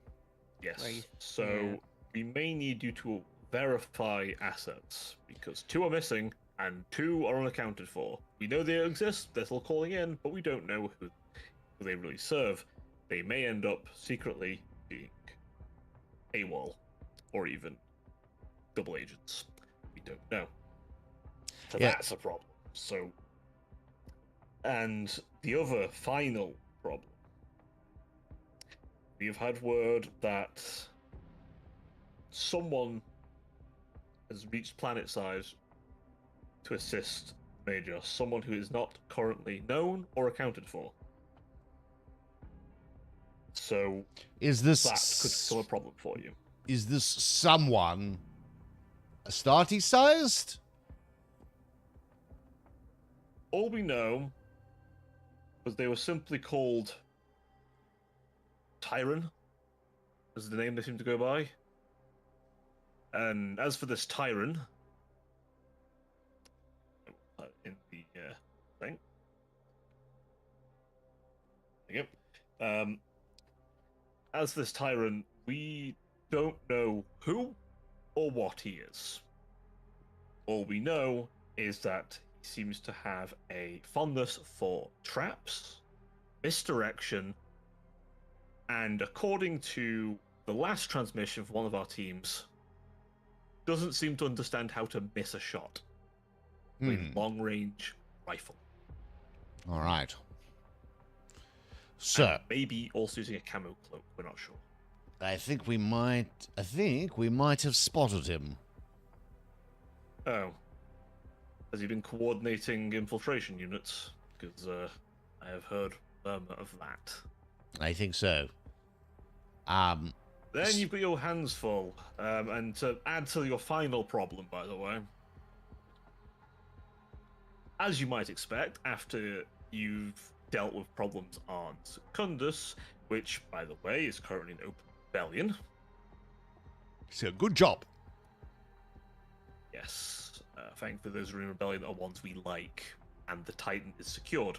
Yes. Right, So yeah. we may need you to verify assets because 2 are missing and 2 are unaccounted for. We know they exist, they're still calling in, but we don't know who they really serve. They may end up secretly being AWOL or even double agents. We don't know. So Yeah. that's a problem. So, and the other final problem. We have had word that someone has reached planet size to assist Major, someone who is not currently known or accounted for. So Is this that could become a problem for you. is this someone Astarte sized? All we know was they were simply called Tyron, is the name they seem to go by. And as for this Tyron, in the thing, yep. As for this Tyron, we don't know who or what he is. All we know is that seems to have a fondness for traps, misdirection, and according to the last transmission from one of our teams, doesn't seem to understand how to miss a shot with long-range rifle. All right. So, and maybe also using a camo cloak. We're not sure. I think we might have spotted him. Oh. Has he been coordinating infiltration units? Because I have heard of that. I think so. Then you've got your hands full. And to add to your final problem, by the way, as you might expect, after you've dealt with problems on Secundus, which, by the way, is currently in open rebellion. So, good job. Yes. Thankfully, those who are in rebellion are ones we like, and the Titan is secured.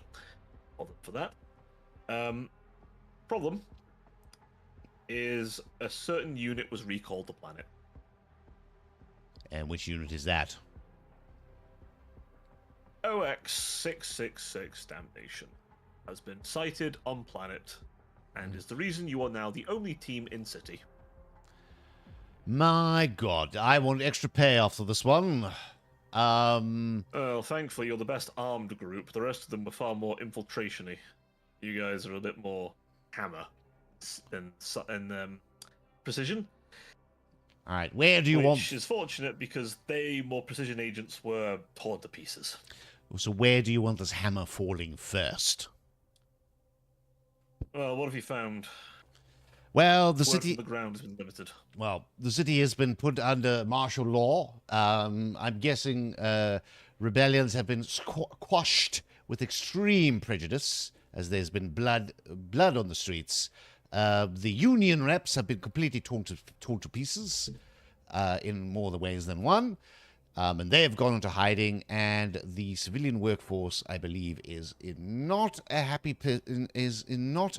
Well done for that. Problem is a certain unit was recalled to planet. And which unit is that? OX666 Damnation has been sighted on planet, and is the reason you are now the only team in city. My God, I want extra payoff for this one. Well, thankfully you're the best armed group. The rest of them were far more infiltration-y. You guys are a bit more hammer than precision. All right, where do you want? Which is fortunate because they more precision agents were torn to pieces. So where do you want this hammer falling first? Well, what have you found? Well, the Work city. from the ground has been limited. Well, the city has been put under martial law. I'm guessing rebellions have been quashed with extreme prejudice, as there's been blood on the streets. The union reps have been completely torn to pieces in more the ways than one. And they have gone into hiding, and the civilian workforce, I believe, is in not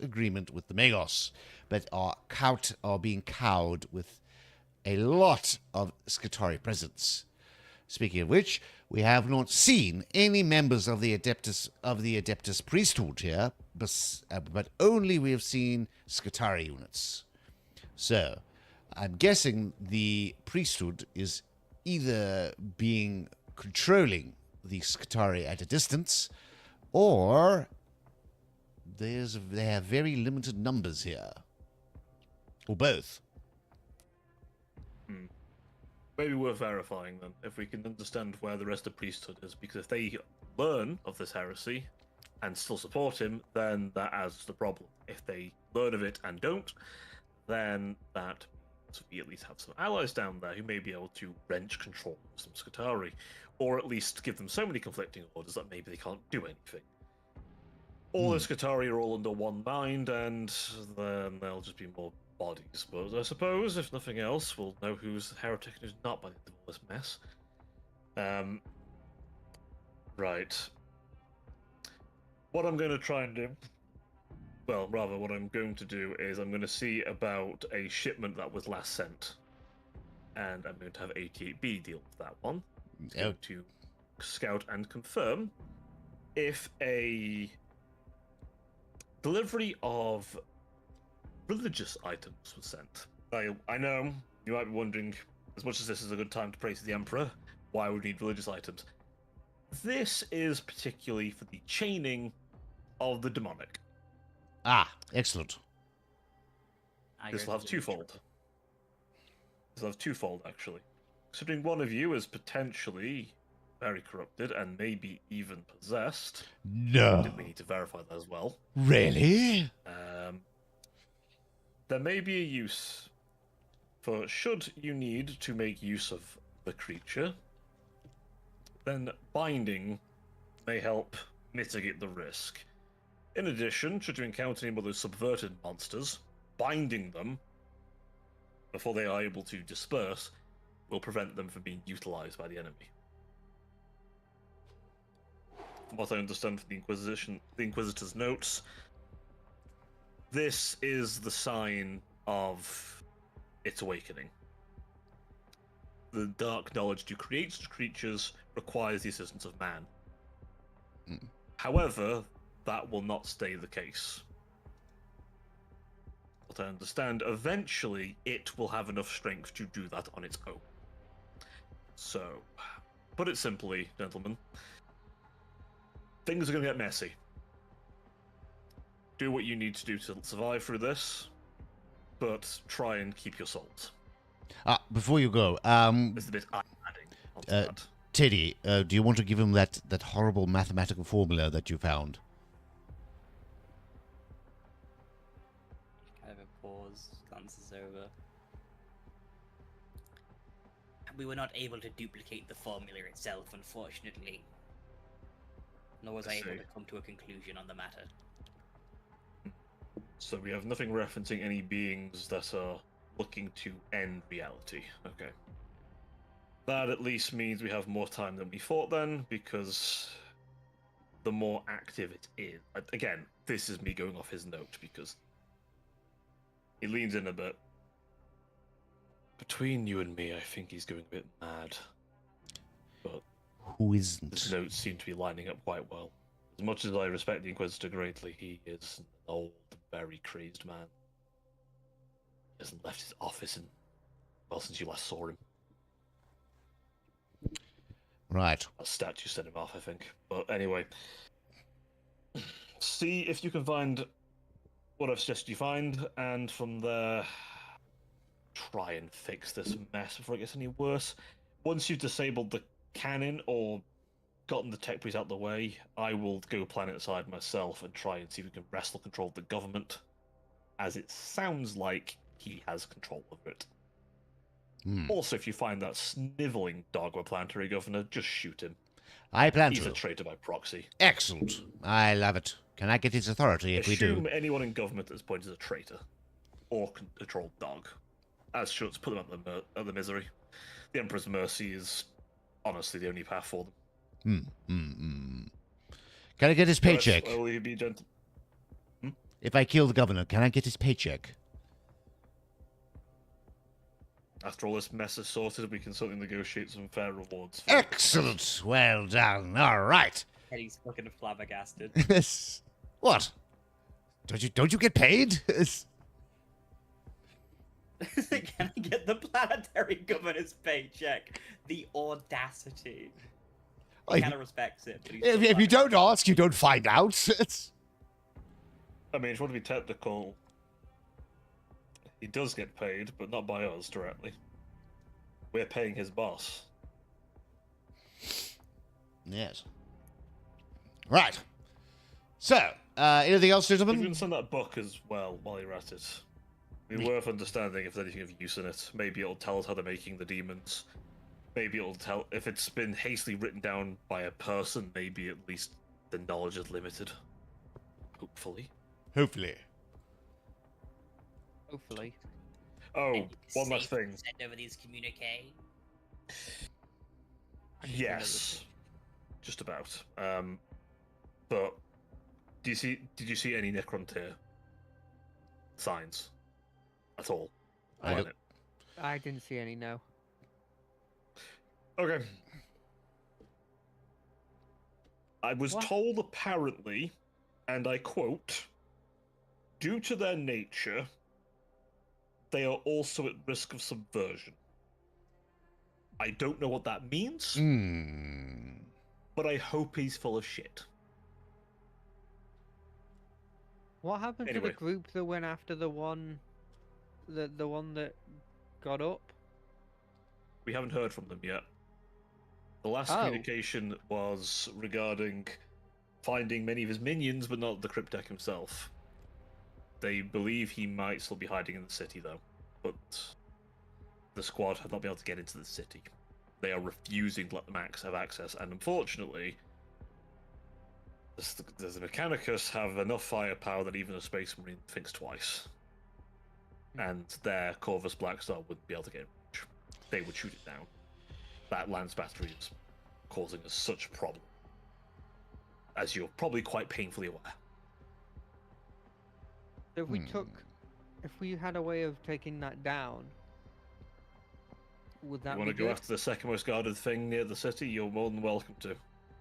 agreement with the Magos, but are being cowed with a lot of Skitarii presence. Speaking of which, we have not seen any members of the Adeptus priesthood here, but only we have seen Skitarii units. So, I'm guessing the priesthood is either controlling the Skitarii at a distance, or they have very limited numbers here, or both. Maybe worth verifying then, if we can understand where the rest of the priesthood is, because if they learn of this heresy and still support him, then that adds to the problem. If they learn of it and don't, then that so we at least have some allies down there who may be able to wrench control of some Skitarii, or at least give them so many conflicting orders that maybe they can't do anything. All the Skitarii are all under one mind, and then there'll just be more bodies. But I suppose, if nothing else, we'll know who's heretic and who's not by the end of all this mess. Right. What I'm going to try and do... Well, rather, what I'm going to do is I'm going to see about a shipment that was last sent. And I'm going to have 88B deal with that one. To scout and confirm if a delivery of religious items was sent. I know you might be wondering, as much as this is a good time to praise the Emperor, why would we need religious items? This is particularly for the chaining of the demonic. Ah, excellent. This will have twofold. This will have twofold, actually. Considering one of you is potentially very corrupted and maybe even possessed. No. We need to verify that as well. Really? There may be a use for, should you need to make use of the creature, then binding may help mitigate the risk. In addition, should you encounter any of those subverted monsters, binding them before they are able to disperse will prevent them from being utilized by the enemy. From what I understand from the Inquisitor's notes, this is the sign of its awakening. The dark knowledge to create such creatures requires the assistance of man. However, that will not stay the case. But I understand eventually it will have enough strength to do that on its own. So, put it simply, gentlemen, things are going to get messy. Do what you need to do to survive through this, but try and keep your salt. Before you go, This is the bit I'm adding onto that. Teddy, do you want to give him that horrible mathematical formula that you found? Kind of a pause, glances over. We were not able to duplicate the formula itself, unfortunately. Nor was I able to come to a conclusion on the matter. So we have nothing referencing any beings that are looking to end reality. Okay. That at least means we have more time than we thought then, because the more active it is... Again, this is me going off his note, because he leans in a bit. Between you and me, I think he's going a bit mad. But who isn't? His notes seem to be lining up quite well. As much as I respect the Inquisitor greatly, he is an old, very crazed man. He hasn't left his office since you last saw him. Right. A statue set him off, I think. But anyway, see if you can find what I've suggested you find, and from there, try and fix this mess before it gets any worse. Once you've disabled the cannon or gotten the tech priest out of the way, I will go planet side myself and try and see if we can wrestle control of the government, as it sounds like he has control over it. Also, if you find that snivelling dog we're planetary governor, just shoot him. I plan to. He's a traitor by proxy. Excellent. I love it. Can I get his authority if we do? Assume anyone in government at this point is a traitor. Or a troll dog. As shoots, put them at the misery. The Emperor's mercy is honestly the only path for them. Can I get his paycheck? Will he be gentle? If I kill the governor, can I get his paycheck? After all this mess is sorted, we can certainly negotiate some fair rewards. Excellent. Well done. All right. Eddie's fucking flabbergasted. What? Don't you get paid? Can I get the planetary governor's paycheck? The audacity. He kind of respects it. But if you don't ask, you don't find out. I mean, if you want to be technical, he does get paid, but not by us directly. We're paying his boss. Yes. Right. So, anything else, gentlemen? You can send that book as well while you're at it. It'd be worth understanding if there's anything of use in it. Maybe it'll tell us how they're making the demons. Maybe it'll tell if it's been hastily written down by a person. Maybe at least the knowledge is limited. Hopefully. Hopefully. Oh, one last thing. Send over these communique. Yes, just about. But did you see any Necrontyr signs at all? I didn't see any. No. Okay. I was told apparently, and I quote, due to their nature, they are also at risk of subversion. I don't know what that means, but I hope he's full of shit. What happened to the group that went after the one that got up? We haven't heard from them yet. The last communication was regarding finding many of his minions, but not the Cryptek himself. They believe he might still be hiding in the city, though. But the squad have not been able to get into the city. They are refusing to let the Max have access, and unfortunately, the Mechanicus have enough firepower that even a Space Marine thinks twice. And their Corvus Blackstar wouldn't be able to get in reach. They would shoot it down. That Lance battery is causing us such a problem, as you're probably quite painfully aware. If we had a way of taking that down, would that You want to go after the second most guarded thing near the city? You're more than welcome to.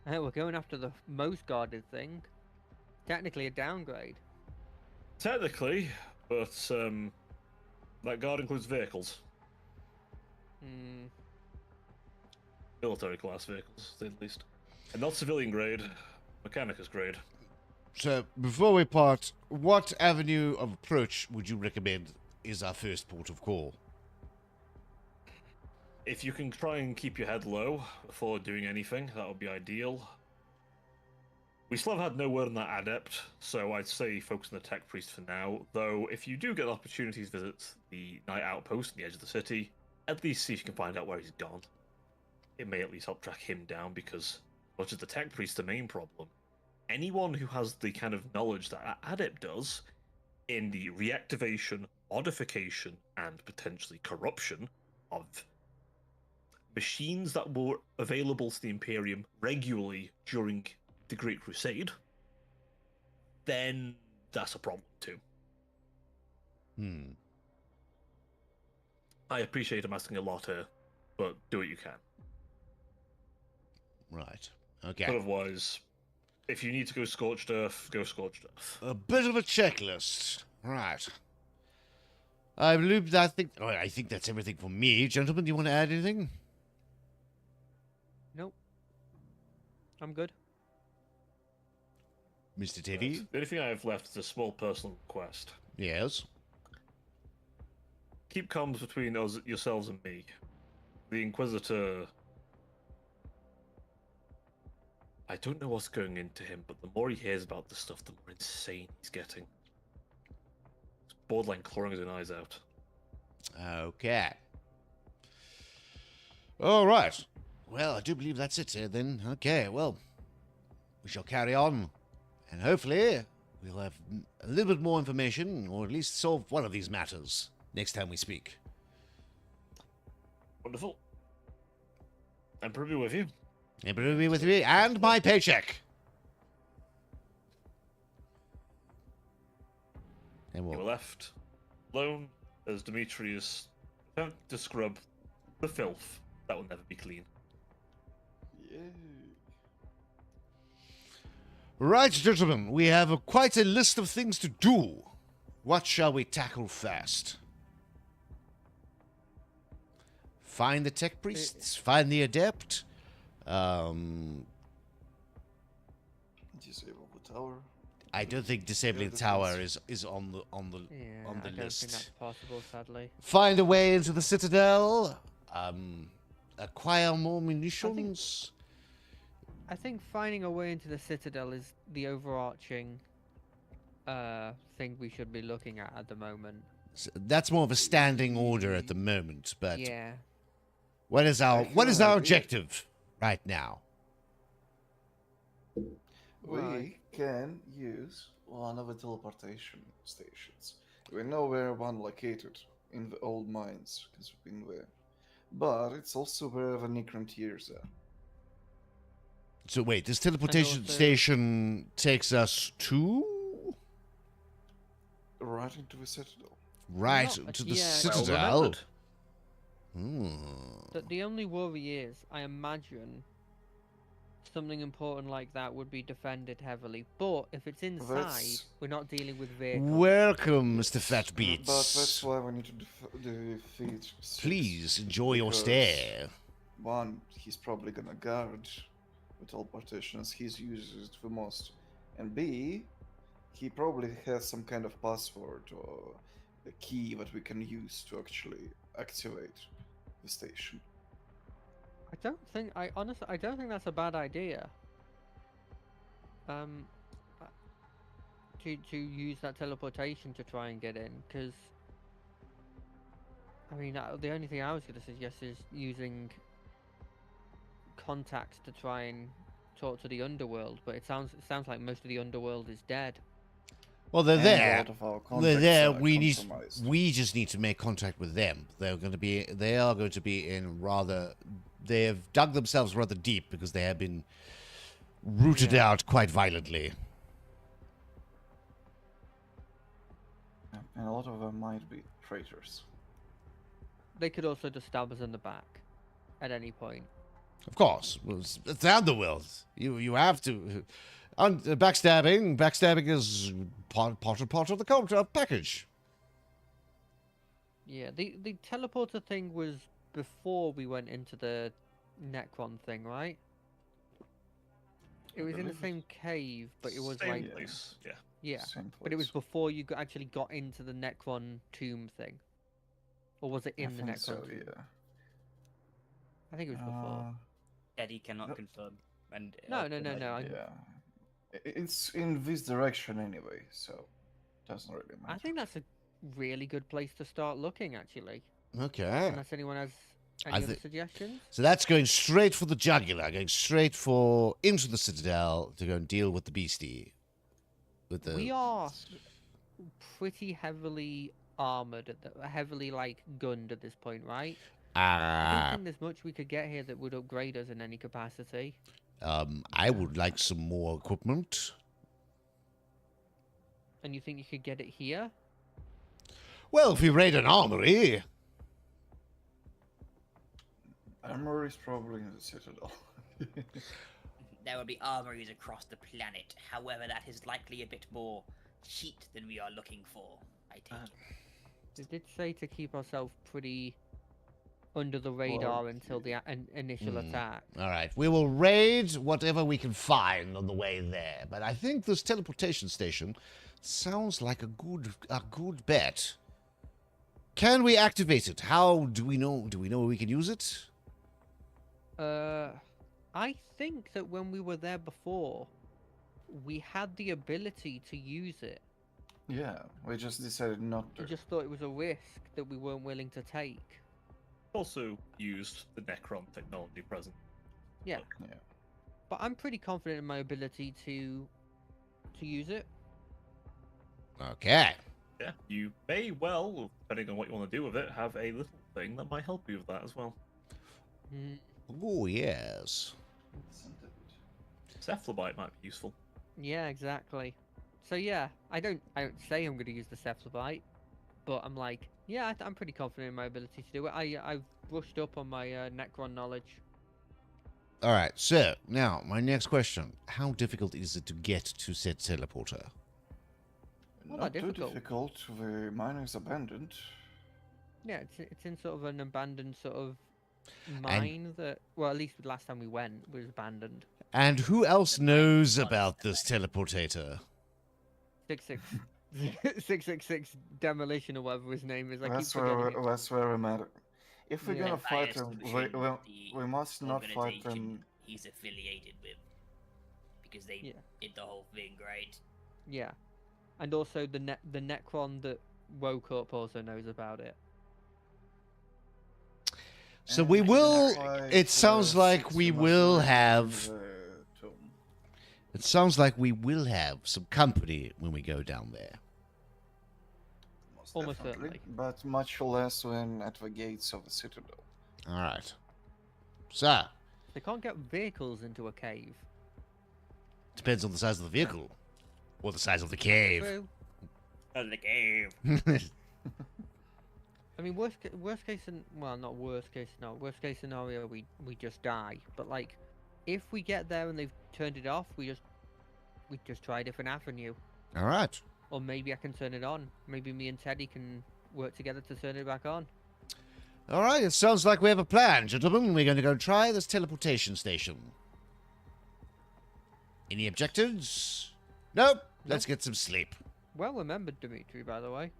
Hey, we're going after the most guarded thing. Technically a downgrade. Technically, but that guard includes vehicles, Hmm. military class vehicles, at least, and not civilian grade, mechanicus grade. So, before we part, what avenue of approach would you recommend is our first port of call? If you can try and keep your head low before doing anything, that would be ideal. We still have had no word on that adept, so I'd say focus on the tech priest for now. Though, if you do get opportunities to visit the night outpost on the edge of the city, at least see if you can find out where he's gone. It may at least help track him down, because much as the tech priest, the main problem, anyone who has the kind of knowledge that adept does in the reactivation, modification, and potentially corruption of machines that were available to the Imperium regularly during the Great Crusade, then that's a problem too. I appreciate I'm asking a lot here, but do what you can. Right. Okay. But otherwise, if you need to go scorched earth, go scorched earth. A bit of a checklist. Right. I think that's everything for me. Gentlemen, do you want to add anything? Nope. I'm good. Mr. Teddy? The only thing I have left is a small personal request. Yes. Keep comms between us, yourselves and me. The Inquisitor... I don't know what's going into him, but the more he hears about this stuff, the more insane he's getting. It's borderline clawing his own eyes out. Okay. All right. Well, I do believe that's it then. Okay, well, we shall carry on. And hopefully, we'll have a little bit more information, or at least solve one of these matters next time we speak. Wonderful. Emperor be with you. Emperor be with me, and my paycheck. And You were we'll... left alone as Demetrius attempted to scrub the filth that will never be clean. Yay. Right, gentlemen, we have quite a list of things to do. What shall we tackle first? Find the tech priests, find the adept. Disable the tower. I don't think disabling the tower is on the on the Yeah, on the I don't list. think that's possible, sadly. Find a way into the citadel. Acquire more munitions. I think finding a way into the Citadel is the overarching thing we should be looking at the moment. That's more of a standing order at the moment. But Yeah. what is our objective right now? We Right. can use one of the teleportation stations. We know where one located in the old mines because we've been there. But it's also where the necromantiers are. So wait, this teleportation also- station takes us to Right into the citadel. right Not- to the yeah, well citadel. remembered. The only worry is, I imagine something important like that would be defended heavily. But if it's inside, That's- we're not dealing with vehicles. Welcome, Mr. Fat But Beats. that's why we need to defeat. Six, Please enjoy your because stay. One, he's probably gonna guard the teleportation as he's used it the most. And B, he probably has some kind of password or a key that we can use to actually activate the station. I honestly don't think that's a bad idea. To use that teleportation to try and get in, because I mean the only thing I was going to suggest is using contacts to try and talk to the underworld, but it sounds like most of the underworld is dead. Well, they're And a there. lot of our They're contacts there. are compromised. We just need to make contact with them. They are going to be in rather. They have dug themselves rather deep because they have been rooted Yeah. out quite violently. And a lot of them might be traitors. They could also just stab us in the back at any point. Of course. Well, it's the underworld. You have to. Backstabbing is part of the culture package. Yeah, the teleporter thing was before we went into the Necron thing, right? It was in the same cave, but it was Same like place. Yeah. yeah, Same but it was place. before you actually got into the Necron tomb thing, or was it I in the think Necron? so, tomb? yeah. I think it was before. Eddie cannot No. confirm. And No. Yeah. It's in this direction anyway, so doesn't really matter. I think that's a really good place to start looking, actually. Okay. Unless anyone has I any other thi- suggestions. So that's going straight for the jugular, going straight for into the citadel to go and deal with the beastie. With the We are pretty heavily armored, heavily like gunned at this point, right? I don't think there's much we could get here that would upgrade us in any capacity. I would like some more equipment. And you think you could get it here? Well, if we raid an armory, Armor is probably in the citadel. There will be armories across the planet. However, that is likely a bit more cheat than we are looking for, I take it. It did say to keep ourselves pretty under the radar until the initial attack. all right, we will raid whatever we can find on the way there. But I think this teleportation station sounds like a good bet. Can we activate it? How do we know? Do we know we can use it? I think that when we were there before, we had the ability to use it. Yeah, we just decided not to. We just thought it was a risk that we weren't willing to take. Also used the Necron technology present. Yeah. Yeah. But I'm pretty confident in my ability to use it. Okay. Yeah, you may well, depending on what you want to do with it, have a little thing that might help you with that as well. Mm, Oh yes. Cephalobite might be useful. yeah, exactly. So yeah, I don't say I'm going to use the Cephalobite, but I'm like, yeah, I'm pretty confident in my ability to do it. I've brushed up on my Necron knowledge. All right. So now my next question: how difficult is it to get to said teleporter? Not Not that too difficult. difficult. The mine is abandoned. Yeah, it's in sort of an abandoned sort of mine that, well, at least last time we went was abandoned. And who else knows about this teleportator? 666 demolition or whatever his name is. I keep That's forgetting where it. that's where we matter. If we're Yeah. gonna I fight him, assume we must the not fight organization them. he's affiliated with, because they Yeah. did the whole thing, right? Yeah, and also the Necron that woke up also knows about it. So we will. It sounds like we will have. It sounds like we will have some company when we go down there. Almost certainly. But much less when at the gates of the citadel. All right. So They can't get vehicles into a cave. depends on the size of the vehicle, or the size of the cave. True. Oh, the game. I mean, worst case, well, not worst case scenario. Worst case scenario, we just die. But like, if we get there and they've turned it off, we just try a different avenue. All right. Or maybe I can turn it on. Maybe me and Teddy can work together to turn it back on. All right. It sounds like we have a plan, gentlemen. We're going to go try this teleportation station. Any objectives? Nope. Let's get some sleep. Well remembered, Dimitri, by the way.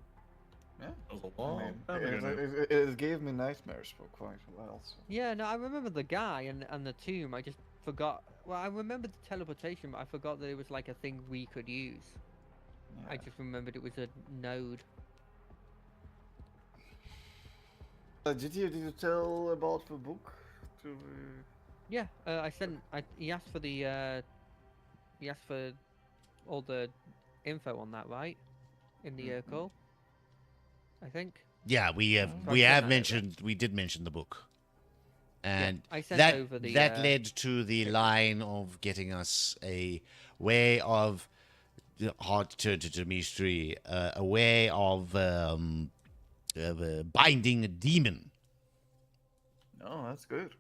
Yeah. That was a I long mean, time ago now. it gave me nightmares for quite a while. So. Yeah, no, I remember the guy and the tomb. I just forgot. Well, I remembered the teleportation, but I forgot that it was like a thing we could use. I Yeah. just remembered it was a node. Did you tell about the book to? Yeah, I sent. He asked for the. He asked for all the info on that, right? In the call. I think. Yeah, we have. I'll We send have that mentioned. We did mention the book, and I sent that over the. that led to the picture. line of getting us a way of hard to Dimitri, a way of binding a demon. No, that's good.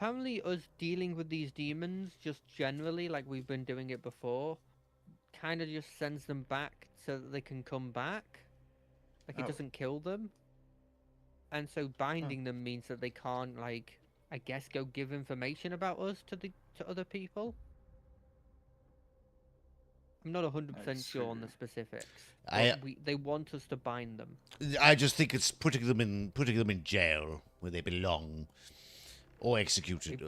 apparently us dealing with these demons just generally, like we've been doing it before, kind of just sends them back so that they can come back. Like it Oh. doesn't kill them. And so binding them means that they can't, like, I guess, go give information about us to other people. I'm not 100% sure on the specifics. They want us to bind them. I just think it's putting them in jail where they belong, or executed.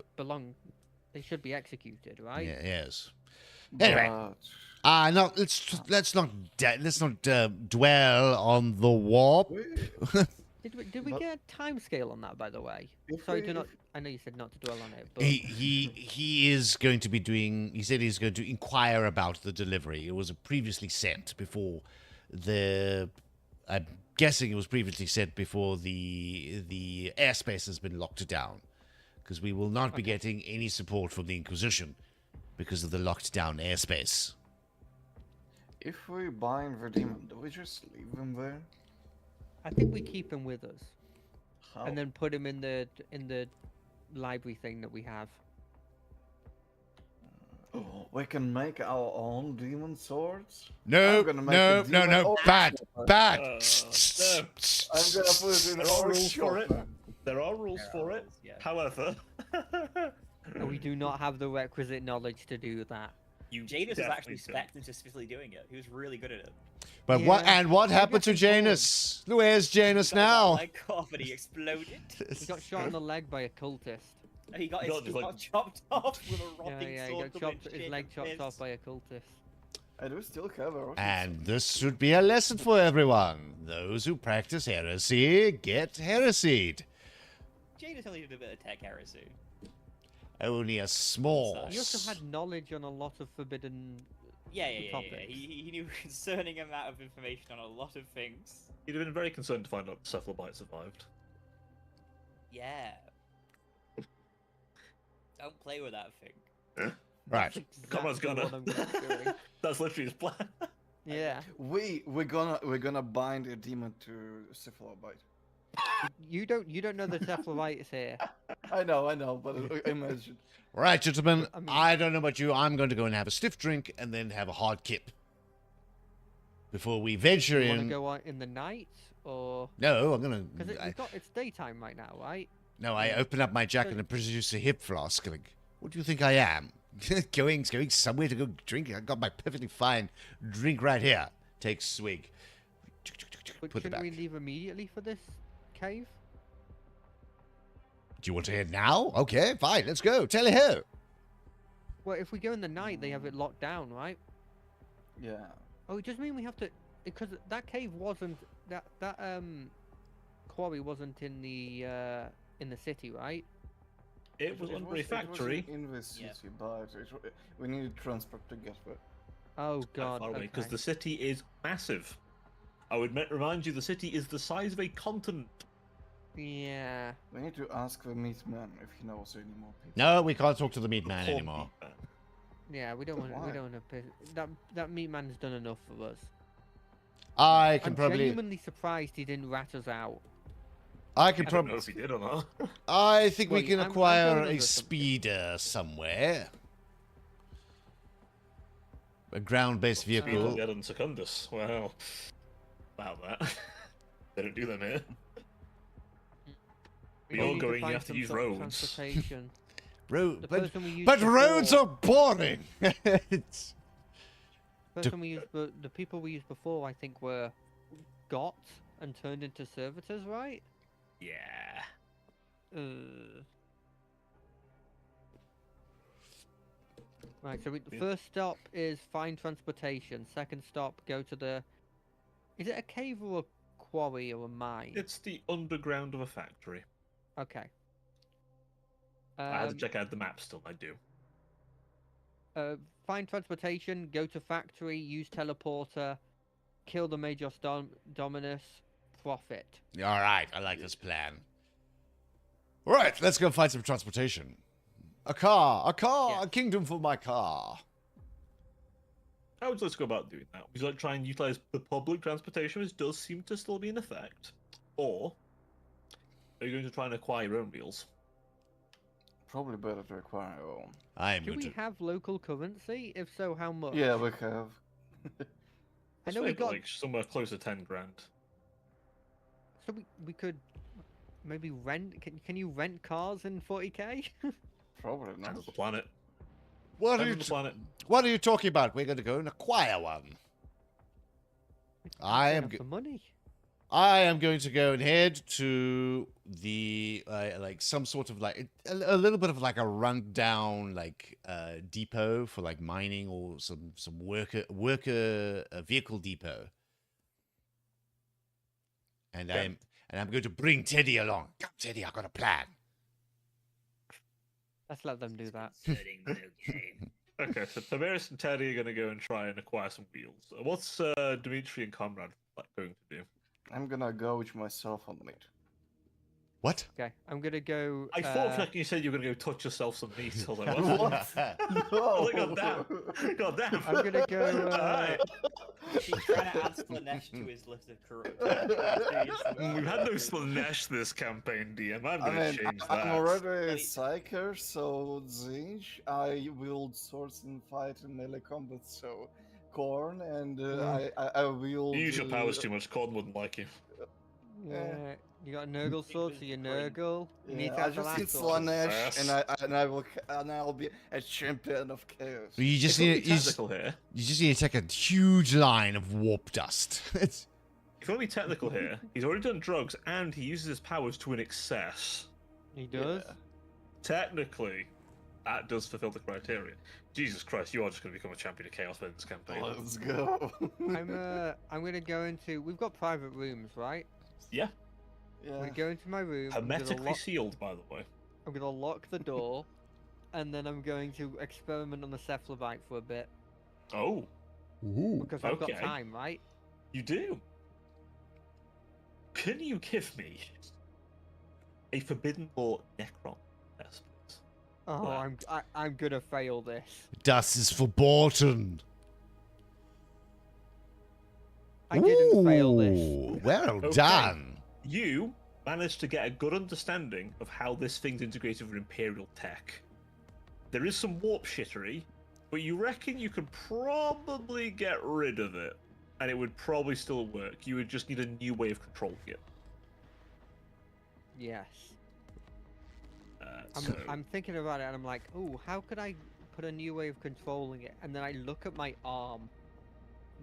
They should be executed, right? Yeah, yes. Anyway, let's not dwell on the warp. Did we get a time scale on that, by the way? I know you said not to dwell on it, but He is going to be doing. He said he's going to inquire about the delivery. It was previously sent before the. I'm guessing it was previously sent before the airspace has been locked down, because we will not be getting any support from the Inquisition because of the locked down airspace. If we bind the demon, do we just leave him there? I think we keep him with us, How? and then put him in the library thing that we have. We can make our own demon swords? No, I'm gonna make no, a no, demon no, orc bad, sword. bad. No. I'm gonna put it in There are orc rules for it. shop. There are rules for it. Yeah. However, And we do not have the requisite knowledge to do that. Janus was actually definitely do. spec'd into specifically doing it. He was really good at it. But Yeah. what I happened to guess it's fine. Janus? Where's Janus He got now? leg off and he exploded. He got shot in the leg by a cultist. He got, He got he just, got like- chopped off with a Yeah, rotting yeah, he sword. got coming chopped, in his leg bits. chopped off by a cultist. I do still have a And this should be a lesson for everyone. Those who practice heresy get heresied. Janus only did a bit of tech heresy. Only a small. He also had knowledge on a lot of forbidden Yeah. topics. He knew a concerning amount of information on a lot of things. he'd have been very concerned to find out the cephalobite survived. Yeah. Don't play with that thing. Right. Comrade's Exactly gonna. what I'm gonna be doing. That's literally his plan. Yeah. We're gonna bind a demon to cephalobite. You don't know the Cephalobite is here. I know, but imagine. Right, gentlemen. I mean- I don't know about you. I'm going to go and have a stiff drink and then have a hard kip before we venture You want to in. go on in the night or No, I'm gonna. because it's daytime right now, right? No, I open up my jacket and produce a hip flask. Like, what do you think I am? going somewhere to go drink? I got my perfectly fine drink right here. Take swig. But Put it shouldn't back. we leave immediately for this cave? Do you want to head now? Okay, fine. Let's go. Tally ho. Well, if we go in the night, they have it locked down, right? Yeah. Oh, it does mean we have to, because that cave wasn't that quarry wasn't in the city, right? It was under a factory. in the city, Yeah. but we needed transport to get there. Oh God, Because okay. the city is massive. I would remind you, the city is the size of a continent. Yeah. We need to ask the meat man if he knows any more people. No, we can't talk to the meat man Poor anymore. meat man. Yeah, we don't want Why? that meat man's done enough for us. I can I'm probably. genuinely surprised he didn't rat us out. I can I don't know probably. if he did or not. I think we Well, can I'm acquire going a under some- speeder somewhere. A ground-based People vehicle. get on Secundus. Well, about that. They don't do them here. We You're need to going, you find have to some use sort of roads. Transportation. Road, The but person we used but roads before- are boring. It's- Person we used, the people we used before, I think, were got and turned into servitors, right? Yeah. Right. So the Yeah. first stop is find transportation. Second stop, go to the. Is it a cave or a quarry or a mine? It's the underground of a factory. Okay. I had to check out the map still, I do. Find transportation, go to factory, use teleporter, kill the Major Dominus, profit. All right, I like this plan. All right, let's go find some transportation. A car, Yeah. a kingdom for my car. How would you like to go about doing that? Would you like to try and utilize the public transportation, which does seem to still be in effect? Or are you going to try and acquire your own wheels? probably better to acquire your own. I am Do going we to. have local currency? If so, how much? Yeah, we have. I know we got. like somewhere close to 10 grand. So we could maybe rent. Can you rent cars in 40k? Probably not. Depends on the planet. What are Depends you? on the planet. What are you talking about? We're going to go and acquire one. I am. The money. I am going to go and head to the like some sort of like a little bit of like a rundown like depot for like mining or some worker vehicle depot. And Okay. I'm going to bring Teddy along. Come, Teddy, I've got a plan. Let's let them do that. Concerning, but okay. Okay, so Tavares and Teddy are going to go and try and acquire some wheels. What's Dimitri and Conrad going to do? I'm gonna gouge myself on meat. What? Okay, I'm gonna go. I thought for a second you said you were going to go touch yourself some meat. I was like, what? No! God damn. God damn. I'm gonna go. Alright. He's trying to add Splanesh to his list of corrupt. We've had no Splanesh this campaign, DM. I'm I going to mean, change that. I'm already a psyker, so Zinj, I wield swords and fight in melee combat, so Corn, and I wield... You use your powers too much. Corn wouldn't like you. Yeah, you got a Nurgle sword, so you Nurgle. You need to I have the just need last sword. Slanesh, and I'll be a champion of chaos. You just If we're need being technical here. you just need to take a huge line of warp dust. It's If we're being technical here, he's already done drugs and he uses his powers to an excess. He does. Technically, that does fulfill the criteria. Jesus Christ, you are just going to become a champion of chaos in this campaign. Let's go. I'm gonna go into. We've got private rooms, right? Yeah, I'm Yeah. gonna go into my room. I'm gonna hermetically lock- sealed, by the way. I'm gonna lock the door, and then I'm going to experiment on the cephalobite for a bit Oh, because I've got Okay. time, right? you do? Can you give me a Forbidden Law Necron test, please? Oh, Wow. I'm gonna fail this. dust is verboten. I didn't fail this. Ooh, well Okay. done. You managed to get a good understanding of how this thing's integrated with Imperial tech. There is some warp shittery, but you reckon you could probably get rid of it, and it would probably still work. You would just need a new way of controlling it. Yes. So, I'm thinking about it, and I'm like, oh, how could I put a new way of controlling it? And then I look at my arm,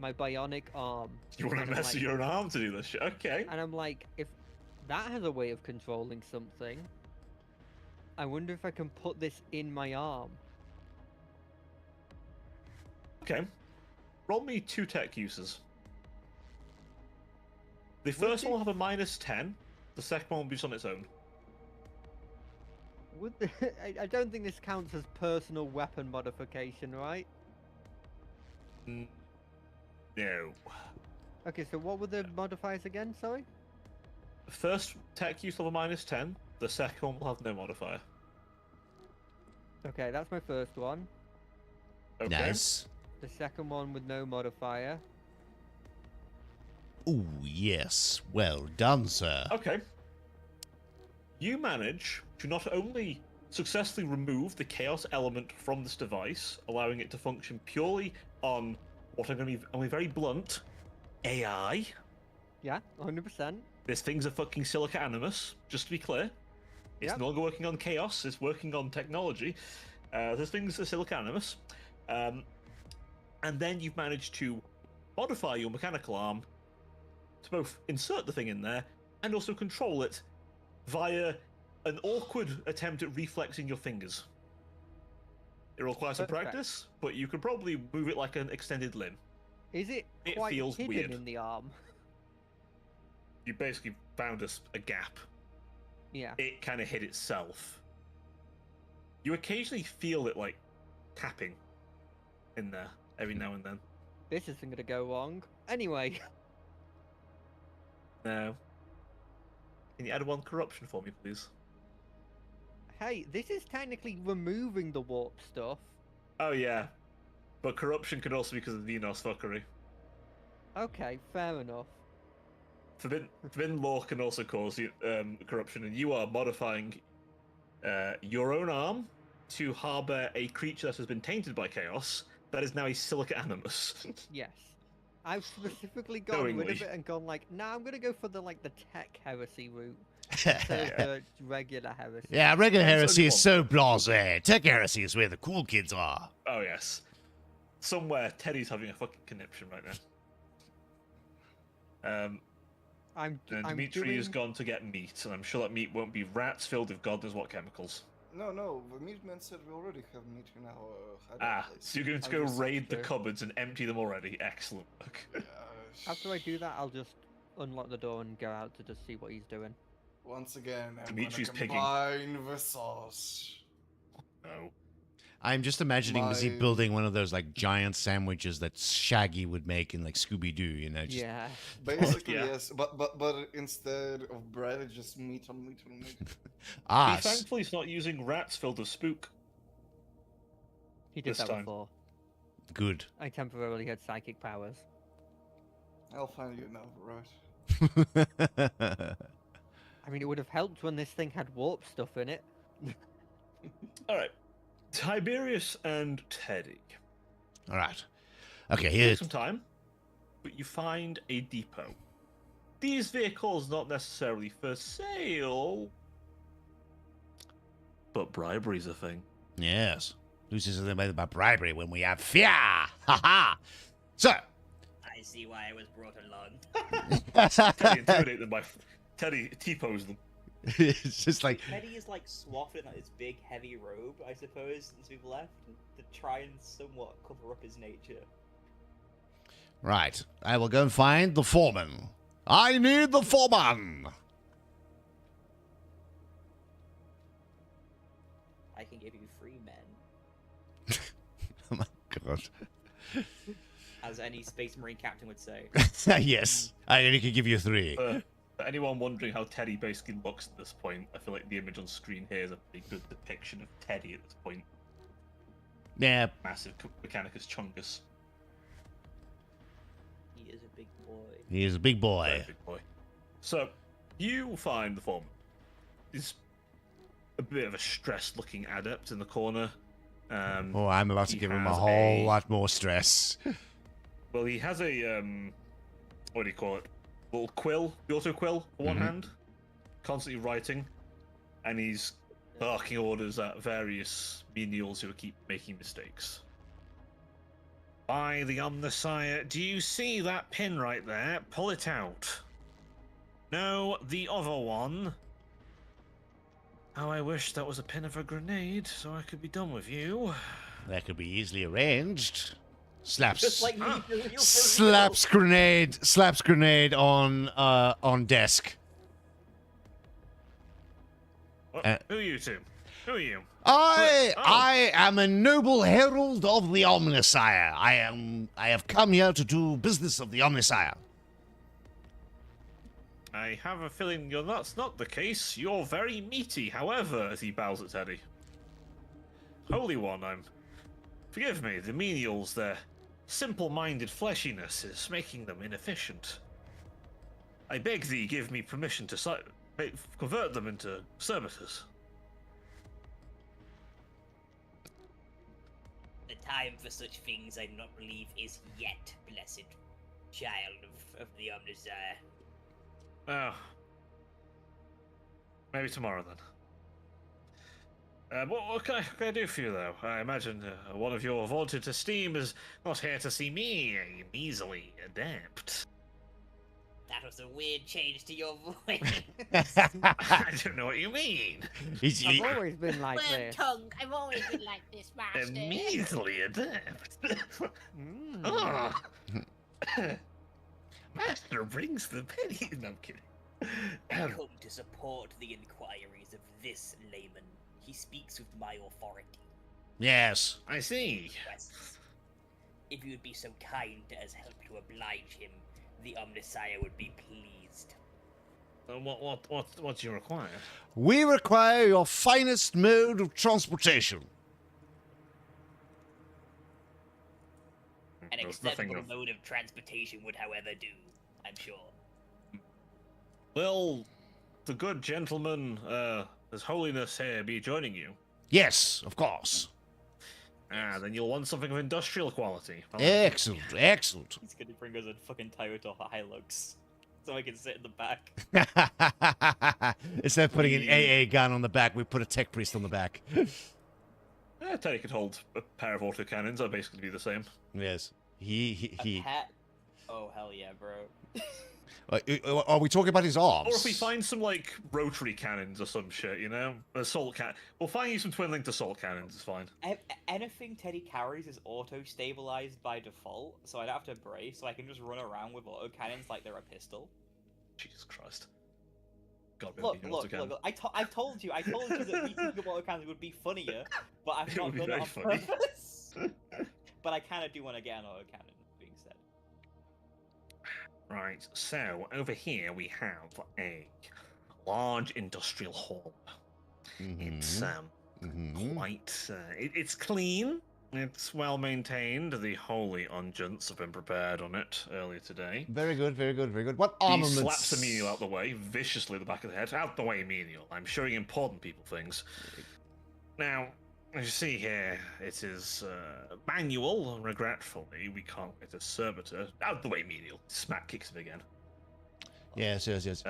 my bionic arm. you want to and I'm mess with like- your arm to do this shit? Okay. And I'm like, if that has a way of controlling something, I wonder if I can put this in my arm. Okay. Roll me 2 tech uses. The first one will have a -10. The second one will be just on its own. Would I don't think this counts as personal weapon modification, right? No. Okay, so what were the modifiers again? Sorry. The first tech use will have a -10. The second one will have no modifier. Okay, that's my first one. Okay. Nice. The second one with no modifier. Ooh, yes. Well done, sir. Okay. You manage to not only successfully remove the chaos element from this device, allowing it to function purely on what I'm going to be very blunt, AI. Yeah, 100%. This thing's a fucking silica animus, just to be clear. It's Yep. no longer working on chaos, it's working on technology. This thing's a silica animus. And then you've managed to modify your mechanical arm to both insert the thing in there and also control it via an awkward attempt at reflexing your fingers. It requires some Perfect. practice, but you could probably move it like an extended limb. Is it It quite feels hidden weird. in the arm? You basically found a gap. Yeah. It kind of hit itself. You occasionally feel it like tapping in there every now and then. This isn't gonna go wrong. Anyway, No. Can you add 1 corruption for me, please? hey, this is technically removing the warp stuff. Oh yeah, but corruption could also be because of the Venos fuckery. Okay, fair enough. Forbidden law can also cause you, corruption, and you are modifying your own arm to harbour a creature that has been tainted by chaos that is now a silica animus. Yes. I've specifically gotten rid of Knowingly. it and gone like, nah, I'm gonna go for the tech heresy route instead of the regular heresy. Yeah, regular There's heresy only is so blasé. Tech heresy is where the cool kids are. Oh, yes. Somewhere, Teddy's having a fucking conniption right now. I'm And Dimitri doing... has gone to get meat, and I'm sure that meat won't be rats filled with God knows what chemicals. No, the meat man said we already have meat in our hiding place. So you're going to I go was raid the sure. cupboards and empty them already? Excellent work. After I do that, I'll just unlock the door and go out to just see what he's doing. Once again, I'm Dimitri's gonna picking. combine the sauce. No. I'm just imagining Mizzy My- building one of those like giant sandwiches that Shaggy would make in like Scooby Doo, you know? Just... Yeah. Basically, Yeah. yes, but instead of bread, it's just meat on meat on meat. Ah, Be thankful he's not using rats filled with spook. He did This that time. before. good. I temporarily had psychic powers. I'll find you now, right? I mean, it would have helped when this thing had warp stuff in it. Alright. Tiberius and Teddy. All right. Okay, Take here. some time, but you find a depot. These vehicles not necessarily for sale, but bribery's a thing. Yes. Who says anything about bribery when we have fear? Ha ha! So, I see why I was brought along. Teddy intimidate them by Teddy T-pose them. it's just like, Teddy is like swathed in like, this big heavy robe, I suppose, since we've left, to try and somewhat cover up his nature. right, I will go and find the foreman. I need the foreman! I can give you 3 men, Oh my god. as any Space Marine captain would say. Yes, I only can give you 3. For anyone wondering how Teddy basically looks at this point, I feel like the image on screen here is a pretty good depiction of Teddy at this point. Yeah, Massive Mechanicus Chungus. He is a big boy. he is a big boy. Very big boy. So, you find the foreman. He's a bit of a stressed-looking adept in the corner. Oh, I'm about to He give him a has whole a- lot more stress. Well, he has a what do you call it? Little quill, the auto quill for one Mhm. hand, constantly writing, and he's barking orders at various menials who keep making mistakes. By the Omnisire, do you see that pin right there? Pull it out. No, the other one. How I wish that was a pin of a grenade, so I could be done with you. That could be easily arranged. Slaps. Just like me, you're for Slaps grenade on desk. Who are you two? Who are you? I Oh. I am a noble herald of the Omnisire. I have come here to do business of the Omnisire. I have a feeling that's not the case. You're very meaty, however, as he bows at Teddy. Holy One, forgive me, the menials, their simple-minded fleshiness is making them inefficient. I beg thee, give me permission to convert them into servitors. The time for such things I do not believe is yet, blessed child of the Omnisire. Oh. Maybe tomorrow, then. What can I do for you, though? I imagine one of your vaunted esteem is not here to see me, a measly adept. That was a weird change to your voice. I don't know what you mean. I've always been like Worm this. tongue. I've always been like this, A master. measly adept. Mm. Ah. Master brings the penny. No, I'm kidding. I come to support the inquiries of this layman. He speaks with my authority. Yes. I see. Yes. If you would be so kind as help to oblige him, the Omnisire would be pleased. What do you require? We require your finest mode of transportation. An There's nothing acceptable of- mode of transportation would, however, do, I'm sure. Well, the good gentleman His Holiness here be joining you? Yes, of course. Then you'll want something of industrial quality. Excellent, excellent. He's gonna bring us a fucking Toyota Hilux, so I can sit in the back. Instead of putting an AA gun on the back, we put a tech priest on the back. Teddy could hold a pair of autocannons. That'd basically be the same. Yes. A pet? Oh hell yeah, bro. Are we talking about his arms? Or if we find some like rotary cannons or some shit, you know, assault can. We'll find you some twin-linked assault cannons. It's fine. Anything Teddy carries is auto-stabilized by default, so I'd have to brace. So I can just run around with auto cannons like they're a pistol. Jesus Christ. God, Look! I told you that beating up auto cannons would be funnier, but I've not done it on purpose. But I kind of do want to get an auto cannon. Being said. Right, so over here we have a large industrial hall. It's quite it's clean, it's well maintained. The holy unguents have been prepared on it earlier today. Very good, very good, very good. What He armaments? slaps the menial out the way, viciously at the back of the head. Out the way, menial. I'm showing important people things. Now, as you see here, it is manual. Regretfully, we can't get a servitor. Out the way, menial. Smack kicks him again. Yes, yes, yes.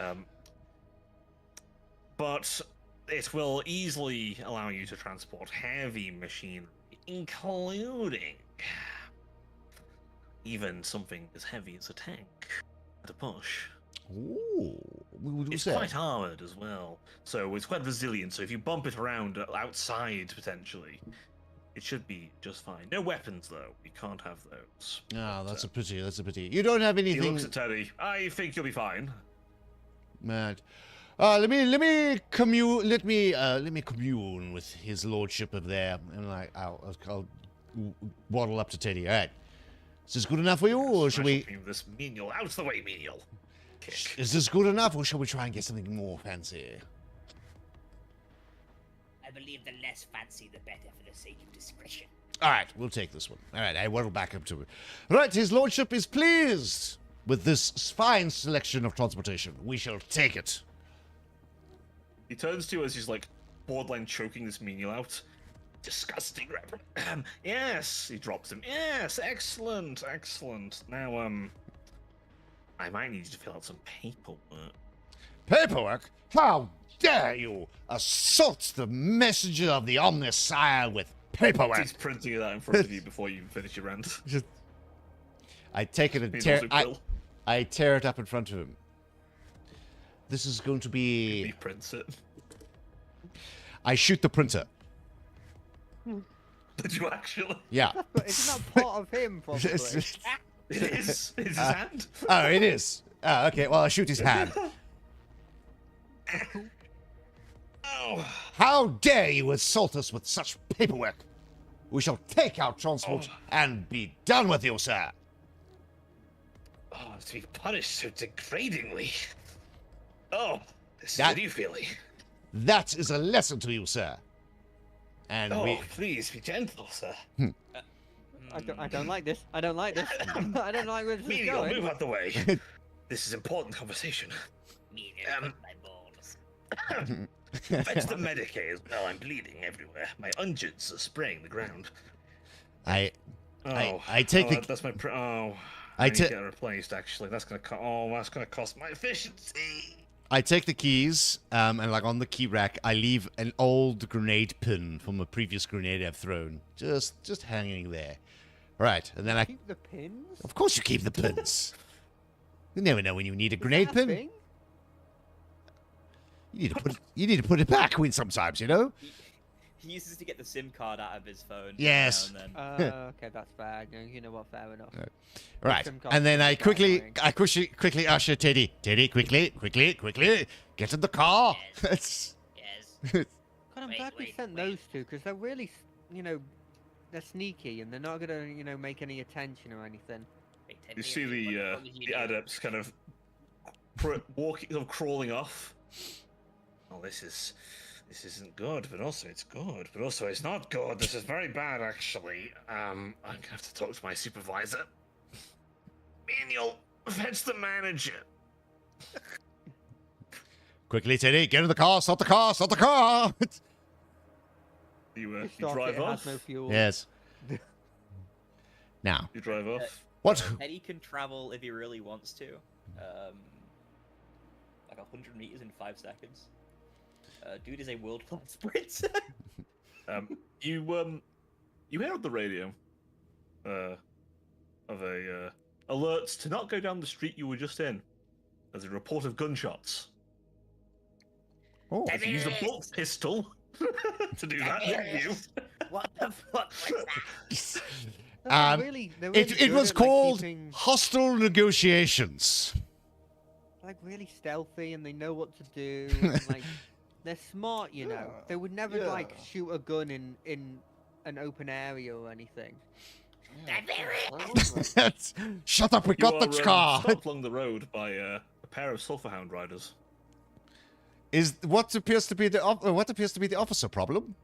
But it will easily allow you to transport heavy machinery, including even something as heavy as a tank at a push. Ooh, It's quite armored as well, so it's quite resilient. So if you bump it around outside, potentially, it should be just fine. No weapons, though. We can't have those. Ah, that's a pity. That's a pity. You don't have anything. He looks at Teddy. I think you'll be fine. Mad. Let me commune with his lordship of there, and I'll waddle up to Teddy. All right. Is this good enough for you, or should we? This menial, out the way, menial. Kick. Is this good enough, or shall we try and get something more fancy? I believe the less fancy, the better for the sake of discretion. All right, we'll take this one. All right, I waddle back up to it. Right, his lordship is pleased with this fine selection of transportation. We shall take it. He turns to you as he's like borderline choking this menial out. Disgusting. Yes, he drops him. Yes, excellent, excellent. Now, I might need you to fill out some paperwork. Paperwork? How dare you assault the messenger of the Omnissiah with paperwork? He's printing that in front of you before you even finish your rant. I take it and I tear it up in front of him. This is going to be... He prints it. I shoot the printer. Did you actually? Yeah. Isn't that part of him, probably? It is. It's his hand. Oh, it is. Oh, okay. Well, I shoot his hand. Oh. How dare you assault us with such paperwork? We shall take our transport and be done with you, sir. Oh, to be punished so degradingly. Oh, this That- is a new feeling. That is a lesson to you, sir. And please be gentle, sir. I don't like this. I don't like this. I don't like where this is Menial, going. move out the way. This is important conversation. Menial, my balls. Fetch the Medicaid as well. I'm bleeding everywhere. My unguents are spraying the ground. I take the... That's my... I I need to ta- get it replaced, actually. That's gonna cost my efficiency. I take the keys, and like on the key rack, I leave an old grenade pin from a previous grenade I've thrown, just hanging there. Right, and then I Keep the pins? of course you keep the pins. You never know when you need a grenade Is that a pin. thing? You need to put it back when sometimes, you know. He uses to get the SIM card out of his phone. Yes. Now and then. Okay, that's fair. You know what? Fair enough. Right, SIM card and then I is quite quickly usher Teddy, quickly, get in the car. Yes. God, I'm Wait, glad we wait, sent wait. those two because they're really, they're sneaky and they're not gonna, make any attention or anything. Wait, Ted, You wait, see wait, the what did you the do? adepts kind of crawling off. Oh, this isn't good, but also it's good, but also it's not good. This is very bad, actually. I'm gonna have to talk to my supervisor. Menial, fetch the manager. Quickly, Teddy, get in the car, stop the car, stop the car! You Start drive it, it off. has no fuel. Yes. Now, You drive off. what? Eddie can travel if he really wants to. Like 100 meters in 5 seconds. Dude is a world-class sprinter. You hear on the radio of a alerts to not go down the street you were just in. There's a report of gunshots. Oh, If you used a bolt pistol to do that, didn't you? What the fuck was that? No, they're really it good was at, like, called keeping, hostile negotiations. like really stealthy, and they know what to do. And, like they're smart, you know. Yeah, They would never yeah. like shoot a gun in an open area or anything. Shut up, we You got are, the car. stopped along the road by a pair of sulphurhound riders. Is what appears to be the officer problem?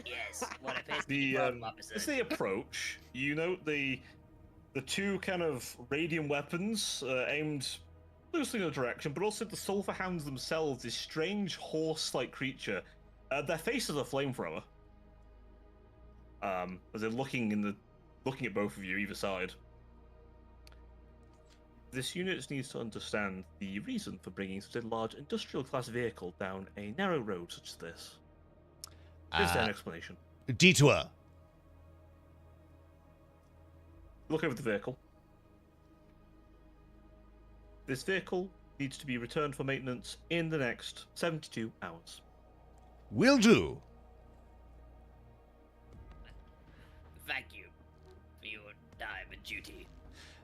Yes, what appears to be The problem as officer. they approach, you note the two kind of radium weapons aimed loosely in a direction, but also the sulphurhounds themselves, this strange horse-like creature. Their faces are flamethrower. As they're looking at both of you, either side. This unit needs to understand the reason for bringing such a large industrial-class vehicle down a narrow road such as this. Is there an explanation? Detour. Look over the vehicle. This vehicle needs to be returned for maintenance in the next 72 hours. Will do. Thank you for your time and duty.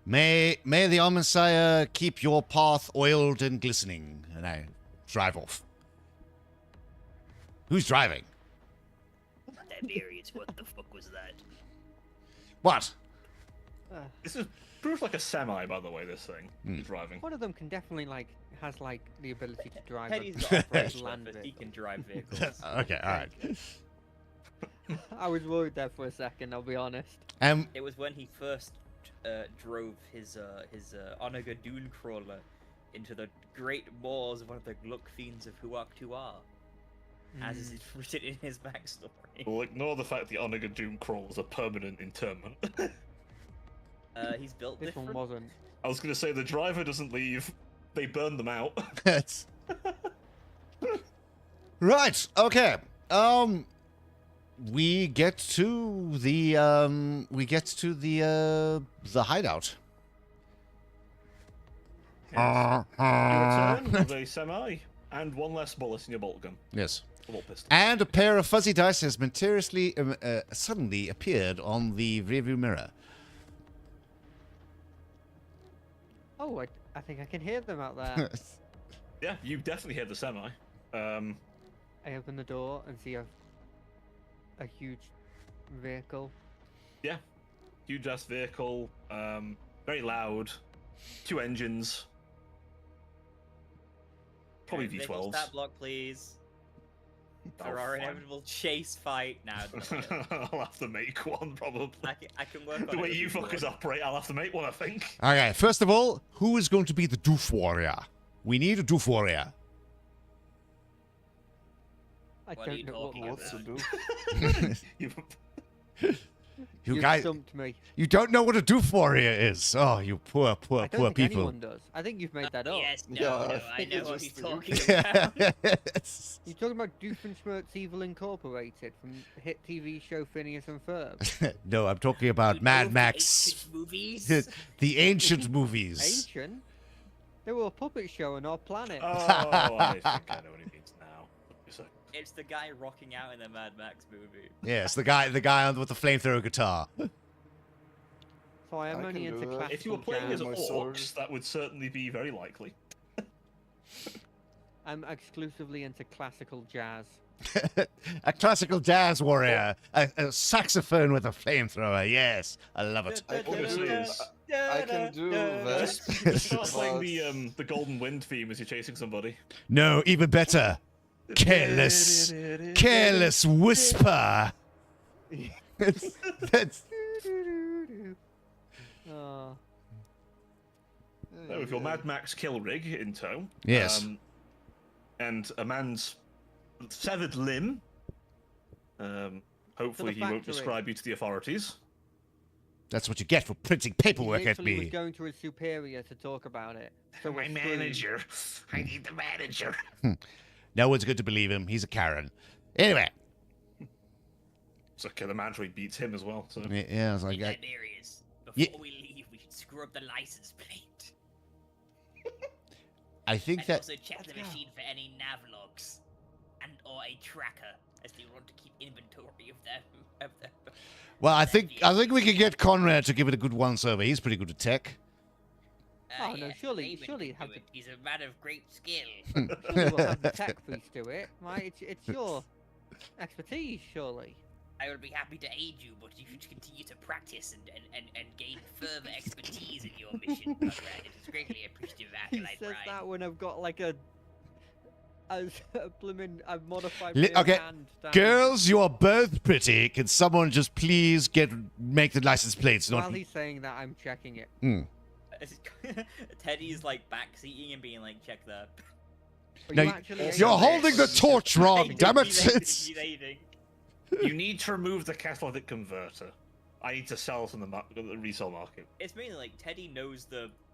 May the Messiah keep your path oiled and glistening. And I drive off. Who's driving? Tiberius, what the fuck was that? What? This is proves like a semi, by the way. This thing is driving. One of them can definitely has the ability to drive Teddy's a got operational land effort. He vehicle. can drive vehicles. Okay, all right. I was worried there for a second. I'll be honest. It was when he first drove his Onaga Dune crawler into the great moors of one of the Gluck fiends of Huak-Tuar, as is written in his backstory. We'll ignore the fact the Onaga Doom Crawl is a permanent interment. He's built This different. one wasn't. I was going to say the driver doesn't leave; they burn them out. Right. Okay. We get to the hideout. You return with a semi and one less bullet in your bolt gun. Yes. Bolt pistol. And a pair of fuzzy dice has mysteriously suddenly appeared on the rearview mirror. Oh, I think I can hear them out there. Yeah, you definitely hit the semi. I open the door and see a huge vehicle. Yeah, huge ass vehicle. Very loud. 2 engines. Probably Vehicle V12s. stat block, please. Oh, For our fine. inevitable chase fight. Now, I'll have to make one, probably. I can work on The it way if you you want. fuckers operate, I'll have to make one, I think. Okay. First of all, who is going to be the doof warrior? We need a doof warrior. I What are you don't know what. talking What's to about? do? You You've guys, stumped me. you don't know what a doof warrior is. Oh, you poor I don't think people. anyone does. I think you've made that up. Yes, no, Yeah, no, I I think know it's what just he's you. talking about. You're talking about Doofenshmirtz Evil Incorporated from the hit TV show Phineas and Ferb. No, I'm talking about You know Mad the Max, ancient movies. the ancient movies. Ancient? They were a puppet show on our planet. Oh, I think I know what he means now. So, It's the guy rocking out in the Mad Max movie. Yes, the guy with the flamethrower guitar. So I am I only can into do that. classical if you were playing as jazz. my sword. orcs, that would certainly be very likely. I'm exclusively into classical jazz. A classical jazz warrior, a saxophone with a flamethrower. Yes, I love it. I can Obviously do, is. I can do that. Just start playing but- the Golden Wind theme as you're chasing somebody. No, even better. Careless whisper. That's Oh, So with your Mad Max kill rig in tow. Yes. and a man's severed limb. Hopefully he won't factory. describe you to the authorities. That's what you get for printing He paperwork at literally was me. going to his superior to talk about it. So My we're screwed. manager. I need the manager. No one's going to believe him. He's a Karen. Anyway. So the manager beats him as well. So Yeah, I was like, Tiberius, before Yeah. we leave, we should screw up the license plate. I think And that. also check the machine for any nav logs, and or a tracker, as they want to keep inventory of them. Well, I think we could get Conrad to give it a good once over. He's pretty good at tech. Oh, no, surely Laban you can have do to. it. He's a man of great skill. Surely we'll have the tech piece to it, right? It's your expertise, surely. I would be happy to aid you, but you should continue to practice and gain further expertise in your mission, Conrad. It is greatly appreciative of He Acolyte says Pride. that when I've got like a blimmin' a modified Okay, hand down. girls, you are both pretty. Can someone just please make the license plates While not? he's saying that, I'm checking it. Teddy's like backseating and being like, check that. Are No, you actually you're able to- holding the torch wrong. Damn it! It's... you need to remove the catalytic converter. I need to sell it on the resale market. It's mainly like Teddy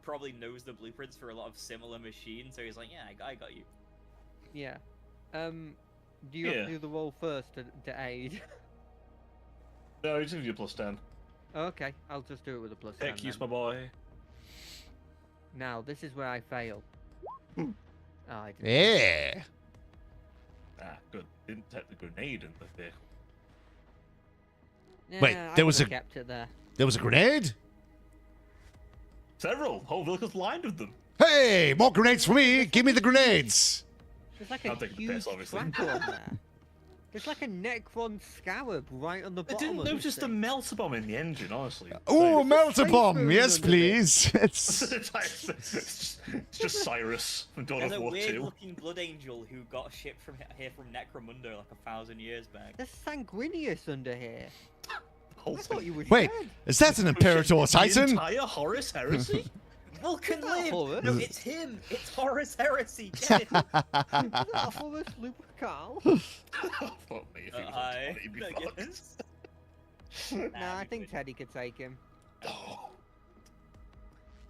probably knows the blueprints for a lot of similar machines, so he's like, yeah, I got you. Yeah. Do you have Yeah. to do the roll first to aid? No, you just give you a +10. Okay, I'll just do it with a plus 10 Heck, use then. my boy. Now, this is where I fail. Oh, I didn't. Yeah. Ah, good. Didn't take the grenade in the vehicle. Wait, Yeah, I there was would've a- kept it there. There was a grenade. Several. Whole vehicle's lined with them. Hey, more grenades for me. Give me the grenades. There's like a I'll take the huge piss, obviously. tracker on there. There's like a Necron scarab right on the I bottom didn't of this notice the thing. melter bomb in the engine, honestly. Ooh, melter space bomb. balloon Yes, under please. It's... it's just Cyrus from Dawn There's of a War 2. weird-looking blood angel who got shipped from here from Necromunda like 1,000 years back. There's Sanguinius under here. Whole I thought thing. you were Wait, dead. is that an Imperator The Titan? entire Horus Heresy? Vulcan Is that live! Horus? No, it's him! It's Horus Heresy! Get it! Is that Horus Lupercal? Fuck me if he was Hi. on Tony I Bucks. guess. Nah, I think Teddy could take him.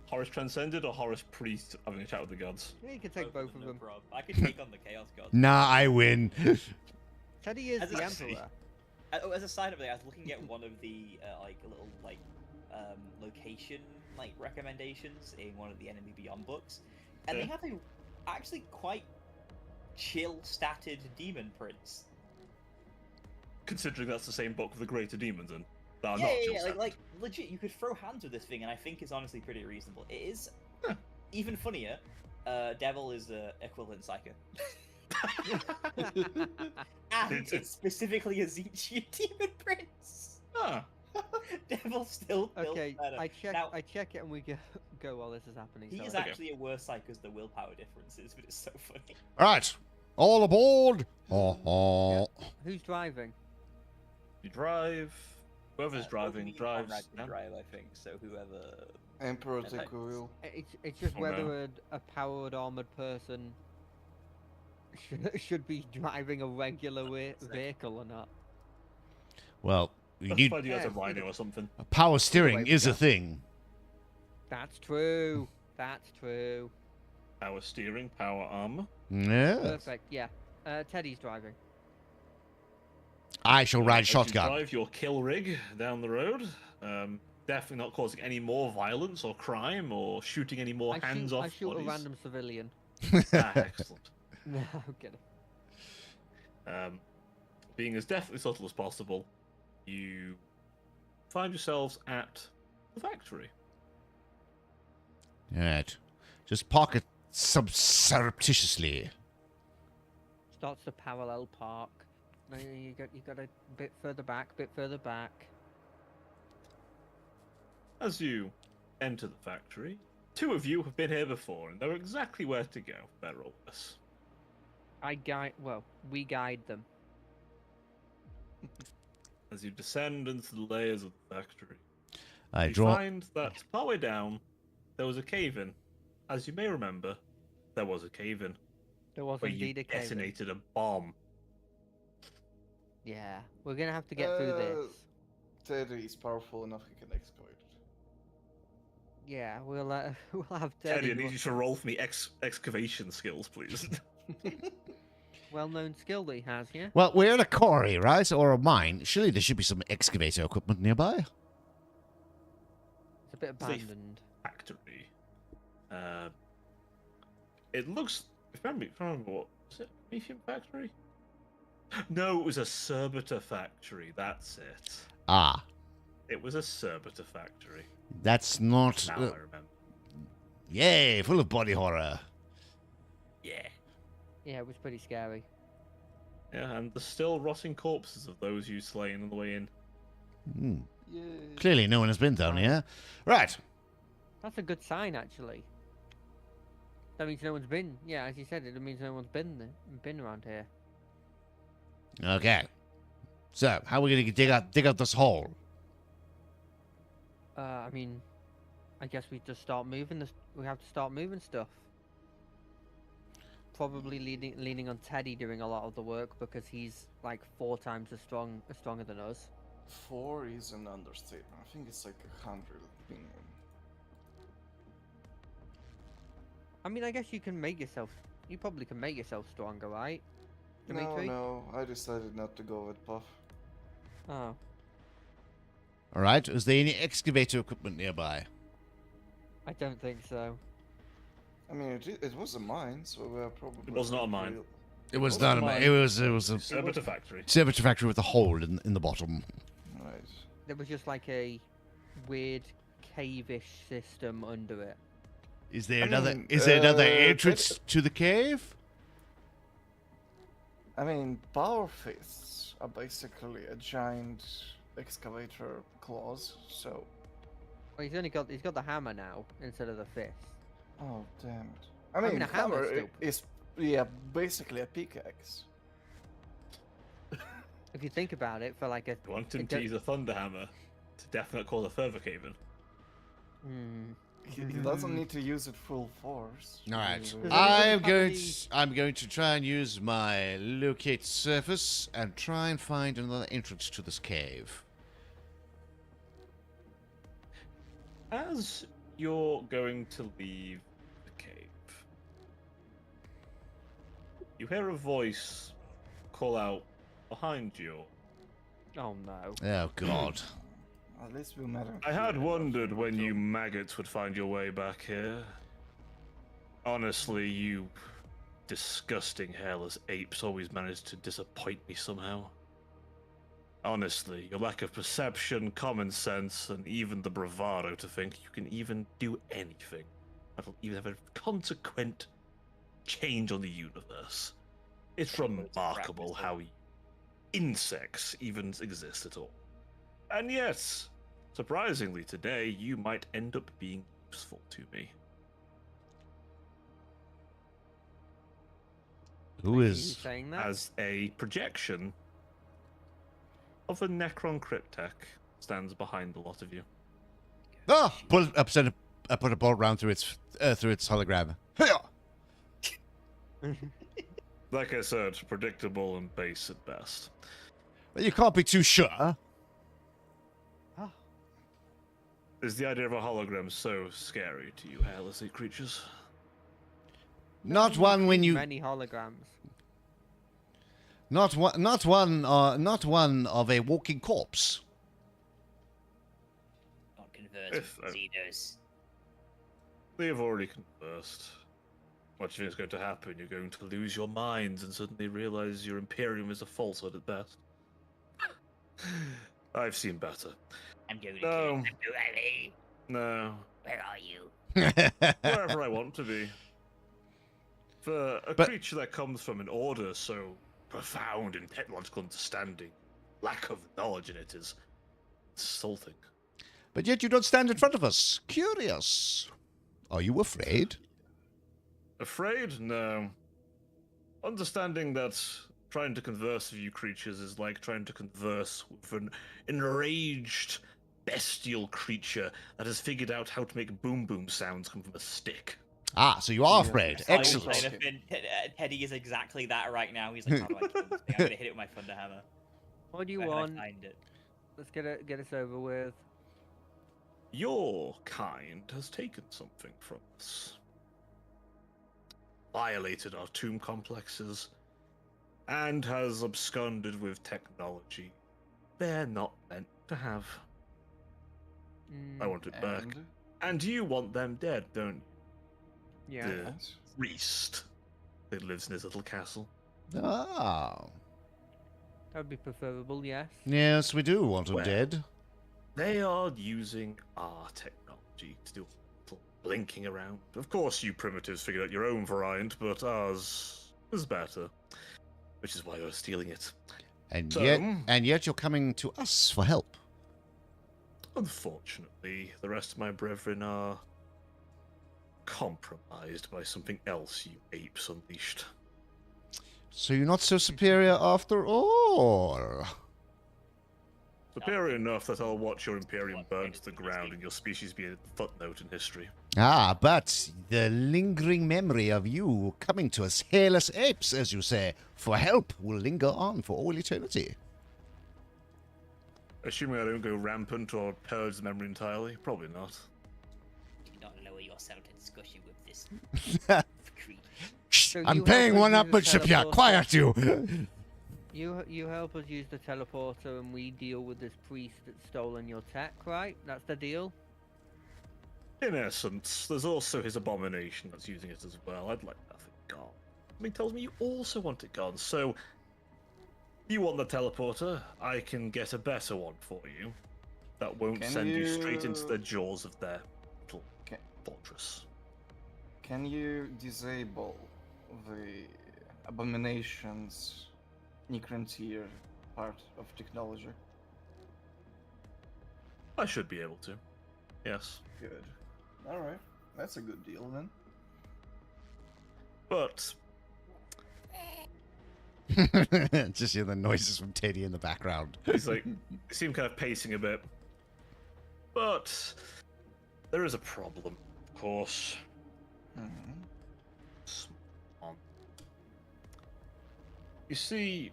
Horus Transcended or Horus Priest having a chat with the gods? Yeah, you could take both of no them. prob. I could take on the Chaos God. Nah, I win. Teddy is As the I Emperor. As a side of it, I was looking at one of the location recommendations in one of the Enemy Beyond books, and they Yeah. have a actually quite chill statted demon prince. Considering that's the same book with the greater demons in. That are Yeah, not yeah, just yeah, that. like legit, you could throw hands with this thing, and I think it's honestly pretty reasonable. It is even funnier. Devil is equivalent psycho. And it's specifically a Zechian demon prince. Ah, Devil still built Okay, better. I check. Now, I check it, and we go while this is happening. he so is I- actually a worse psycho as the willpower differences, but it's so funny. All right, all aboard. Oh. Who's driving? you drive. Whoever's Both driving me and drives. Conrad can yeah? drive, I think. So whoever. Emperor Okay. take a wheel. It's just Oh, whether no. a powered armored person should be driving a regular vehicle or not. Well, you Let's need find you guys a Yeah, rhino or something. power way steering we is a go. thing. That's true. That's true. Power steering, power armor. Yeah. Perfect. Yeah. Teddy's driving. I shall ride As you shotgun. drive your kill rig down the road. Definitely not causing any more violence or crime or shooting any more hands off I shoot bodies. a random civilian. Ah, excellent. No, I'm kidding. Being as definitely subtle as possible, you find yourselves at the factory. All right, just park it surreptitiously. Starts to parallel park. No, you got a bit further back. Bit further back. As you enter the factory, two of you have been here before and know exactly where to go, better or worse. We guide them. As you descend into the layers of the factory, I you draw. find that partway down, there was a cave-in. As you may remember, there was a cave-in. There was where you indeed a cave. detonated a bomb. Yeah, we're gonna have to get through this. Teddy is powerful enough; he can excavate it. Yeah, we'll we'll have Teddy, I Teddy. need you to roll for me excavation skills, please. Well-known skill that he has, yeah. Well, we're in a quarry, right? Or a mine. Surely there should be some excavator equipment nearby. It's a bit It's a abandoned. factory. It looks. If I remember what was it? Promethean factory? No, it was a servitor factory. That's it. Ah, It was a servitor factory. that's not... Now I remember. Yay, full of body horror. Yeah. Yeah, it was pretty scary. Yeah, and the still rotting corpses of those you slain on the way in. Hmm. Yay. Clearly no one has been down here. Right. That's a good sign, actually. That means no one's been. Yeah, as you said, it means no one's been around here. Okay. So, how are we going to dig out this hole? I mean, I guess we just start moving. We have to start moving stuff. Probably leaning on Teddy doing a lot of the work because he's like 4 times as stronger than us. 4 is an understatement. I think it's like 100 minimum. I mean, I guess you can make yourself. You probably can make yourself stronger, right, No, Dimitri? no, I decided not to go with Puff. Oh, All right. Is there any excavator equipment nearby? I don't think so. I mean, it was a mine, so we are probably. It was not a mine. It was Oh, not a come mine. on. It was a Servitor factory. servitor factory with a hole in the bottom. Right. There was just like a weird cave-ish system under it. Is there I another? mean, Is there another Teddy- entrance to the cave? I mean, power fists are basically a giant excavator claws. So, Well, he's got the hammer now instead of the fist. oh damn it! I mean, mean, a hammer hammer still- is basically a pickaxe. If you think about it, for like a. You want him it to don't- use a thunder hammer to definitely cause a further cave in. Hmm. He doesn't need to use it full force. All right. Does I'm going to try and use my locate surface and try and find another entrance to this cave. As you're going to leave the cave, you hear a voice call out behind you. Oh no. Oh God. At least we met him. I had wondered when you maggots would find your way back here. Honestly, you disgusting hairless apes always manage to disappoint me somehow. Honestly, your lack of perception, common sense, and even the bravado to think you can even do anything that'll even have a consequent change on the universe. It's remarkable how insects even exist at all. And yes, surprisingly today, you might end up being useful to me. Who You is? saying that? As a projection of a Necron Cryptek stands behind a lot of you. Ah! Put a bolt round through its hologram. Hiya! Like I said, predictable and base at best. Well, you can't be too sure. Is the idea of a hologram so scary to you, hairless creatures? Not one when you. Many holograms. Not one of a walking corpse. Not convert If, Xenos. They have already conversed. What do you think is going to happen? You're going to lose your minds and suddenly realize your Imperium is a falsehood at best. I've seen better. I'm going to No. kill them. Whoever. No. Where are you? Wherever I want to be. For a But- creature that comes from an order so profound in technological understanding, lack of knowledge in it is insulting. But yet you don't stand in front of us. Curious. Are you afraid? Afraid? No. Understanding that trying to converse with you creatures is like trying to converse with an enraged, bestial creature that has figured out how to make boom boom sounds come from a stick. Ah, so you are Yeah, afraid. I- Excellent. Kind of been- Teddy is exactly that right now. He's like, how do I kill this thing? I'm gonna hit it with my thunder hammer. What do you Where can I want? find it? Let's get us over with. Your kind has taken something from us, violated our tomb complexes, and has absconded with technology they're not meant to have. I want it back. And And you want them dead, don't you? Yeah. The yes. priest that lives in his little castle. Ah. That would be preferable, yes. Yes, we do want them Well. dead. They are using our technology to do a little blinking around. Of course, you primitives figured out your own variant, but ours is better. Which is why you're stealing it. And So- yet you're coming to us for help. Unfortunately, the rest of my brethren are compromised by something else you apes unleashed. So you're not so superior after all. Superior enough that I'll watch your Imperium burn to the ground and your species be a footnote in history. Ah, but the lingering memory of you coming to us, hairless apes, as you say, for help will linger on for all eternity. Assuming I don't go rampant or purge the memory entirely, probably not. Do not lower yourself to discussion with this creature. Shh, So I'm you paying help one us use the upmanship here. teleporter. Quiet you. You help us use the teleporter and we deal with this priest that's stolen your tech, right? That's the deal? In essence, there's also his abomination that's using it as well. I'd like that thing gone. I mean, tells me you also want it gone, so you want the teleporter, I can get a better one for you. That won't Can send you straight into you- the jaws of their little Ca- fortress. Can you disable the abomination's necrontier part of technology? I should be able to. Yes. Good. Alright. That's a good deal then. But Just hear the noises from Teddy in the background. he's like, he seemed kind of pacing a bit. But there is a problem, of course. Mhm. On. You see,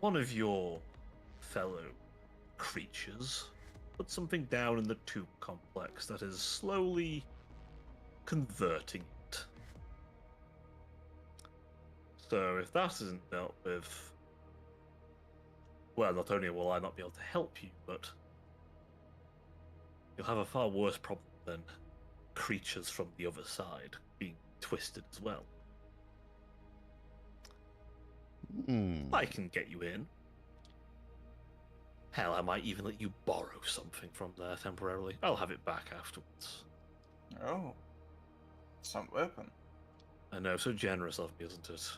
one of your fellow creatures put something down in the tomb complex that is slowly converting it. So if that isn't dealt with, well, not only will I not be able to help you, but you'll have a far worse problem than creatures from the other side being twisted as well. Hmm. I can get you in. Hell, I might even let you borrow something from there temporarily. I'll have it back afterwards. Oh. Some weapon. I know, so generous of me, isn't it?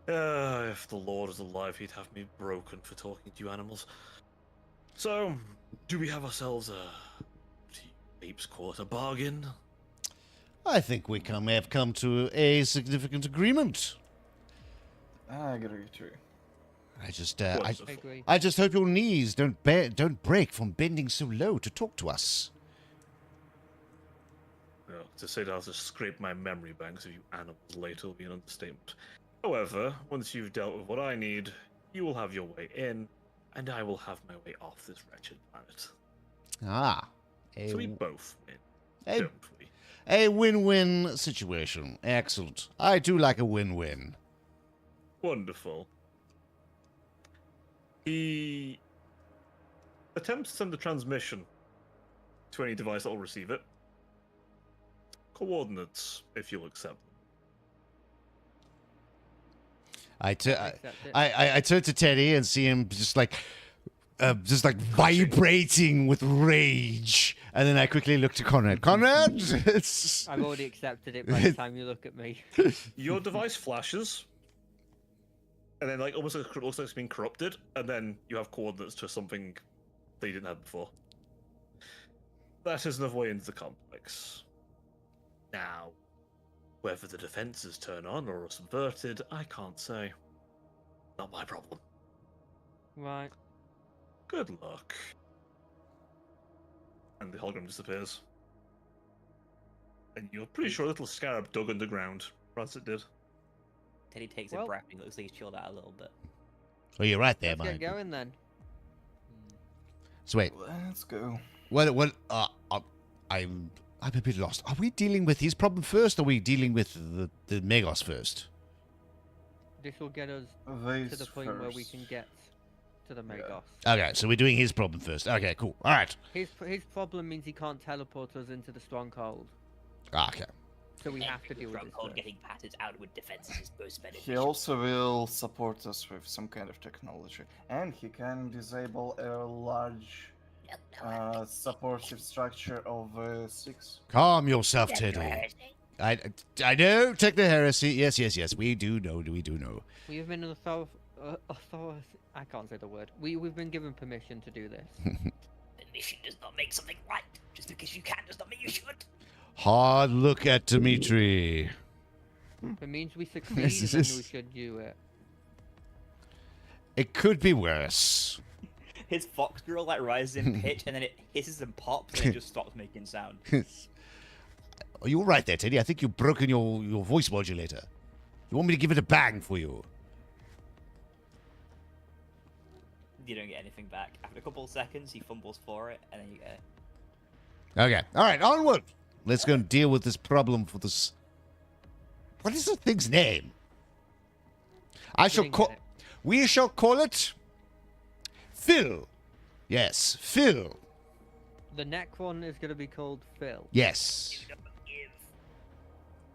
If the Lord is alive, he'd have me broken for talking to you animals. So, do we have ourselves a ape's quarter bargain? I think we have come to a significant agreement. I agree too. I just, I Wonderful. agree. I just hope your knees don't break from bending so low to talk to us. No, to say that I'll just scrape my memory banks of you animals later will be an understatement. However, once you've dealt with what I need, you will have your way in, and I will have my way off this wretched planet. Ah, So we both win, a, don't we? a win-win situation. Excellent. I do like a win-win. Wonderful. He attempts to send a transmission to any device that will receive it. Coordinates, if you'll accept them. I Accept it. I turn to Teddy and see him just like vibrating with rage, and then I quickly look to Conrad. Conrad, it's I've already accepted it by the time you look at me. Your device flashes, and then like almost looks like it's been corrupted, and then you have coordinates to something that you didn't have before. That is another way into the complex. Now, whether the defenses turn on or are subverted, I can't say. Not my problem. Right. Good luck. And the hologram disappears. And you're pretty sure a little scarab dug underground, as it did. Teddy takes a Well- breath and looks like he's chilled out a little bit. Oh, you're right there, Let's man. get going then. So wait, Let's go. I'm a bit lost. Are we dealing with his problem first, or are we dealing with the Megos first? This will get us These to the point where we first. can get to the Magos. Okay, so we're doing his problem first. Okay, cool. All right. His problem means he can't teleport us into the stronghold, Okay. so we have to deal with this Stronghold first. getting patted outward defenses is most He beneficial. also will support us with some kind of technology, and he can disable a large supportive structure of 6. Calm yourself, That's your Teddy. heresy. I know. Take the heresy. Yes. We do know. We do know. We have been I can't say the word. We've been given permission to do this. Permission does not make something right. Just because you can does not mean you should. Hard look at Dimitri. It means we succeed, This then is- we should do it. It could be worse. His fox girl like rises in pitch and then it hisses and pops and it just stops making sound. Are you all right there, Teddy? I think you've broken your voice modulator. You want me to give it a bang for you? You don't get anything back. After a couple of seconds, he fumbles for it and then you get it. Okay. All right. Onward. Let's go and deal with this problem for this. What is the thing's name? I shall didn't call. get it. We shall call it Phil. Yes, Phil. The Necron is going to be called Phil. Yes. You don't give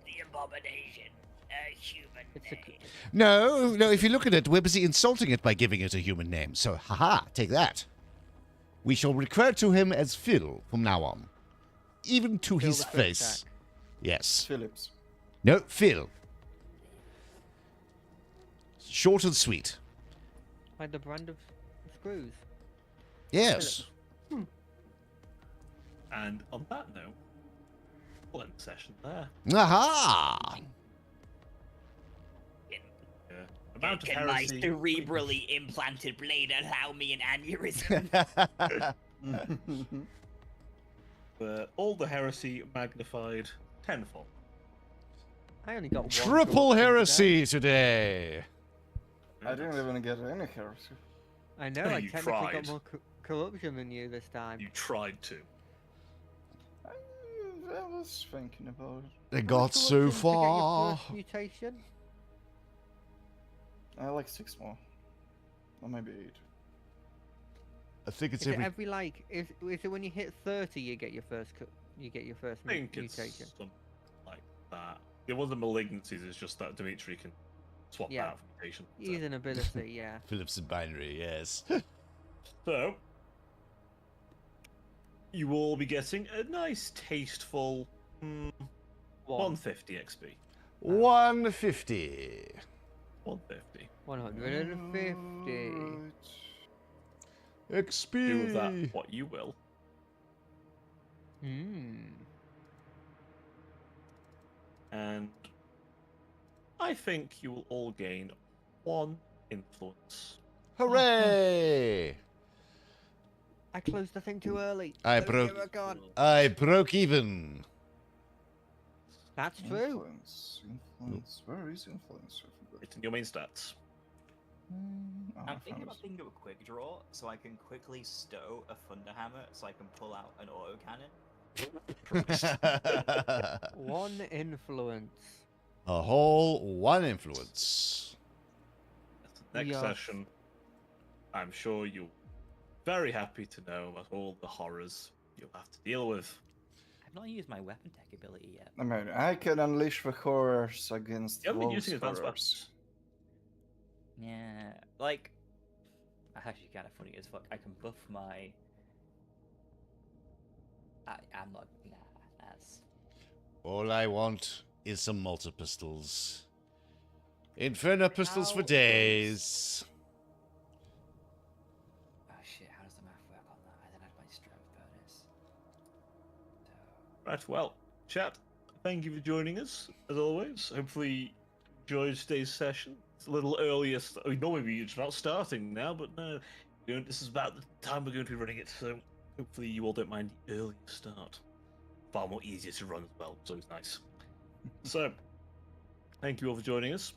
the abomination a human It's a, name. No. If you look at it, we're busy insulting it by giving it a human name. So, haha, take that. We shall refer to him as Phil from now on, even to Phil his the Fish face. Sack. Yes. Phillips. No, Phil. Short and sweet. Like the brand of screws. Yes. And on that note, we'll end the session there. Aha! Yeah. Amount of Can my heresy. cerebrally implanted blade allow me an aneurysm? All the heresy magnified tenfold. I only got one. Triple corruption heresy today. I didn't even get any heresy. today. I know, I You technically tried. got more corruption than you this time. You tried to. I was thinking about it. They How got much so corruption to get your far. first mutation? I like 6 more. Or maybe 8. I think it's Is it every. every like? Is it when you hit 30 you get your first I think it's mutation? something like that. It wasn't malignancies, it's just that Dimitri can swap Yeah. out for mutation. He's an ability, yeah. Phillips and binary, yes. So, you will be getting a nice, tasteful 150 XP. 150. 150. 150. XP. Do with that what you will. And I think you will all gain 1 influence. Hooray! I closed the thing too early. I Oh, broke- dear God. I broke even. That's true. Influence. Where is influence? I forgot. It's in your main stats. Oh, I I'm thinking found about it. thinking of a quick draw so I can quickly stow a thunder hammer so I can pull out an autocannon. One influence. A whole 1 influence. Next Yes. session, I'm sure you'll very happy to know about all the horrors you'll have to deal with. I've not used my weapon tech ability yet. I mean, I can unleash the horrors against You haven't been wolves using advanced horrors. weapons. Yeah, like, that's actually kind of funny as fuck. I can buff my. I'm not. Nah, that's. All I want is some multi pistols. Inferno pistols for How days. Oh shit! How does the math work on that? I then add my strength bonus. So. Right, well, chat, thank you for joining us, as always. Hopefully, you enjoyed today's session. It's a little earlier. Normally, we're just about starting now, but no, this is about the time we're going to be running it, so hopefully, you all don't mind the early start. far more easier to run as well, so it's nice. So, thank you all for joining us.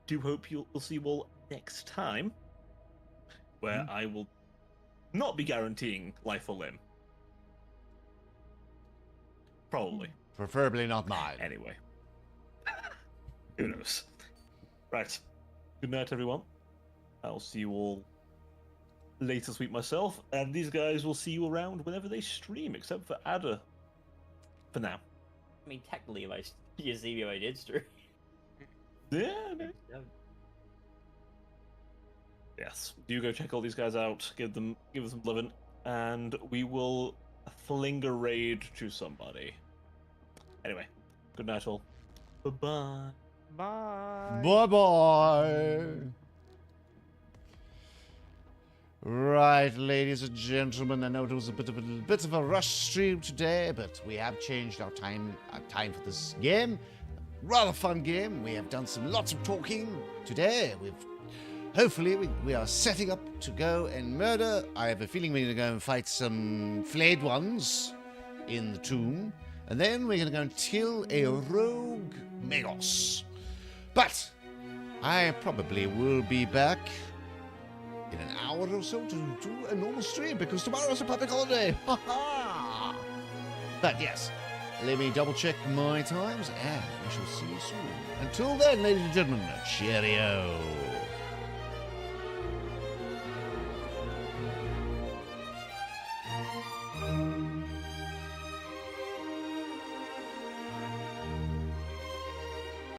Do hope we'll see you all next time, where I will not be guaranteeing life or limb. Probably. Preferably not mine. Anyway. Who knows? Right. Good night, everyone. I'll see you all later this week myself, and these guys will see you around whenever they stream, except for Ada. For now. I mean, technically, you see me when I did stream. Yeah, no. Yes. Do go check all these guys out, give them some loving, and we will fling a raid to somebody. Anyway, good night all. Bye-bye. Bye. Bye-bye. Right, ladies and gentlemen, I know it was a bit of a rush stream today, but we have changed our time for this game. Rather fun game. We have done lots of talking today. Hopefully we are setting up to go and murder. I have a feeling we're going to go and fight some flayed ones in the tomb, and then we're going to go and kill a rogue Magos. But I probably will be back in an hour or so to do a normal stream, because tomorrow's a public holiday. Ha ha! But yes, let me double check my times, and we shall see you soon. Until then, ladies and gentlemen, cheerio.